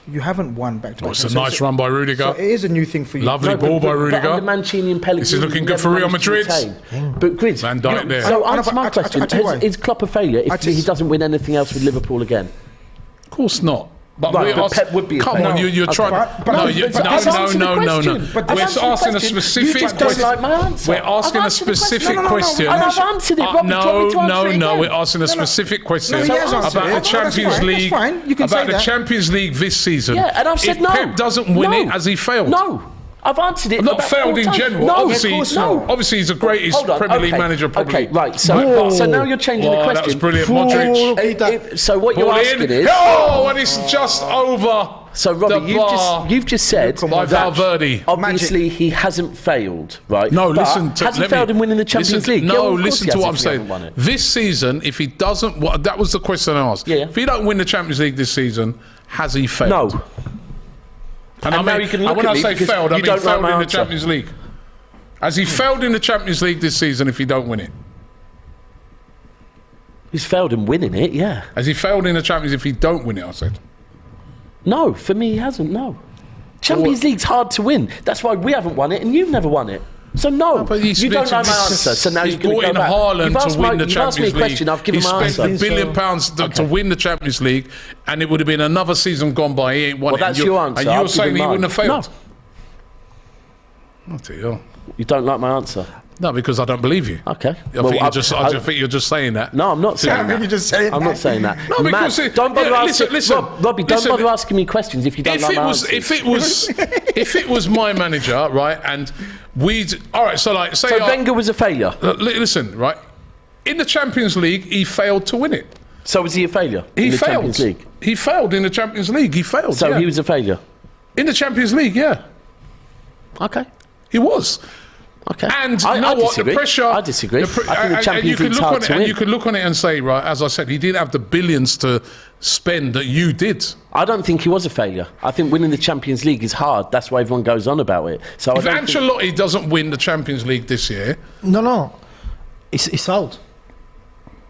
you haven't won back-to-back. It's a nice run by Rudiger. So it is a new thing for you. Lovely ball by Rudiger. But under Mancini and Pellegrini, This is looking we good for never Real managed to Madrid. retain. But Grizz, Van Dijk there. so I know, answer but my I question. tell you why. Is Klopp a failure if he doesn't win anything else with Liverpool again? Of course not. But, Right, but Pep would be a come failure. on, you're Okay. trying. But- no, but- you, but no, I've no, answered no, the no, no. question. But We're I've asking a You specific just don't question. like my answer. We're asking I've a answered the question. specific No, no, no, no. question. And I've answered it. Robbie, do you want me to answer it No. again? We're asking a specific question No, he has answered about it. the That's Champions fine, that's League. fine. You can say About the that. Champions League this season. Yeah, and I've said if no. Pep doesn't win No. it, has he failed? No. I've answered it. Not about failed 4 in times. general. No, Obviously, of course not. obviously he's the greatest Hold on, Premier League okay. manager probably. Okay, right. So now you're changing the Wow, question. that was brilliant. Modric. So what you're Ball in. asking is. Oh, and it's just over. So Robbie, the bar. you've just said By that Valverde. obviously he hasn't failed, right? No, But listen. has he failed in winning the Champions League? Yeah, No, well, of course listen he to has what I'm if he hasn't saying. won it. This season, if he doesn't, that was the question I asked. Yeah. If he don't win the Champions League this season, has he failed? No. And now you can look when at I me say because failed, I you mean don't like failed my in the answer. Champions League. Has he failed in the Champions League this season if he don't win it? He's failed in winning it, yeah. Has he failed in the Champions if he don't win it, I said. No, for me he hasn't, no. Champions League's hard to win. That's why we haven't won it and you've never won it. So no, But he's you don't like my he's- answer. So now he's you're going brought to in go back. Haaland You've asked to win the you've asked me a Champions League. question, I've given he my spent answer. £1 billion to win the Champions League, and it would have been another season gone by. He ain't won Well, it. that's And you're- your answer. And you're I've saying given he mine. wouldn't have failed. No. Oh dear. You don't like my answer. No, because I don't believe you. Okay. I think you're just saying that. No, I'm not saying I that. think you're just saying I'm that. not saying that. No, because Matt, it- don't bother yeah, asking. listen, Robbie, don't listen. bother asking me questions if you don't like my answers. If it was my manager, right, and all right, so like say So Wenger was a failure. listen, right, in the Champions League he failed to win it. So was he a failure He in the failed. Champions League? He failed in the Champions League. He failed. So yeah. he was a failure. in the Champions League. Yeah, Okay. he was. Okay. And you I know what? disagree. The pressure. I disagree. I think the and you Champions could League's look hard on it, to and win. you could look on it and say, right, as I said, he didn't have the billions to spend that you did. I don't think he was a failure. I think winning the Champions League is hard. That's why everyone goes on about it. So If Ancelotti doesn't win the Champions League this year, No. It's out.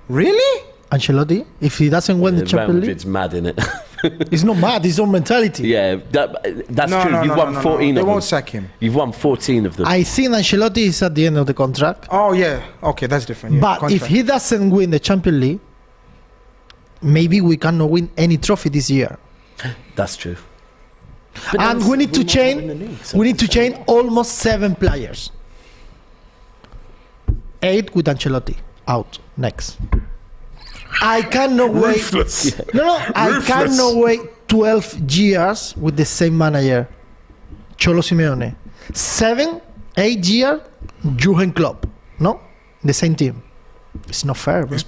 Really? Ancelotti, if he doesn't win the Real Champions League, Madrid's mad, innit? it's not mad, it's your mentality. Yeah, that's No, true. no, You've no, won no, no, 14 They of them. won't sack him. You've won 14 of them. I think Ancelotti is at the end of the contract. Oh, yeah. Okay, that's different. Yeah. But if Contract. he doesn't win the Champions League, maybe we cannot win any trophy this year. That's true. And we need to change almost 7 players. 8 with Ancelotti out next. I cannot wait. ruthless. No, I Ruthless. cannot wait 12 years with the same manager, Cholo Simeone. 7, 8 years, Jurgen Klopp. No, the same team. It's not fair, bro.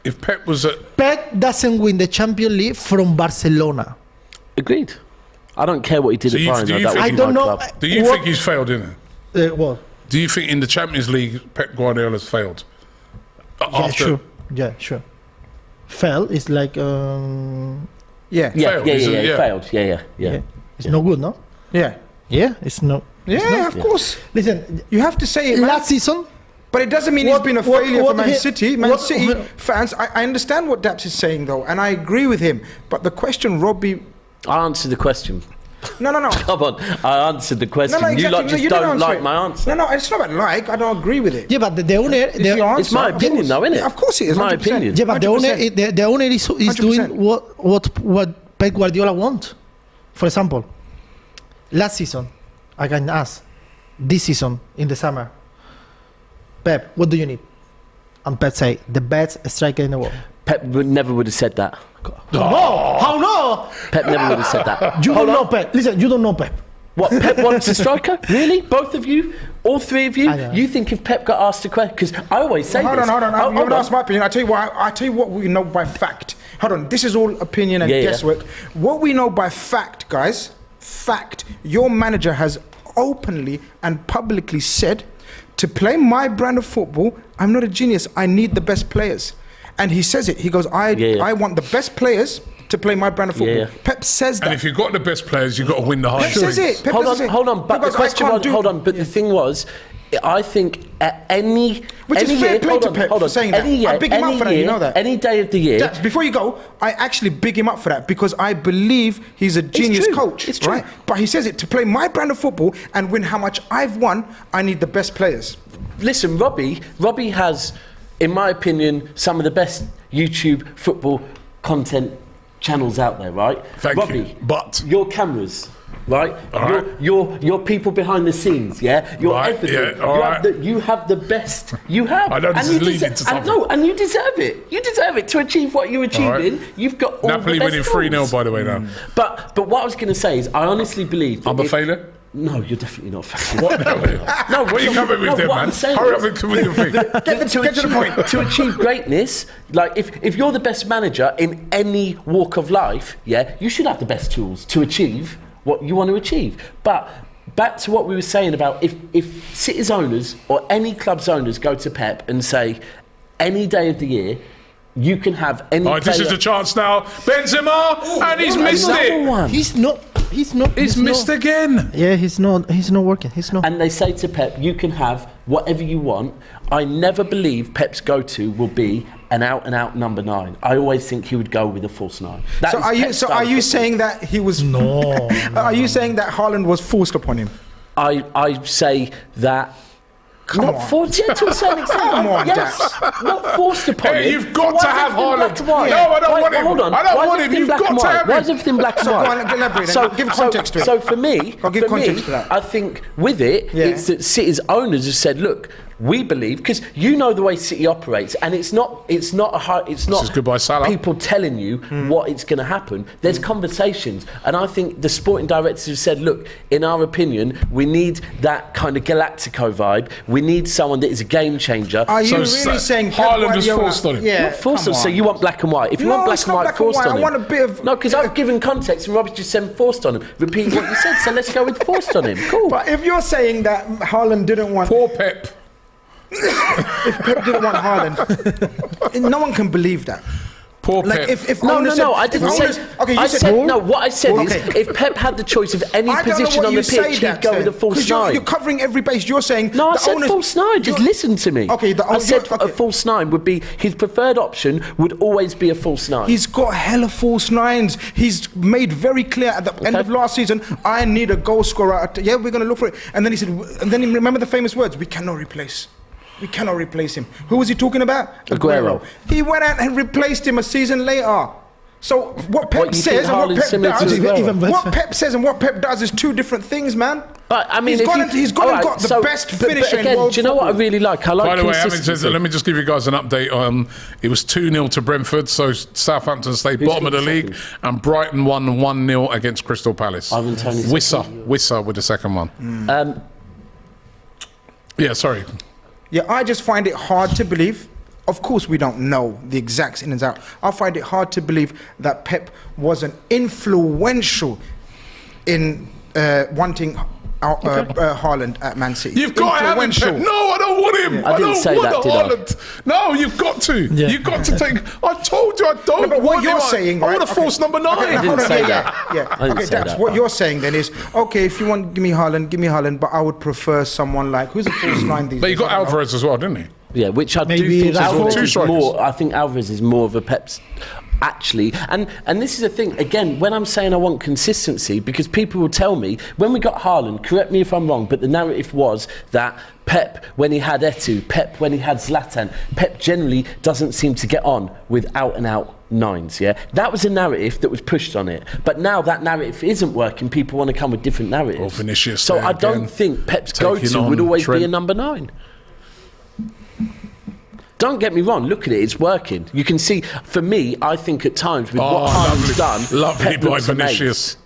if Pep was at... Pep doesn't win the Champions League from Barcelona. Agreed. I don't care what he did So at you- Bayern. do though, you that think was he- my I don't know. club. Do you What- think he's failed in it? What? Do you think in the Champions League Pep Guardiola's failed? Yeah, sure. Yeah, sure. Fail is like Yeah. Yeah, Failed, yeah, isn't yeah, it? he Yeah. failed. Yeah. yeah. It's no good, no? Yeah. Yeah, it's no. Yeah, of course. Listen, You have to say it, man. last season, But it doesn't mean What- he's been a what- failure what for Man he- City. Man what- City fans, I understand what Daps is saying, though, and I agree with him. But the question, Robbie... I answered the question. No. Come on, I answered the question. No, exactly. You lot No, just you didn't don't answer like it. my answer. No, it's not about like. I don't agree with it. yeah, but the owner, It's your answer, It's my of opinion, course. though, isn't it? Yeah, of course it is. My 100%. opinion. yeah, but the owner, 100%. the owner is 100%. doing what Pep Guardiola wants. For example, last season, I can ask, this season in the summer, Pep, what do you need? And Pep say, the best striker in the world. Pep never would have said that. No, how no? Pep never would have said that. You Hold don't know on. Pep. Listen, you don't know Pep. What, Pep wants a striker? Really? Both of you? All three of you? I know. You think if Pep got asked a question... Because I always say Hold this. on. Oh, You hold ask on. my opinion. I tell you what we know by fact. Hold on. This is all opinion and Yeah, yeah. guesswork. What we know by fact, guys, fact. Your manager has openly and publicly said, to play my brand of football, I'm not a genius. I need the best players. And he says it. He goes, Yeah. I want the best players to play my brand of football. Yeah. Pep says that. And if you've got the best players, you've got to win the high Pep says it. Pep Hold says on, it. hold on. But Because the I question can't was... do- Hold on. But the thing was... I think at any... Which is any fair year, play hold to on, Pep hold for on. saying that. Any year, I big him up any for that, you year, know that. Any day of the year... Daps, before you go, I actually big him up for that because I believe he's a genius true. coach. It's true. Right? But he says it, to play my brand of football and win how much I've won, I need the best players. Listen, Robbie has, in my opinion, some of the best YouTube football content channels out there, right? Thank Robbie, you. But... your cameras, right? All right. Your people behind the scenes, yeah? Your Right, everything. yeah, all right. You have the best. You have. I know this And is you leading deserve- to and something. no, and you deserve it. You deserve it to achieve what you're achieving. right. You've got all Napoli the best winning 3-0, tools. by the way, now. But what I was going to say is, I honestly believe that I'm a if- failure? No, you're definitely not a failure. What now? No, What are you coming with there, what man? I'm saying Hurry is- up and with your thing. Get to the point. To achieve greatness, like if you're the best manager in any walk of life, yeah, you should have the best tools to achieve what you want to achieve. But back to what we were saying about if City's owners or any club's owners go to Pep and say, any day of the year, you can have any All right, this is player- the chance now. Benzema, and he's missed another it. one. He's not. He's missed again. Yeah, he's not working. He's not. And they say to Pep, you can have whatever you want. I never believe Pep's go-to will be an out-and-out number 9. I always think he would go with a false 9. That So is are you? Pep's So style are of you football. saying that he was? No. Are you saying that Haaland was forced upon him? I say that. Not on. forced, yeah, to a certain extent. Come on, yes, Daps. not forced upon Hey, him. you've got Why to is have everything Haaland. black and white? No, I don't Why- want him. Hold on. I don't Why is want him. everything You've black got and to white? have Why him. is everything black and So go white? on, elaborate then. Give context to it. So for me, I'll give for context me, to that. I think with it, Yeah. it's that City's owners have said, look, we believe, because you know the way City operates, and it's not a high, it's not is goodbye Salah. people telling you what it's going to happen. There's conversations, and I think the sporting directors have said, look, in our opinion, we need that kind of Galactico vibe. We need someone that is a game changer. Are you So really saying Pep Haaland was Guardiola- forced on him? Yeah, Not forced come on, so on. you want black and white. If you No, want black it's and not white, black and forced white. on I him. want a bit of- No, because I've given context and Robbie just said forced on him. Repeat what you said, so let's go with forced on him. Cool. But if you're saying that Haaland didn't want, Poor Pep. if Pep didn't want Haaland, no one can believe that. Poor Like Pep. if No, owners no, said- I didn't if say. owners- Okay, you I said. said no. What I said Okay. is, if Pep had the choice of any I don't know position what on you the say, pitch, he'd Daps, go then. with a false 'Cause 9. You're covering every base. You're saying No, I the said owners- false 9. Just you're- listen to me. Okay, I said okay. a false 9 would be his preferred option. Would always be a false 9. He's got hella false 9s. He's made very clear at the end of last season, I need a goal scorer. Yeah, we're going to look for it. And then he said, and then he remember the famous words, we cannot replace. We cannot replace him. Who was he talking about? Aguero. He went out and replaced him a season later. So what Pep What, you think says and what Haaland's Pep similar to does, Aguero? what Pep says and what Pep does is two different things, man. But I mean, he's gone and all right, got the best but finisher again, in world do you know what I football. really like? I like By the way, having said consistency. that, let me just give you guys an update. It was 2-0 to Brentford, so Southampton stayed bottom of the got the league, and Brighton won 1-0 against Crystal Palace. Ivan Toney Wissa with the second one. Yeah, sorry. Yeah, I just find it hard to believe. of course, we don't know the exact ins and outs. I find it hard to believe that Pep wasn't influential in wanting Haaland at Man City. You've got to have him, Pep. No, I don't want him. I didn't say that, did I? Haaland. No, you've got to. Yeah. You've got to take. I told you I don't But want what you're him. saying, I right? want to force number 9. I didn't say that. Yeah. I didn't Okay, say that's that. what you're saying then is, okay, if you want, give me Haaland, but I would prefer someone like, who's a false 9 these But you days? got I don't know. Alvarez as well, didn't he? Yeah, which I Maybe do think that's Alvarez two is strikers. more. I think Alvarez is more of a Pep's. Actually, and this is the thing, again, when I'm saying I want consistency, because people will tell me, when we got Haaland, correct me if I'm wrong, but the narrative was that Pep, when he had Etu, Pep, when he had Zlatan, Pep generally doesn't seem to get on with out-and-out 9s, yeah? That was a narrative that was pushed on it. But now that narrative isn't working, people want to come with different narratives. Well, Vinicius So there I don't again, think Pep's taking go-to on would always Trent. be a number 9. Don't get me wrong, look at it, it's working. You can see, for me, I think at times with what Haaland's done, lovely Pep by looks amazing. Vinicius.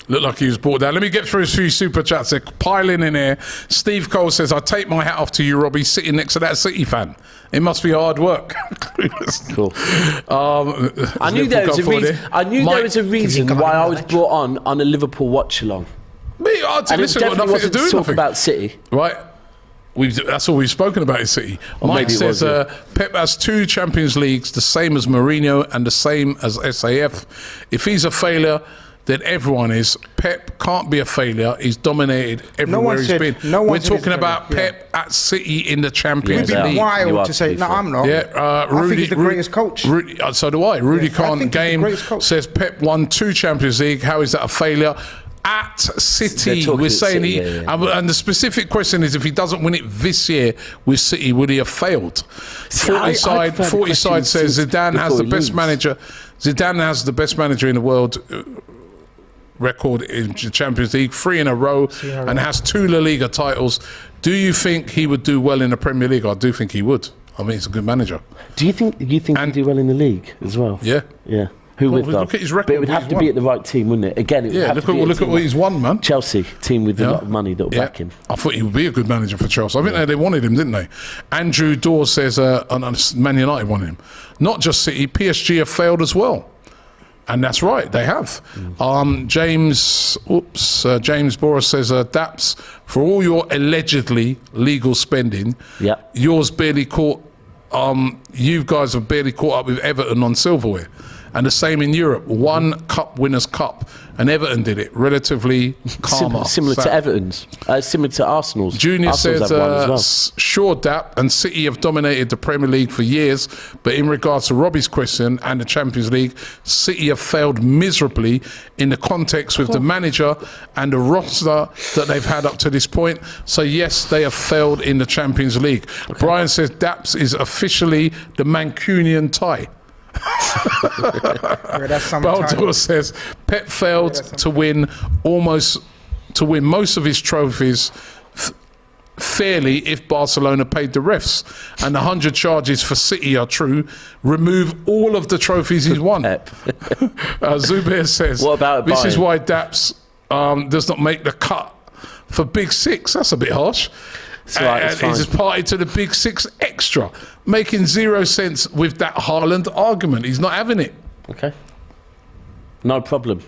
Looked like he was brought down. Let me get through a few super chats. They're piling in here. Steve Cole says, I take my hat off to you, Robbie, sitting next to that City fan. It must be hard work. Cool. I knew there was a reason. I knew there was a reason why I was brought on a Liverpool watch along. Me, I'd say, And it listen, got definitely nothing to wasn't do to with talk nothing. about City. Right. That's all we've spoken about in City. Or Mike maybe it says was, yeah. Pep has 2 Champions Leagues, the same as Mourinho and the same as SAF. If he's a failure, then everyone is. Pep can't be a failure. He's dominated everywhere one he's said- been. no one We're said he's talking a about failure, Pep at City in the Champions Yeah, It'd they be are. League. You wild are, to to say, be no, fair. I'm not. Yeah, I think he's the greatest coach. So do I. Rudy I think he's the Game greatest coach. says Pep won 2 Champions League. How is that a failure? At City, They're talking we're at saying City, he, yeah. and the specific question is, if he doesn't win it this year with City, would he have failed? See, I 40 prefer the side question says since Zidane has before the he best leaves. manager. Zidane has the best manager in the world. Record in the Champions League, 3 in a row, and has 2 La Liga titles. Do you think he would do well in the Premier League? I do think he would. I mean, he's a good manager. Do you think he'd do well in the league as well? Yeah. Yeah. Who Well, would though? look at his record, But it would what have he's to won. be at the right team, wouldn't it? Again, it would Yeah, have look to be at a look at team what he's won, man. Chelsea team with Yeah. a lot of money that'll back him. I thought he would be a good manager for Chelsea. I think they wanted him, didn't they? Andrew Dawes says Man United wanted him. Not just City, PSG have failed as well. And that's right, they have. James Boris says, Daps, for all your allegedly legal spending, Yeah. yours barely caught. You guys have barely caught up with Everton on silverware. And the same in Europe. 1 Cup Winners' Cup. And Everton did it relatively calmer. Similar to Sad. Everton's. Similar to Arsenal's. Junior Arsenal's says, have one as well. sure, Dap and City have dominated the Premier League for years, but in regards to Robbie's question and the Champions League, City have failed miserably in the context with the manager and the roster that they've had up to this point. So yes, they have failed in the Champions League. Brian says Daps is officially the Mancunian tie. Yeah, that's some Baldur time. says Pep failed to win most of his trophies fairly if Barcelona paid the refs, and the 100 charges for City are true. Remove all of the trophies he's won. Pep. Zubair says, What about this is Bayern? why Daps does not make the cut for Big Six. That's a bit harsh. It's right, it's and he's fine. party to the Big Six extra, making 0 sense with that Haaland argument. He's not having it. Okay. No problem.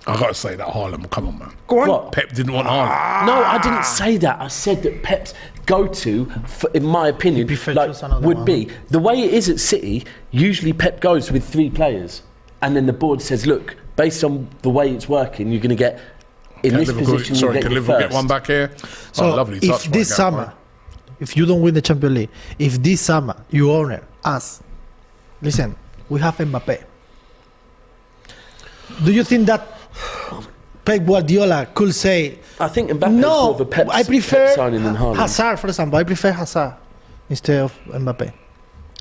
I got to say that Haaland. Come on, man. Go on. What? Pep didn't want Haaland. No, I didn't say that. I said that Pep's go-to, in my opinion, prefer like, choose another would one. be the way it is at City. Usually, Pep goes with 3 players, and then the board says, "Look, based on the way it's working, you're going to get in this position. Sorry, you can get your Liverpool first." get one back here? So Oh, lovely touch if by this Gameday. summer, if you don't win the Champions League, if this summer you honor us, listen, we have Mbappe. Do you think that Pep Guardiola could say, I think Mbappe's more no, of a Pep, I prefer Pep signing than Haaland. Hazard, for example. I prefer Hazard instead of Mbappe.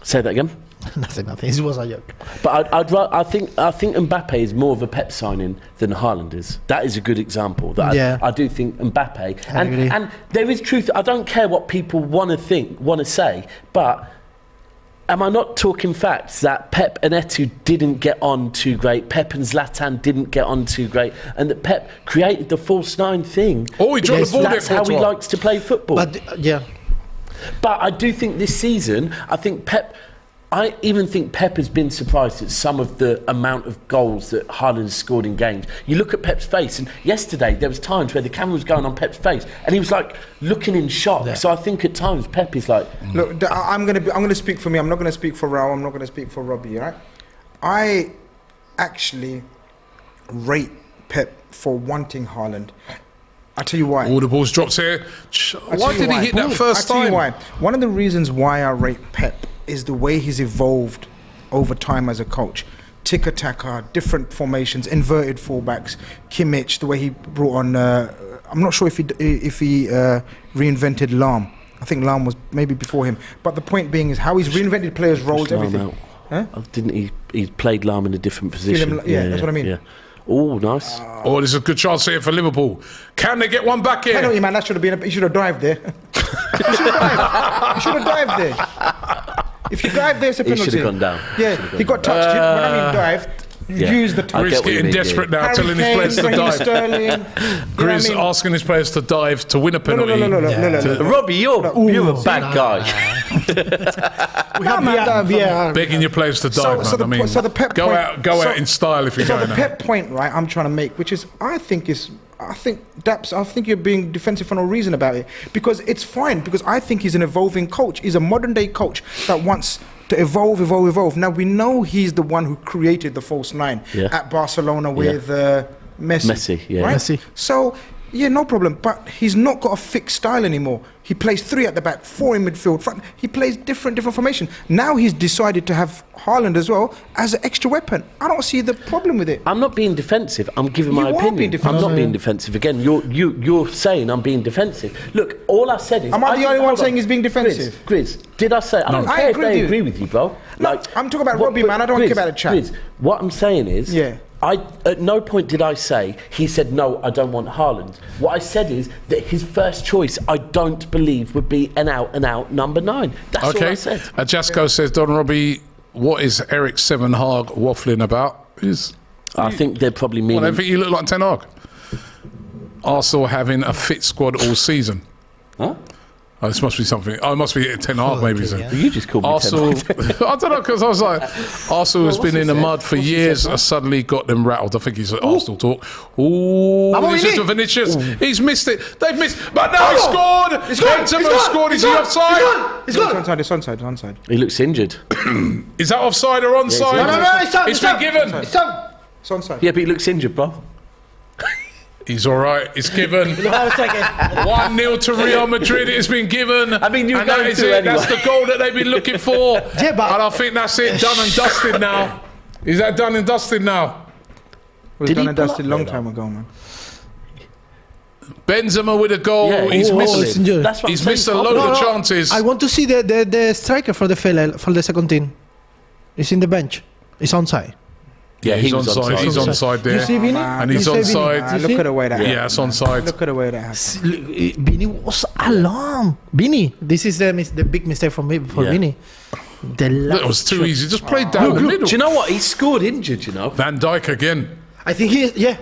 Say that again. nothing. It was a joke. But I think Mbappe is more of a Pep signing than Haaland is. That is a good example. That Yeah. I do think Mbappe, I agree. and there is truth. I don't care what people want to say, but am I not talking facts that Pep and Etu didn't get on too great, Pep and Zlatan didn't get on too great, and that Pep created the false 9 thing? Oh, he dropped because the ball there, that's how he Courtois. likes to play football. But yeah, But I do think this season, I even think Pep has been surprised at some of the amount of goals that Haaland has scored in games. You look at Pep's face, and yesterday there was times where the camera was going on Pep's face, and he was like looking in shock. Yeah. So I think at times Pep is like, look, I'm gonna speak for me. I'm not gonna speak for Raul. I'm not gonna speak for Robbie. Right? I actually rate Pep for wanting Haaland. I'll tell you why. All the balls drops here. Why did he hit that first time? I'll tell you why. One of the reasons why I rate Pep is the way he's evolved over time as a coach. Tiki-taka, different formations, inverted fullbacks, Kimmich, the way he brought on. I'm not sure if he reinvented Lahm. I think Lahm was maybe before him. But the point being is how he's reinvented players' roles, everything. Huh? Didn't he played Lahm in a different position? That's what I mean. Yeah. Oh, nice. There's a good chance here for Liverpool. Can they get one back here? Penalty, man. That should have been. He should have dived there. He should have dived there. If you dive there, it's a penalty. He should have gone down. Yeah, he got touched. When I mean dived, use the touch. Grizz getting desperate now, telling his players to dive. Grizz asking his players to dive to win a penalty. No. Robbie, you're a bad guy. Begging your players to dive, man. So the Pep go point, out in style if you're going So the Pep point, right, I'm trying to make, which is, I think Daps, I think you're being defensive for no reason about it. Because it's fine, because I think he's an evolving coach. He's a modern day coach that wants to evolve. Now, we know he's the one who created the false nine at Barcelona with Messi. Right? Messi. So, yeah, no problem. But he's not got a fixed style anymore. He plays 3 at the back, 4 in midfield, front. He plays different formation. Now he's decided to have Haaland as well as an extra weapon. I don't see the problem with it. I'm not being defensive. I'm giving my opinion. I'm not being defensive. Again, you're saying I'm being defensive. Look, all I said is... Am I the only one saying he's being defensive? Grizz, did I say... I don't care if they agree with you, bro. No, I'm talking about Robbie, man. I don't care about the chat. Grizz, what I'm saying is... Yeah. At no point did I say, he said, no, I don't want Haaland. What I said is that his first choice, I don't believe, would be an out-and-out number 9. That's all I said. Jasco says, Don Robbie, what is Eric Seven Hag waffling about? I think they're probably meaning... Well, I think you look like Ten Hag. Arsenal having a fit squad all season. Huh? Oh, this must be something. Oh, it must be Ten Hag, maybe. Yeah. You just called me Arsenal. I don't know, because I was like, Arsenal has been in the mud for years. Suddenly got them rattled. I think he's at Arsenal talk. Ooh, this is to Vinicius. He's missed it. They've missed. But now he scored. Benzema scored. Is he offside? It's onside. He looks injured. Is that offside or onside? No, it's been given. It's onside. Yeah, but he looks injured, bro. He's all right. It's given. 1-0 to Real Madrid. It's been given. I mean, and that is it. Anyway. That's the goal that they've been looking for. And I think that's it. Done and dusted now. Is that done and dusted now? It was done and dusted a long time ago, man. Benzema with a goal. Yeah, he's missed. He's missed a load of chances. I want to see the striker for the second team. He's in the bench. He's onside. Yeah, he's onside. He's onside there. You see Vini? And he's onside. Look at the way that happened. Yeah, it's onside. Look at the way that happened. Vini was alarmed. Vini, this is the big mistake for Vini. That was too easy. Just played down the middle. Do you know what? He scored injured, you know. Van Dijk again. I think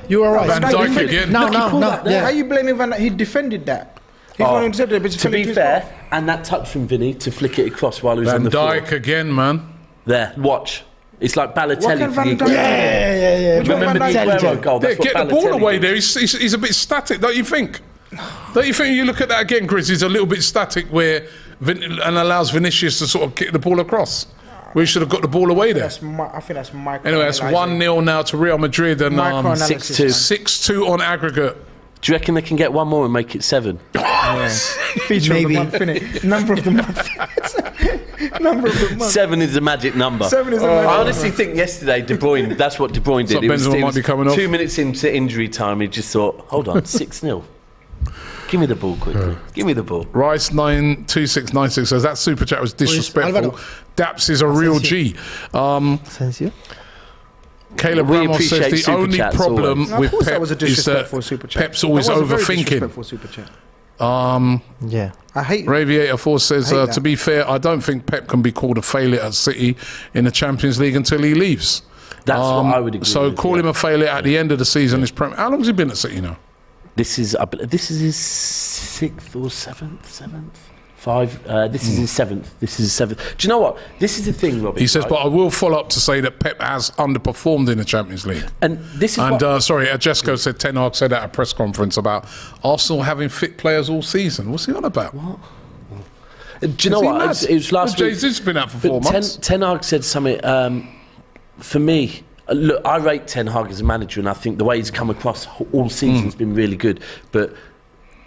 you are right. Van Dijk again. No. Yeah. How are you blaming Van Dijk? He defended that. To be fair, and that touch from Vinny to flick it across while he was on the floor. Van Dijk again, man. There, watch. It's like Balotelli for the Yeah. Remember the Aguero goal? Get the ball away there. He's a bit static, don't you think? Don't you think you look at that again, Grizz? He's a little bit static and allows Vinicius to sort of kick the ball across. We should have got the ball away there. I think that's micro. Anyway, it's 1-0 now to Real Madrid and 6-2. 6-2 on aggregate. Do you reckon they can get one more and make it 7? Feature maybe. Of the month, innit? Number of the month. 7 is the magic number. 7 is the magic number. I honestly think yesterday that's what De Bruyne did. Benzema might be coming off. 2 minutes into injury time, he just thought, hold on, 6-0. Give me the ball quickly. Give me the ball. Rice 92696 says that super chat was disrespectful. Daps is a real G. Caleb Ramos says the only problem with Pep is that Pep's always overthinking. Yeah, I hate. Raviator 4 says to be fair, I don't think Pep can be called a failure at City in the Champions League until he leaves. That's what I would agree. So with, call him a failure at the end of the season. How long has he been at City now? This is his 6th or 7th. This is his 7th. This is his 7th. Do you know what? This is the thing, Robbie. He says, right? but I will follow up to say that Pep has underperformed in the Champions League. And this is And what, sorry, Jesco said Ten Hag said at a press conference about Arsenal having fit players all season. What's he on about? What? Do you know he what? mad? It was last Well, week. Jesus been out for 4 months. Ten Hag said something. For me, look, I rate Ten Hag as a manager, and I think the way he's come across all season has been really good. But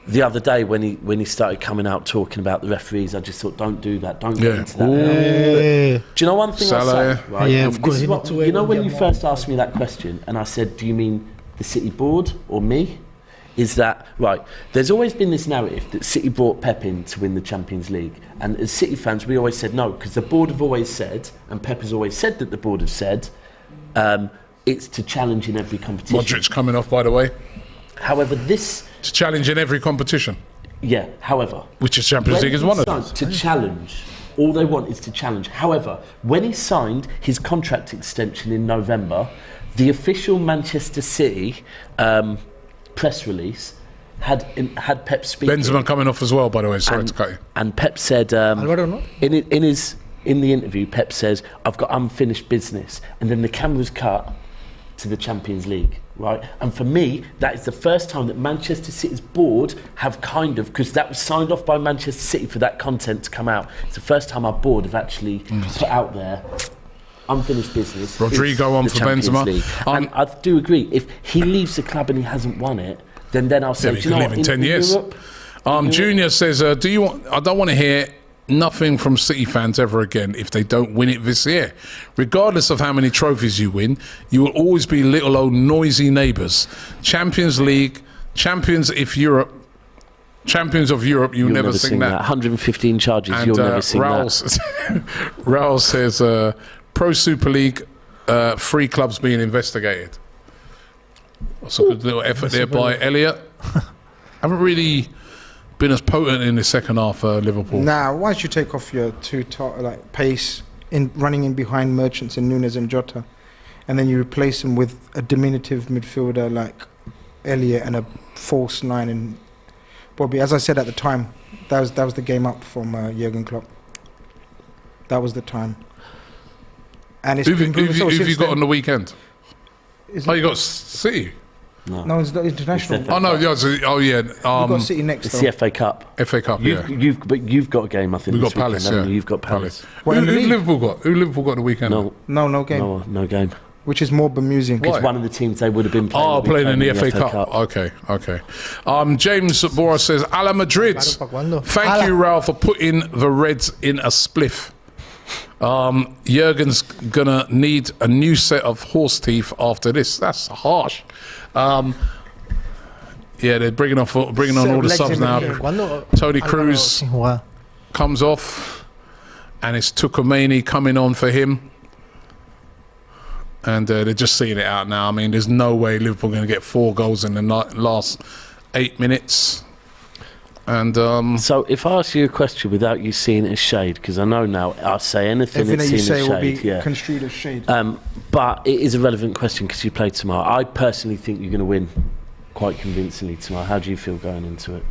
the other day when he started coming out talking about the referees, I just thought, don't do that. Don't get into that. Do you know one thing Salah, I say? Right? Yeah, of This course, is you what- need to you know when get you more. first asked me that question, and I said, do you mean the City board or me? Is that right? There's always been this narrative that City brought Pep in to win the Champions League, and as City fans, we always said no, because the board have always said, and Pep has always said that the board have said, it's to challenge in every competition. Modric's coming off, by the way. However, this, To challenge in every competition, however, which is Champions League is one of them. to challenge. All they want is to challenge. However, when he signed his contract extension in November, the official Manchester City press release had Pep speaking. Benzema coming off as well, by the way. Sorry to cut you. And Pep said Alvaro, no? in the interview, Pep says, "I've got unfinished business," and then the camera's cut to the Champions League, right? And for me, that is the first time that Manchester City's board have kind of, because that was signed off by Manchester City for that content to come out. It's the first time our board have actually put out there unfinished business. Rodrigo is on the for Champions Benzema. League. And I do agree. If he leaves the club and he hasn't won it, then I'll say, Yeah, he do you could know live what? in 10 years. Europe, Junior says, I don't want to hear nothing from City fans ever again if they don't win it this year. Regardless of how many trophies you win, you will always be little old noisy neighbours. Champions League, champions of Europe, you'll never sing that. 115 charges, And you'll never sing that. Raul says, Pro Super League, 3 clubs being investigated. That's a good little effort there by Elliot. Haven't really been as potent in the second half, Liverpool. Now, once you take off your pace in running in behind merchants and Nunez and Jota, and then you replace them with a diminutive midfielder like Elliot and a false 9 and Bobby. As I said at the time, that was the game up from Jurgen Klopp. That was the time. And it's been proven so who've since you got then. on the weekend? Isn't Oh, it? you got City. No, it's not international. It's Oh no, yeah. We've got City next. It's though. the FA Cup. FA Cup. Yeah, You've got a game, I think. we've got this weekend, Palace. haven't Yeah, you? You've got Palace. What, in the Who've league? Liverpool got? Who Liverpool got on the weekend? No game. No game. Which is more bemusing. Why? It's one of the teams they would have been playing. Oh, would be playing in the FA Cup. Okay. James Bora says, "A la Madrid." Claro, ¿pa' cuándo? Thank you, Raul, for putting the Reds in a spliff. Jurgen's gonna need a new set of horse teeth after this. That's harsh. Yeah, they're bringing on all the legs subs in the now. field. ¿Cuándo? Tony Alvaro Cruz sin jugar? comes off, and it's Tukumani coming on for him. And they're just seeing it out now. I mean, there's no way Liverpool are going to get 4 goals in the last 8 minutes. And So if I ask you a question without you seeing it as shade, because I know now I'll say anything Everything that's that you seen say as will be shade. Yeah. construed as shade. But it is a relevant question because you play tomorrow. I personally think you're going to win quite convincingly tomorrow. How do you feel going into it?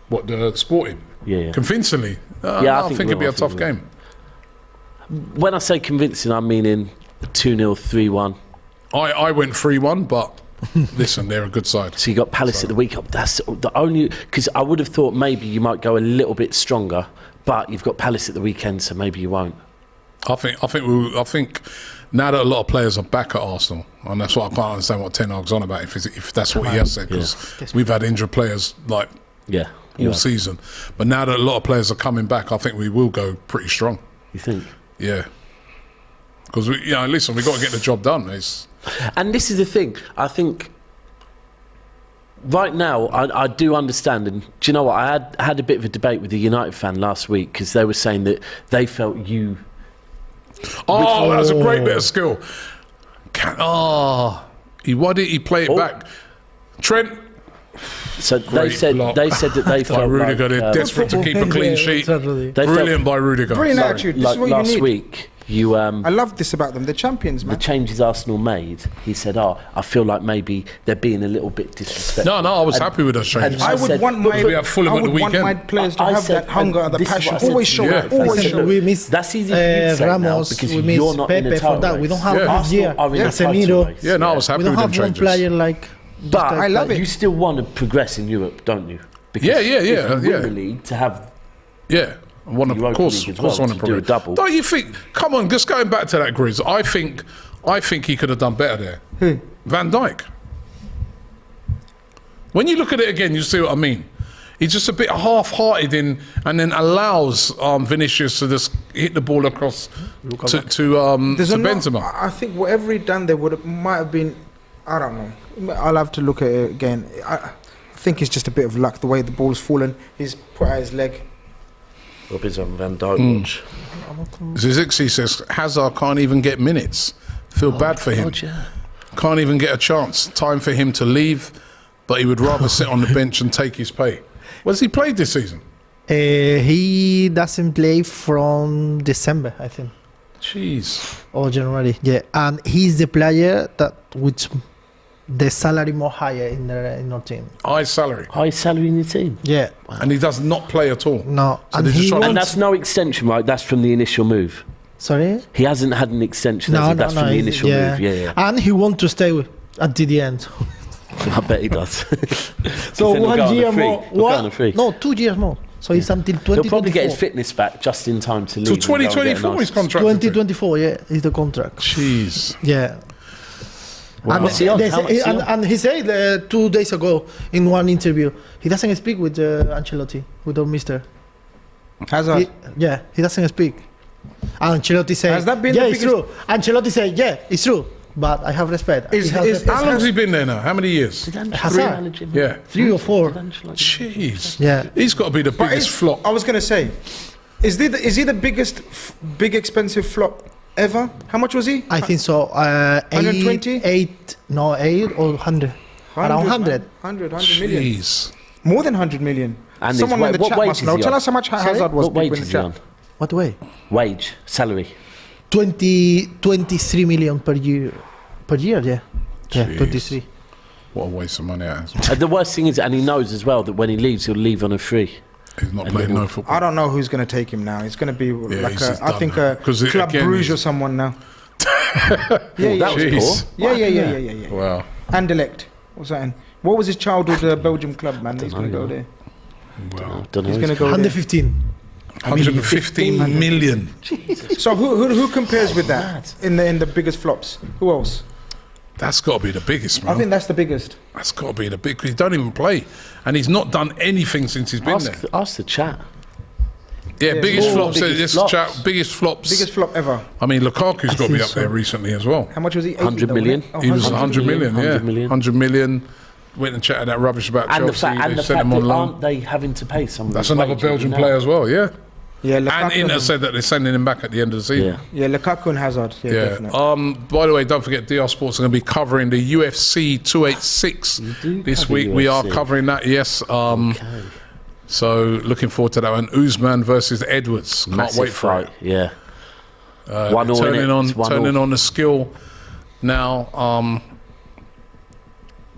what, the Sporting? Yeah. Convincingly? Yeah, I think it'll be a tough game. When I say convincing, I'm meaning 2-0, 3-1. I went 3-1, but listen, they're a good side. So you got Palace at the weekend. That's the only, because I would have thought maybe you might go a little bit stronger, but you've got Palace at the weekend, so maybe you won't. I think now that a lot of players are back at Arsenal, and that's what I can't understand what Ten Hag's on about if that's what he has said, because we've had injured players like Yeah. all season. But now that a lot of players are coming back, I think we will go pretty strong. You think? Yeah. Because listen, we've got to get the job done. And this is the thing. I think right now I do understand. And do you know what? I had a bit of a debate with a United fan last week because they were saying that they felt you. Oh, that was a great bit of skill. Why didn't he play it back? Trent. So Great block. they said that they By felt Rudiger, like, they're desperate to keep a clean sheet. Totally. they Brilliant by Rudiger. Brilliant attitude. This is what you last need. week. I love this about them. They're champions, man. The changes Arsenal made, he said, I feel like maybe they're being a little bit disrespectful. No, I was happy with those changes. I would want my we have Fulham at the my players to have that hunger, the passion. Always show it. Always show it. We miss That's easy for you to say now Ramos, because we you're miss not in a Pepe for title that. We race. don't have Yeah. this year Arsenal are in a title Casemiro. race. Yeah, no, I was happy We don't with them have one changes. player like. But I love it. You still want to progress in Europe, don't you? Because Yeah, if you win yeah. the league to have Yeah. I want to, Europa of course, League as of course, well, want to do a double. Don't you think? Come on, just going back to that, Grizz. I think he could have done better there. Who? Van Dijk. When you look at it again, you see what I mean. He's just a bit half-hearted and then allows Vinicius to just hit the ball across to Benzema. I think whatever he done there might have been. I don't know. I'll have to look at it again. I think it's just a bit of luck the way the ball's fallen. He's put out his leg. Robbie's on Van Dijk watch. Zizixi says Hazard can't even get minutes. Feel bad for him. God, yeah. Can't even get a chance. Time for him to leave, but he would rather sit on the bench and take his pay. What's he played this season? He doesn't play from December, I think, Jeez. or January. Yeah, and he's the player that which the salary more higher in our team. High salary. Highest salary in the team. Yeah, And he does not play at all. no, So and they're just he trying to- And wants. that's no extension, right? That's from the initial move. Sorry. He hasn't had an extension, has he? That's from the he's- initial move. Yeah. And he wants to stay until the end. I bet he does. So Then we'll go 1 on a year free. more. We'll go on a free. No, 2 years more. So it's until 2024. He'll probably get his fitness back just in time to leave. Till and go and get a 2024 nice- he's contracted. 2024, yeah, is the contract. Jeez. Yeah. And, What's he on? they How say- much is he and, on? and he said 2 days ago in one interview, he doesn't speak with Ancelotti, with our mister. Hazard. He doesn't speak. And Ancelotti said, Has that been yeah, the it's biggest- true. Ancelotti said, yeah, it's true. But I have respect. Is- He has is- respect. How long has he been there now? How many years? Did Ancelotti Hazard. manage him? Yeah. 3 or 4. Did Ancelotti- Jeez. Yeah. He's got to be the But biggest flop. I was gonna say, is he the biggest big expensive flop ever? How much was he? I think so. 120? 8 or 100. Around 100. 100 million. Jeez. More than 100 million. And Someone his in the what chat wage must is know. he Tell on? us how much Hazard was. What wage people in is the he chat. on? What way? Wage, salary. 23 million per year. Per year, yeah. Yeah, Jeez. 23. What a waste of money that is. The worst thing is, and he knows as well that when he leaves, he'll leave on a free. He's not playing no football. I don't know who's going to take him now. It's going to be like he's just I done think now. a 'Cause it- Club again, Bruges he's- or someone now. That was Jeez. poor. Yeah. Wow. Anderlecht. What's that? What was his childhood Belgium club, man? He's going to go there. Wow. Don't know. He's going to go there. 115. 115 million. So who compares with that in the biggest flops? Who else? That's got to be the biggest, man. I think that's the biggest. That's got to be the big. He don't even play, and he's not done anything since he's been there. Ask the chat. Yeah, biggest All flops. biggest This flops. chat, biggest flops. Biggest flop ever. I mean, Lukaku's got to be think up there so. recently as well. How much was he? 80 100 though, million. wasn't it? He was 100 100 million, yeah. 100 million. 100 million. Went and chatted that rubbish about And the Chelsea. fact, They and the sent fact him that on loan. aren't they having to pay some? of That's his another wages Belgian now? player as well, yeah. Yeah, And Lukaku. Inter said that they're sending him back at the end of the season. Yeah. Yeah, Lukaku and Hazard. Yeah, Yeah. definitely. By the way, don't forget DR Sports are going to be covering the UFC 286 do this cover week. We are UFC. covering that. Yes. So looking forward to that one. Usman versus Edwards. Can't Massive wait for fight. it. Yeah. 1-1 Turning innit? on, It's 1-1. turning on the skill now.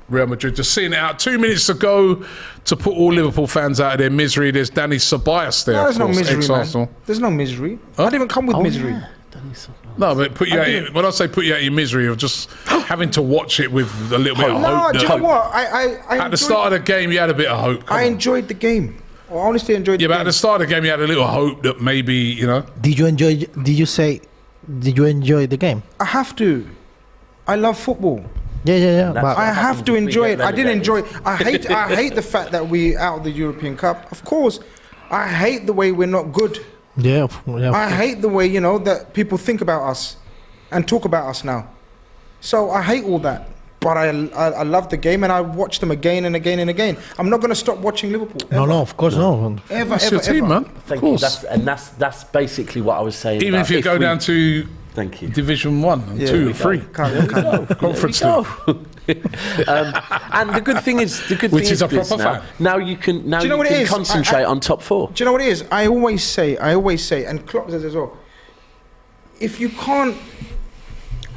Real Madrid just seeing it out. 2 minutes to go to put all Liverpool fans out of their misery. There's Danny Ceballos there. No, there's of no course, misery, ex-Arsenal. man. There's no misery. I didn't even come with misery. Yeah. Danny Ceballos. No, but put you out. When I say put you out of your misery of just having to watch it with a little bit of No, hope. do you that- know what? I At the start of the game, you had a bit of hope. Come I on. enjoyed the game. I honestly enjoyed Yeah, the but at game. the start of the game, you had a little hope that maybe, you know. Did you enjoy the game? I have to. I love football. Yeah. That's But I what have happens to if we enjoy get it. I did enjoy relegated. it. I hate the fact that we out of the European Cup. Of course, I hate the way we're not good. yeah. I hate the way that people think about us and talk about us now. So I hate all that. But I love the game and I watch them again and again and again. I'm not going to stop watching Liverpool. No, of course no. Ever, It's ever, your team, ever. man. Of Thank you. course. That's basically what I was saying. Even about if you go down to Thank you. Division 1 and Yeah, 2 we and 3. Conference There we League. go. And the good thing is, Which is a Grizz, proper now, fan. now you can Do you know what it is? concentrate on top 4. Do you know what it is? I always say, and Klopp says as well, if you can't.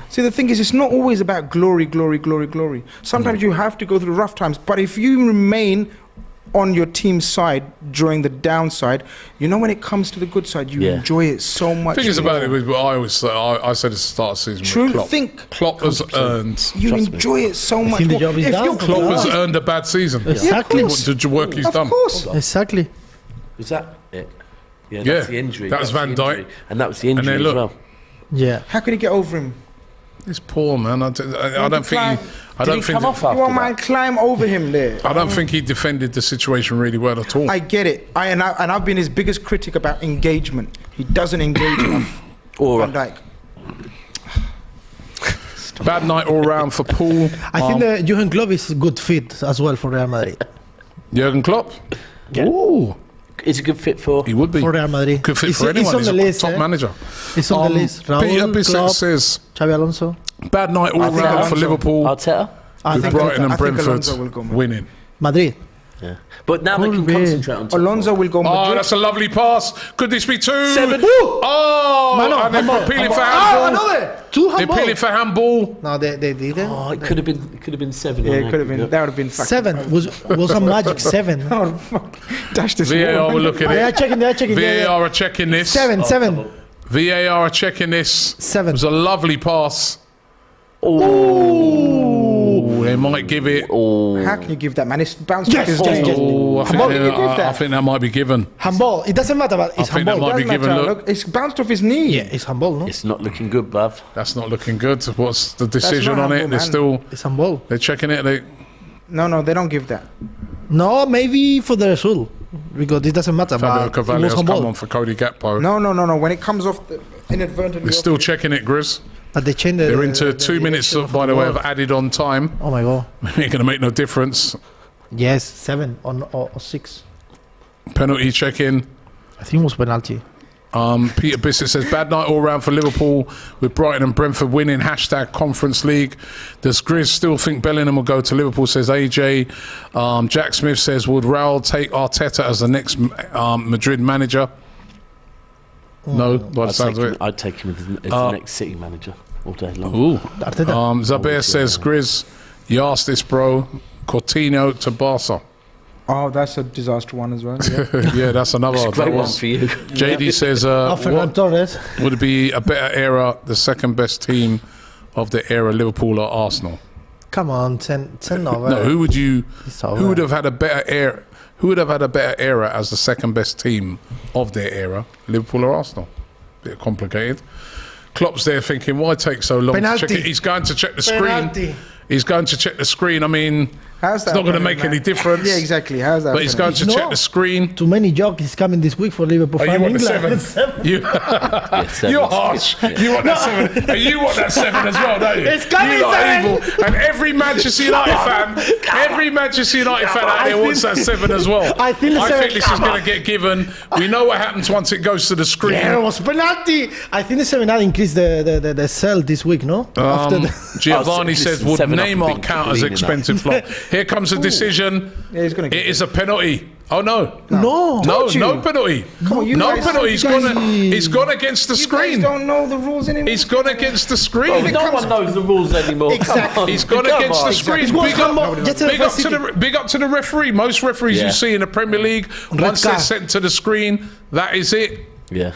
See, the thing is, it's not always about glory. Sometimes you have to go through rough times. But if you remain on your team's side during the downside, you know, when it comes to the good side, you enjoy it so much. The thing is more. about it, I always say, I said at the start of the season, True, Klopp has earned. You enjoy it so much think the more. job is If done. you're Klopp has earned a bad season. Exactly. The work he's done. Of course. Exactly. Was that it? Yeah, Yeah, that's the injury. that was That's Van the injury. Dijk. And that was the injury then as look. well. Yeah. How can he get over him? He's poor, man. I don't think he. I Did don't he think. come off You after want that? man climb over him there? I don't think he defended the situation really well at all. I get it. I've been his biggest critic about engagement. He doesn't engage enough. Or Van Dijk. Bad night all round for Paul. I think that Jurgen Klopp is a good fit as well for Real Madrid. Jurgen Klopp. Yeah. Ooh, is a good fit for. he would be. For Real Madrid. Good fit It's- for anyone. It's on He's the a list. top manager. It's on the list. Raul, Peter Bissett Klopp, says, Xabi Alonso. bad night all I think round for Alonso. Liverpool Arteta? I with think Brighton and I think Brentford Alonso will go, man. winning. Madrid. Yeah. But now they can Could be. concentrate on top Alonso will go Oh, Madrid. that's a lovely pass. Could this be two? 7. Oh, Mano, and they're handball, appealing for handball. handball. Another. Two They're handball. appealing for handball. No, they didn't. Oh, it could have been 7. Yeah, on it could have been. aggregate. That would have been fucking 7 was a magic 7. Oh, fuck. Dash this VAR wall. will look at They are it. checking. They are checking. VAR are checking this. 7. VAR are checking this. 7. It was a lovely pass. Oh. They might give it. How can you give that, man? It's bounced back his Yes. game. Oh, I think, How can you give I that? think that might be given. Handball. It doesn't matter, but it's I think that handball. might be Doesn't given. matter. Look, Look, it's bounced off his knee. Yeah, it's handball, no? It's not looking good, bruv. that's not looking good. What's the decision not on it? handball, They're man. still. It's handball. They're checking it. They. No, they don't give that. No, maybe for the result. Because it doesn't matter, Fabio but it Carvalho was has come on handball. for Cody Gakpo. No. When it comes off inadvertently, They're off still checking it, Grizz. But they changed the... They're into the 2 minutes, direction by the way, of handball. added on time. Oh my God. Ain't going to make no difference. Yes, 7 or 6. Penalty check-in. I think it was penalty. Peter Bissett says, bad night all round for Liverpool with Brighton and Brentford winning. # Conference League. Does Grizz still think Bellingham will go to Liverpool, says AJ. Jack Smith says, would Raul take Arteta as the next Madrid manager? No, by the sounds of it. I'd take him as the next City manager all day long. Ooh. Arteta. Zabir says, Grizz, you asked this, bro. Coutinho to Barca. Oh, that's a disaster one as well. Yeah. Yeah, that's another. Great that one was. for you. JD says, Ferran what Torres. would it be a better era, the second best team of the era, Liverpool or Arsenal? Come on, 10 over. No, who would you? It's over. Who would have had a better era? Who would have had a better era as the second best team of their era, Liverpool or Arsenal? Bit complicated. Klopp's there thinking, why take so long Penalty. to check it? He's going to check the screen. Penalty. He's going to check the screen. I mean, How's that? it's not going to penalty, make any man? difference. Yeah, exactly. How's that? But he's going penalty? to check No. the screen. Too many jokes coming this week for Liverpool. Oh, you fan want the England. 7? You, Yeah, 7. you're harsh. You want that 7. And you want that 7 as well, don't you? It's coming, you lot are 7. evil. And every Manchester United fan out there wants that 7 as well. I think the 7 this is going to get given. We know what happens once it goes to the screen. Yeah, it was penalty. I think the 7 had increased the sell this week, no? After the Giovanni listen, says, would 7 up Neymar been count as clean expensive flop? Here comes a decision. Yeah, he's gonna get It is a penalty. Oh no. no. No, you. no penalty. Come on, you no guys- penalty. He's you guys- gone. He's gone against the You guys screen. don't know the rules anymore. He's gone against the screen. Oh, no one knows the rules anymore. Exactly. Come on. He's gone Come against on. the screen. It's what Big up, handball- get to the big up first to the big up to the referee. Most referees Yeah. you see in the Premier League, once they're card. sent to the screen, that is it. Yeah.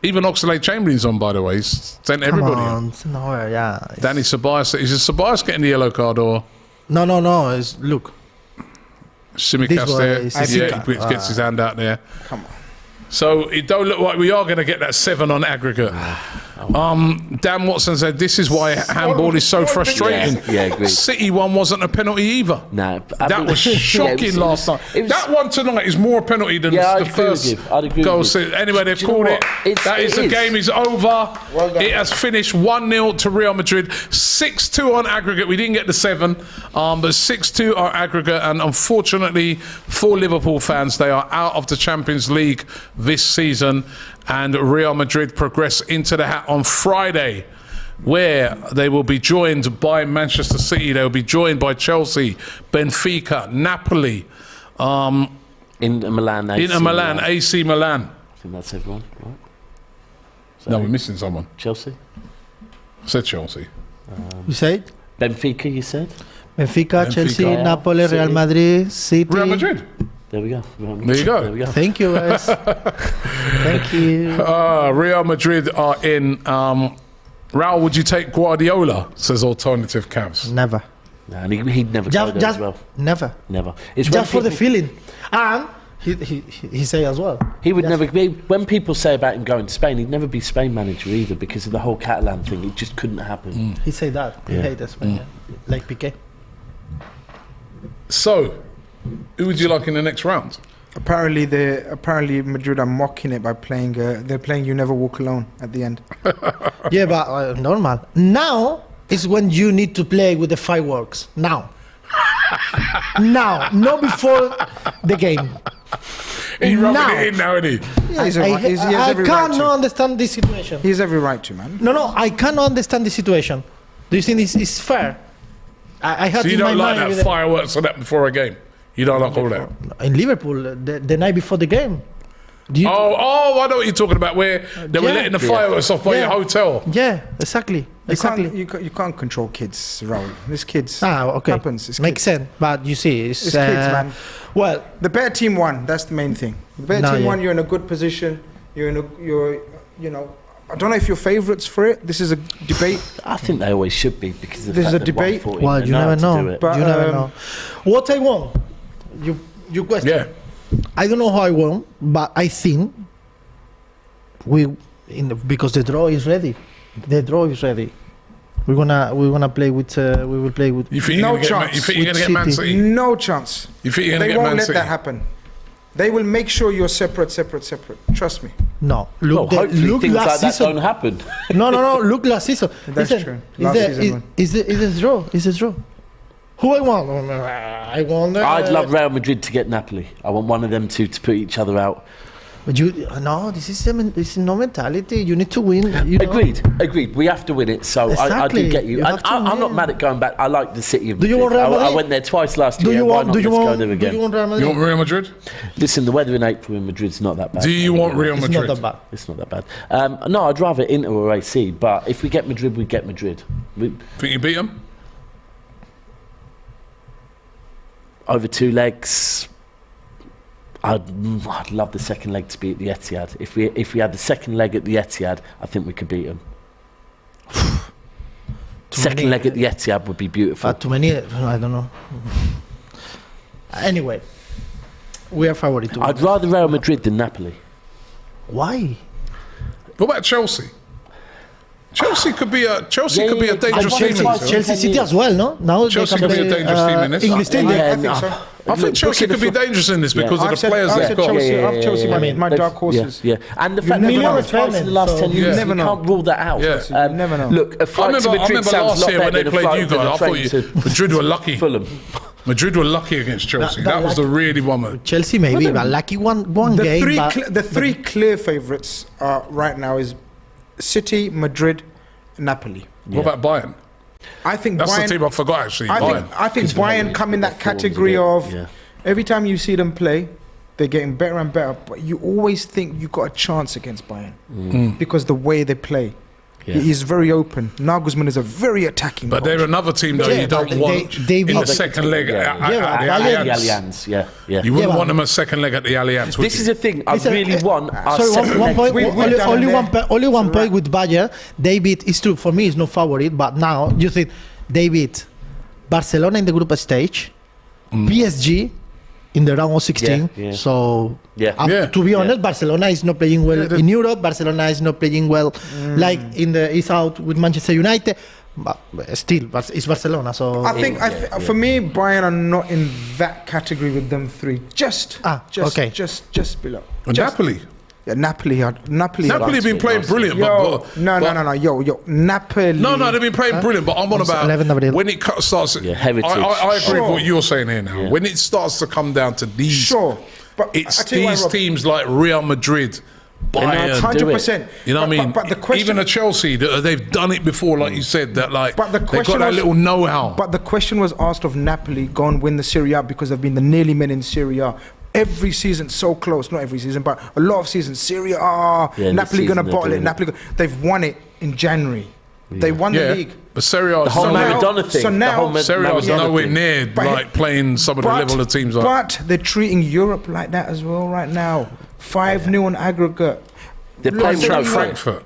Even Oxlade-Chamberlain's on, by the way. He's sent Come everybody. on. No, yeah. It's- Danny Ceballos. Is it Ceballos getting the yellow card or No. It's, look. Simicast This there? one is Yeah, Simicast. he gets his hand out there. Come on. So it don't look like we are going to get that 7 on aggregate. Dan Watson said this is why handball is so frustrating. Yeah, agreed. City one wasn't a penalty either. Nah, That was shocking last night. That one tonight is more a penalty than Yeah, I'd the agree with first you. I'd agree goal. with you. Anyway, they've Do you know called what? it. The It game is over. Well done. It has finished 1-0 to Real Madrid. 6-2 on aggregate. We didn't get the 7, but 6-2 on aggregate. And unfortunately for Liverpool fans, they are out of the Champions League this season. And Real Madrid progress into the hat on Friday, where they will be joined by Manchester City. They will be joined by Chelsea, Benfica, Napoli, Inter Milan, AC Inter Milan, AC Milan. I think that's everyone, right? So No, we're missing someone. Chelsea. I said Chelsea. You say Benfica, you said? Benfica, Chelsea, Real, Napoli, City. Real Madrid, City. Real Madrid. There we go. There you go. There we go. Thank you, guys. Thank you. Real Madrid are in. Raul, would you take Guardiola? Says alternative Cavs. Never. No, and he'd never go there as well. Never. Never. It's when Just for the people- feeling. And he say as well. He would never be. When people say about him going to Spain, he'd never be Spain manager either because of the whole Catalan thing. It just couldn't happen. He say that. He Yeah. hate Spain. Yeah. Like Piqué. So, who would you like in the next round? Apparently Madrid are mocking it by playing. They're playing "You Never Walk Alone" at the end. Yeah, but normal. Now is when you need to play with the fireworks. Now. Now, not before the game. He's rubbing Now. it in now, isn't he? Yeah, he has I every right cannot to. understand this situation. He has every right to, man. No, I cannot understand the situation. Do you think it's fair? I had So you in my don't like mind that with fireworks and that before a game? You don't like all that? in Liverpool the night before the game. Do you, Oh, I know what you're talking about. Where they were Yeah. letting the fireworks off by Yeah. your hotel. Yeah, exactly. You can't control kids, Raul. This kids. Okay. Happens. It's Makes kids. sense. But you see, it's It's kids, man. Well, The better team won. That's the main thing. The better No, team yeah. won. You're in a good position. You know. I don't know if you're favourites for it. This is a debate. I think they always should be because of the There's fact a that debate. 140, well, they you how never to know. do it. But, you never um, know. What I want, you question. Yeah. I don't know how I won, but I think because the draw is ready. The draw is ready. We're gonna play with. We will play with. You think No you're gonna get, chance. you think you're gonna With get Man City. City? No chance. You think you're gonna They get won't Man let City? that happen. They will make sure you're separate. Trust me. No, Well, look. hopefully things last like that season. don't happen. No. Look, last season. That's Listen, true. Is Last the, season one. is the draw? Is the draw? Who I want? I want. I'd love Real Madrid to get Napoli. I want one of them two to put each other out. But this is no mentality. You need to win. You know? Agreed. We have to win it. So I Exactly. do get you. You And have to I'm not win. mad at going back. I like the city of Do Madrid. you want Real I Madrid? went there twice last Do year. you Why want? not? Do you Let's go want? there Do again. you want Real You Madrid? want Real Madrid? Listen, the weather in April in Madrid's not that bad. Do you want Real It's Madrid? not that bad. It's not that bad. No, I'd rather Inter or AC. But if we get Madrid, we get Madrid. Think you beat them? Over 2 legs. I'd love the second leg to be at the Etihad. If we had the second leg at the Etihad, I think we could beat them. Second leg at the Etihad would be beautiful. Too many. I don't know. Anyway, we are favourite. to win. I'd rather Real Madrid than Napoli. Why? What about Chelsea? Chelsea could be a dangerous I team. want in Chelsea- this. Chelsea City as well, no? Now Chelsea they can could be a play, dangerous team in this. English team. Yeah, I think so. I think Chelsea could be dangerous in this because of I've the said, players I've they've said got. Chelsea. I've Chelsea. Yeah. My dark horses. Yeah. And the fact that never we've know. won twice in the last 10 years, never you know. can't rule that out. Yeah. You never know. Look, a I flight to remember Madrid sounds a last lot year when better they than a played you flight than guys. a I thought train to Madrid were lucky. Fulham. Madrid were lucky against Chelsea. That was the really one. Chelsea maybe, but lucky one game. But The three clear favourites right now is City, Madrid, Napoli. What about Bayern? I think That's Bayern, the team I forgot actually. Bayern. I think Bayern come in that category of every time you see them play, they're getting better and better. But you always think you got a chance against Bayern because the way they play. Yeah. He's very open. Nagelsmann is a very attacking. But coach. they're another team though Yeah, you don't but want they in beat- the second leg at Yeah, the but The Allianz. Allianz, yeah. You wouldn't Yeah, want but- them a second leg at the Allianz. would This you? is the thing. I Listen, really want our sorry, second one leg point. to be we've Only, done only there. one. Only one Right. point with Bayern. David is true for me. Is no favorite, but now you think David, Barcelona in the group stage, PSG in the round of 16. Yeah. So Yeah. Yeah. to be honest, Barcelona is not playing well Yeah, in Europe. Barcelona is not playing well like in the is out with Manchester United. But still, it's Barcelona. So I think for me, Bayern are not in that category with them three. Just okay. just below. And Just- Napoli. Yeah, Napoli have been playing brilliant, Yo, but no, yo, Napoli. No, they've been playing brilliant, but I'm on about 11 April. when it starts. heritage. I agree Sure. with what you're saying here now. Yeah. When it starts to come down to these, Sure, but it's I tell you why, these Rob, teams like Real Madrid, Bayern. 100%. You know what I mean? But the question, Even a Chelsea, they've done it before, like you said. That like But the they've got question that was- little know-how. But the question was asked of Napoli, go and win the Serie A because they've been the nearly men in Serie A. every season so close. Not every season, but a lot of seasons. Serie A, Yeah, Napoli this gonna season bottle they're it. doing Napoli, they've won it in January. They won the league. But Serie A The whole So now- Maradona thing. so now- the whole Serie A is Maradona nowhere thing. near But- like playing some of the level of teams like. But they're treating Europe like that as well right now. 5-0 on aggregate. They're Look, playing so Eintracht you- Frankfurt.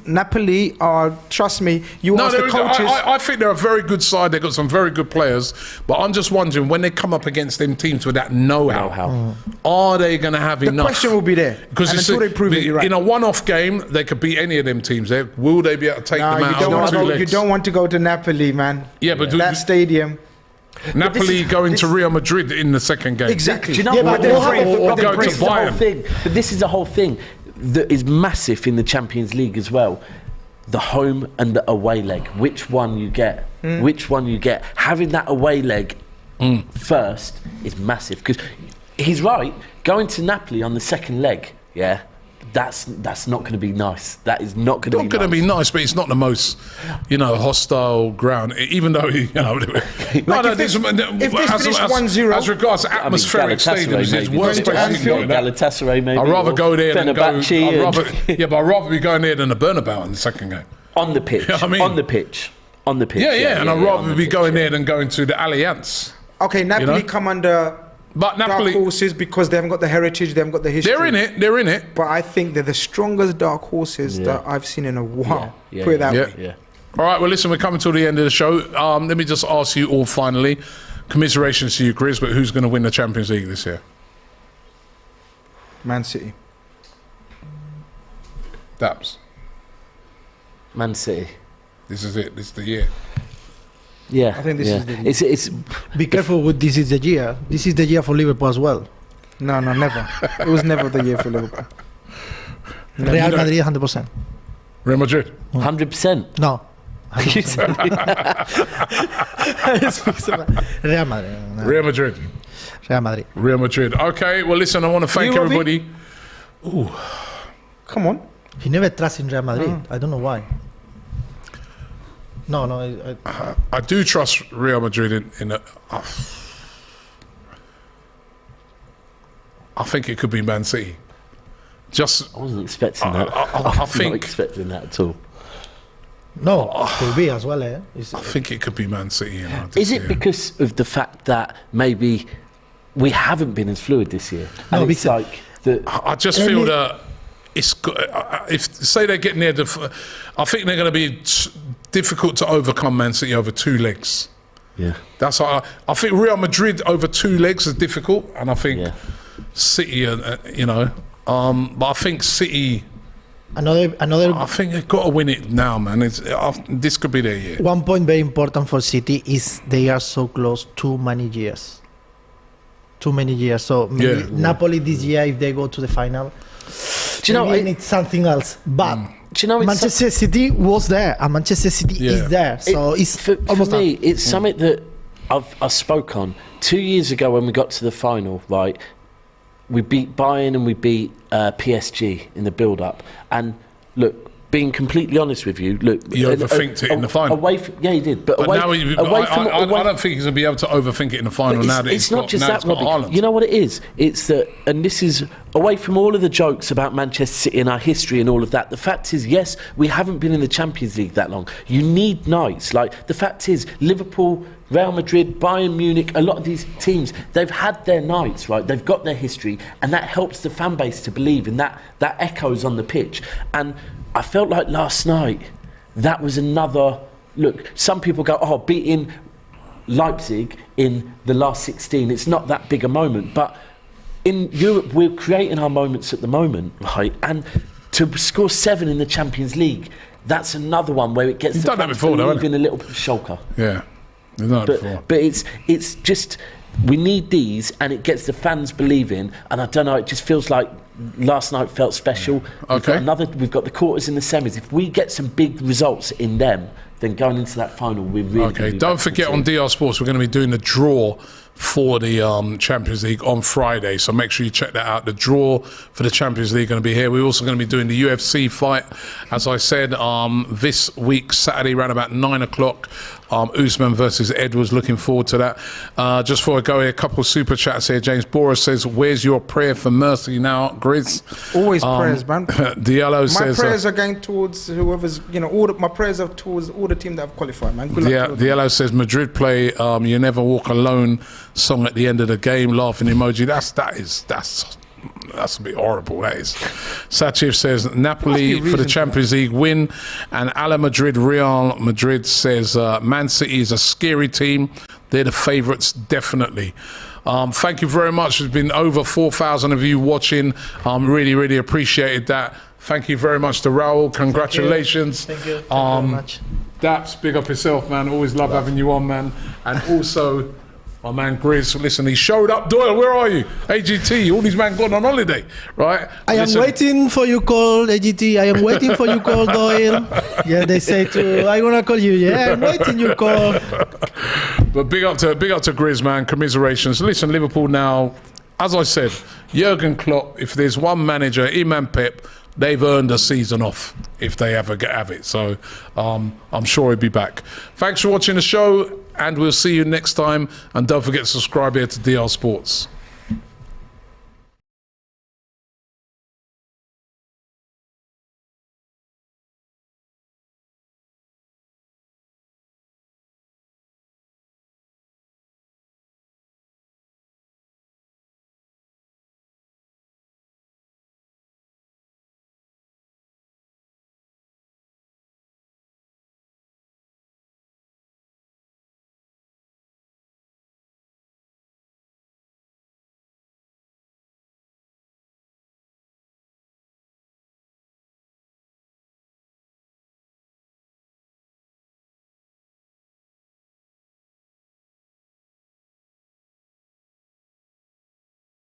Napoli are, trust me, you No, ask the coaches. I think they're a very good side. They've got some very good players. But I'm just wondering, when they come up against them teams with that know-how, are they going to have the enough? question will be there. Because And until they prove it, you're right. in a one-off game, they could beat any of them teams. Will they be able to take No, them out? you don't, over want to two go, you legs? don't want to go to Napoli, man. Yeah, but that stadium. Napoli going to Real Madrid in the second game. Exactly. Do you know Yeah, what? but they're afraid or But go to this is the whole Bayern. thing. But this is the whole thing that is massive in the Champions League as well. The home and the away leg. Which one you get? Which one you get? Having that away leg first is massive, because he's right. Going to Napoli on the second leg, yeah, that's not going to be nice. That is not going to be Not going to be nice, but it's not the most, hostile ground. Even though, if this finished 1-0 as regards to atmospheric stadiums, it's worst place you can go. Galatasaray, maybe. I'd rather or go there than go. Fenerbahce But I'd rather be going there than the Bernabeu in the second game. on the pitch. You know what I mean? On the pitch. On the pitch. Yeah, and I'd on rather the be pitch, going yeah. there than going to the Allianz. Okay, Napoli know? come under But dark Napoli, horses because they haven't got the heritage, they haven't got the history. they're in it. But I think they're the strongest dark horses that I've seen in a while. Yeah, Put it that yeah. way. Yeah. All right, well, listen, we're coming to the end of the show. Let me just ask you all finally, commiserations to you, Grizz, but who's going to win the Champions League this year? Man City. Daps. Man City. This is it. This is the year. Yeah. I think this is the- It's Be careful with this is the year. This is the year for Liverpool as well. No, never. It was never the year for Liverpool. Real Madrid 100%. Real Madrid. 100%. No. You said Real Madrid. No. Real Madrid. Real Madrid. Real Madrid. Okay, well, listen, I want to thank You, Robbie? everybody. Come on. He never trusts in Real Madrid. I don't know why. No. I do trust Real Madrid in a... I think it could be Man City. Just, I wasn't expecting that. I was think- not expecting that at all. No, could be as well. It's, I think it could be Man City. Is it because of the fact that maybe we haven't been as fluid this year? No, And it's because- like the I just feel that it's if say they get near the, I think they're going to be difficult to overcome Man City over two legs. yeah. That's how I think Real Madrid over two legs is difficult, and I think Yeah. City, but I think City. another I think they've got to win it now, man. This could be their year. one point very important for City is they are so close too many years. Too many years. So maybe Yeah. Napoli this year, if they go to the final, Do you know? maybe it's something else. But Do you know? It's Manchester City was there, and Manchester City Yeah. is there. So it's for almost me, done. it's something that I spoke on 2 years ago when we got to the final. Right, we beat Bayern and we beat PSG in the build-up. And look, being completely honest with you, look, He overthinked it in the final. Yeah, he did. But But away, now I don't think he's going to be able to overthink it in the final But now that it's not just that, Robbie. Haaland. You know what it is? It's that, and this is away from all of the jokes about Manchester City and our history and all of that. The fact is, yes, we haven't been in the Champions League that long. You need nights. Like, the fact is, Liverpool, Real Madrid, Bayern Munich, a lot of these teams, they've had their nights, right? They've got their history, and that helps the fan base to believe in that. That echoes on the pitch. And I felt like last night, that was another... Look, some people go, oh, beating Leipzig in the last 16, it's not that big a moment. But in Europe, we're creating our moments at the moment, right? And to score 7 in the Champions League, that's another one where it gets He's the done that fans before, though, believing a little bit of shulker. Yeah, he's done it before. But it's just, we need these, and it gets the fans believing. And I don't know, it just feels like last night felt special. Okay. We've got the quarters and the semis. If we get some big results in them, then going into that final, we're really. Okay, don't forget on DR Sports, we're going to be doing the draw for the Champions League on Friday. So make sure you check that out. The draw for the Champions League going to be here. We're also going to be doing the UFC fight, as I said, this week, Saturday, around about 9 o'clock. Usman versus Edwards. Looking forward to that. Just before I go here, a couple of super chats here. James Boris says, "Where's your prayer for mercy now, Grizz?" Always prayers, man. Diallo says, my prayers are going towards whoever's, my prayers are towards all the team that have qualified, man. Good luck to them. Diallo says, "Madrid play You Never Walk Alone song at the end of the game, laughing emoji." That's a bit horrible, that is. Sachiv says, "Napoli for the Champions League win." And Ala Madrid, Real Madrid says, "Man City is a scary team. They're the favourites, definitely." Thank you very much. There's been over 4,000 of you watching. Really, really appreciated that. Thank you very much to Raul. Congratulations. Thank you. Thank you very much. Daps, big up yourself, man. Always love having you on, man. And also, my man Grizz, listen, he showed up. Doyle, where are you? AGT, all these men gone on holiday, right? I am waiting for you call, AGT. I am waiting for you call, Doyle. Yeah, they say I'm going to call you. Yeah, I'm waiting you call. But big up to Grizz, man. Commiserations. Listen, Liverpool now, as I said, Jurgen Klopp, if there's one manager, him and Pep, they've earned a season off if they ever have it. So I'm sure he'll be back. Thanks for watching the show, and we'll see you next time. And don't forget to subscribe here to DR Sports.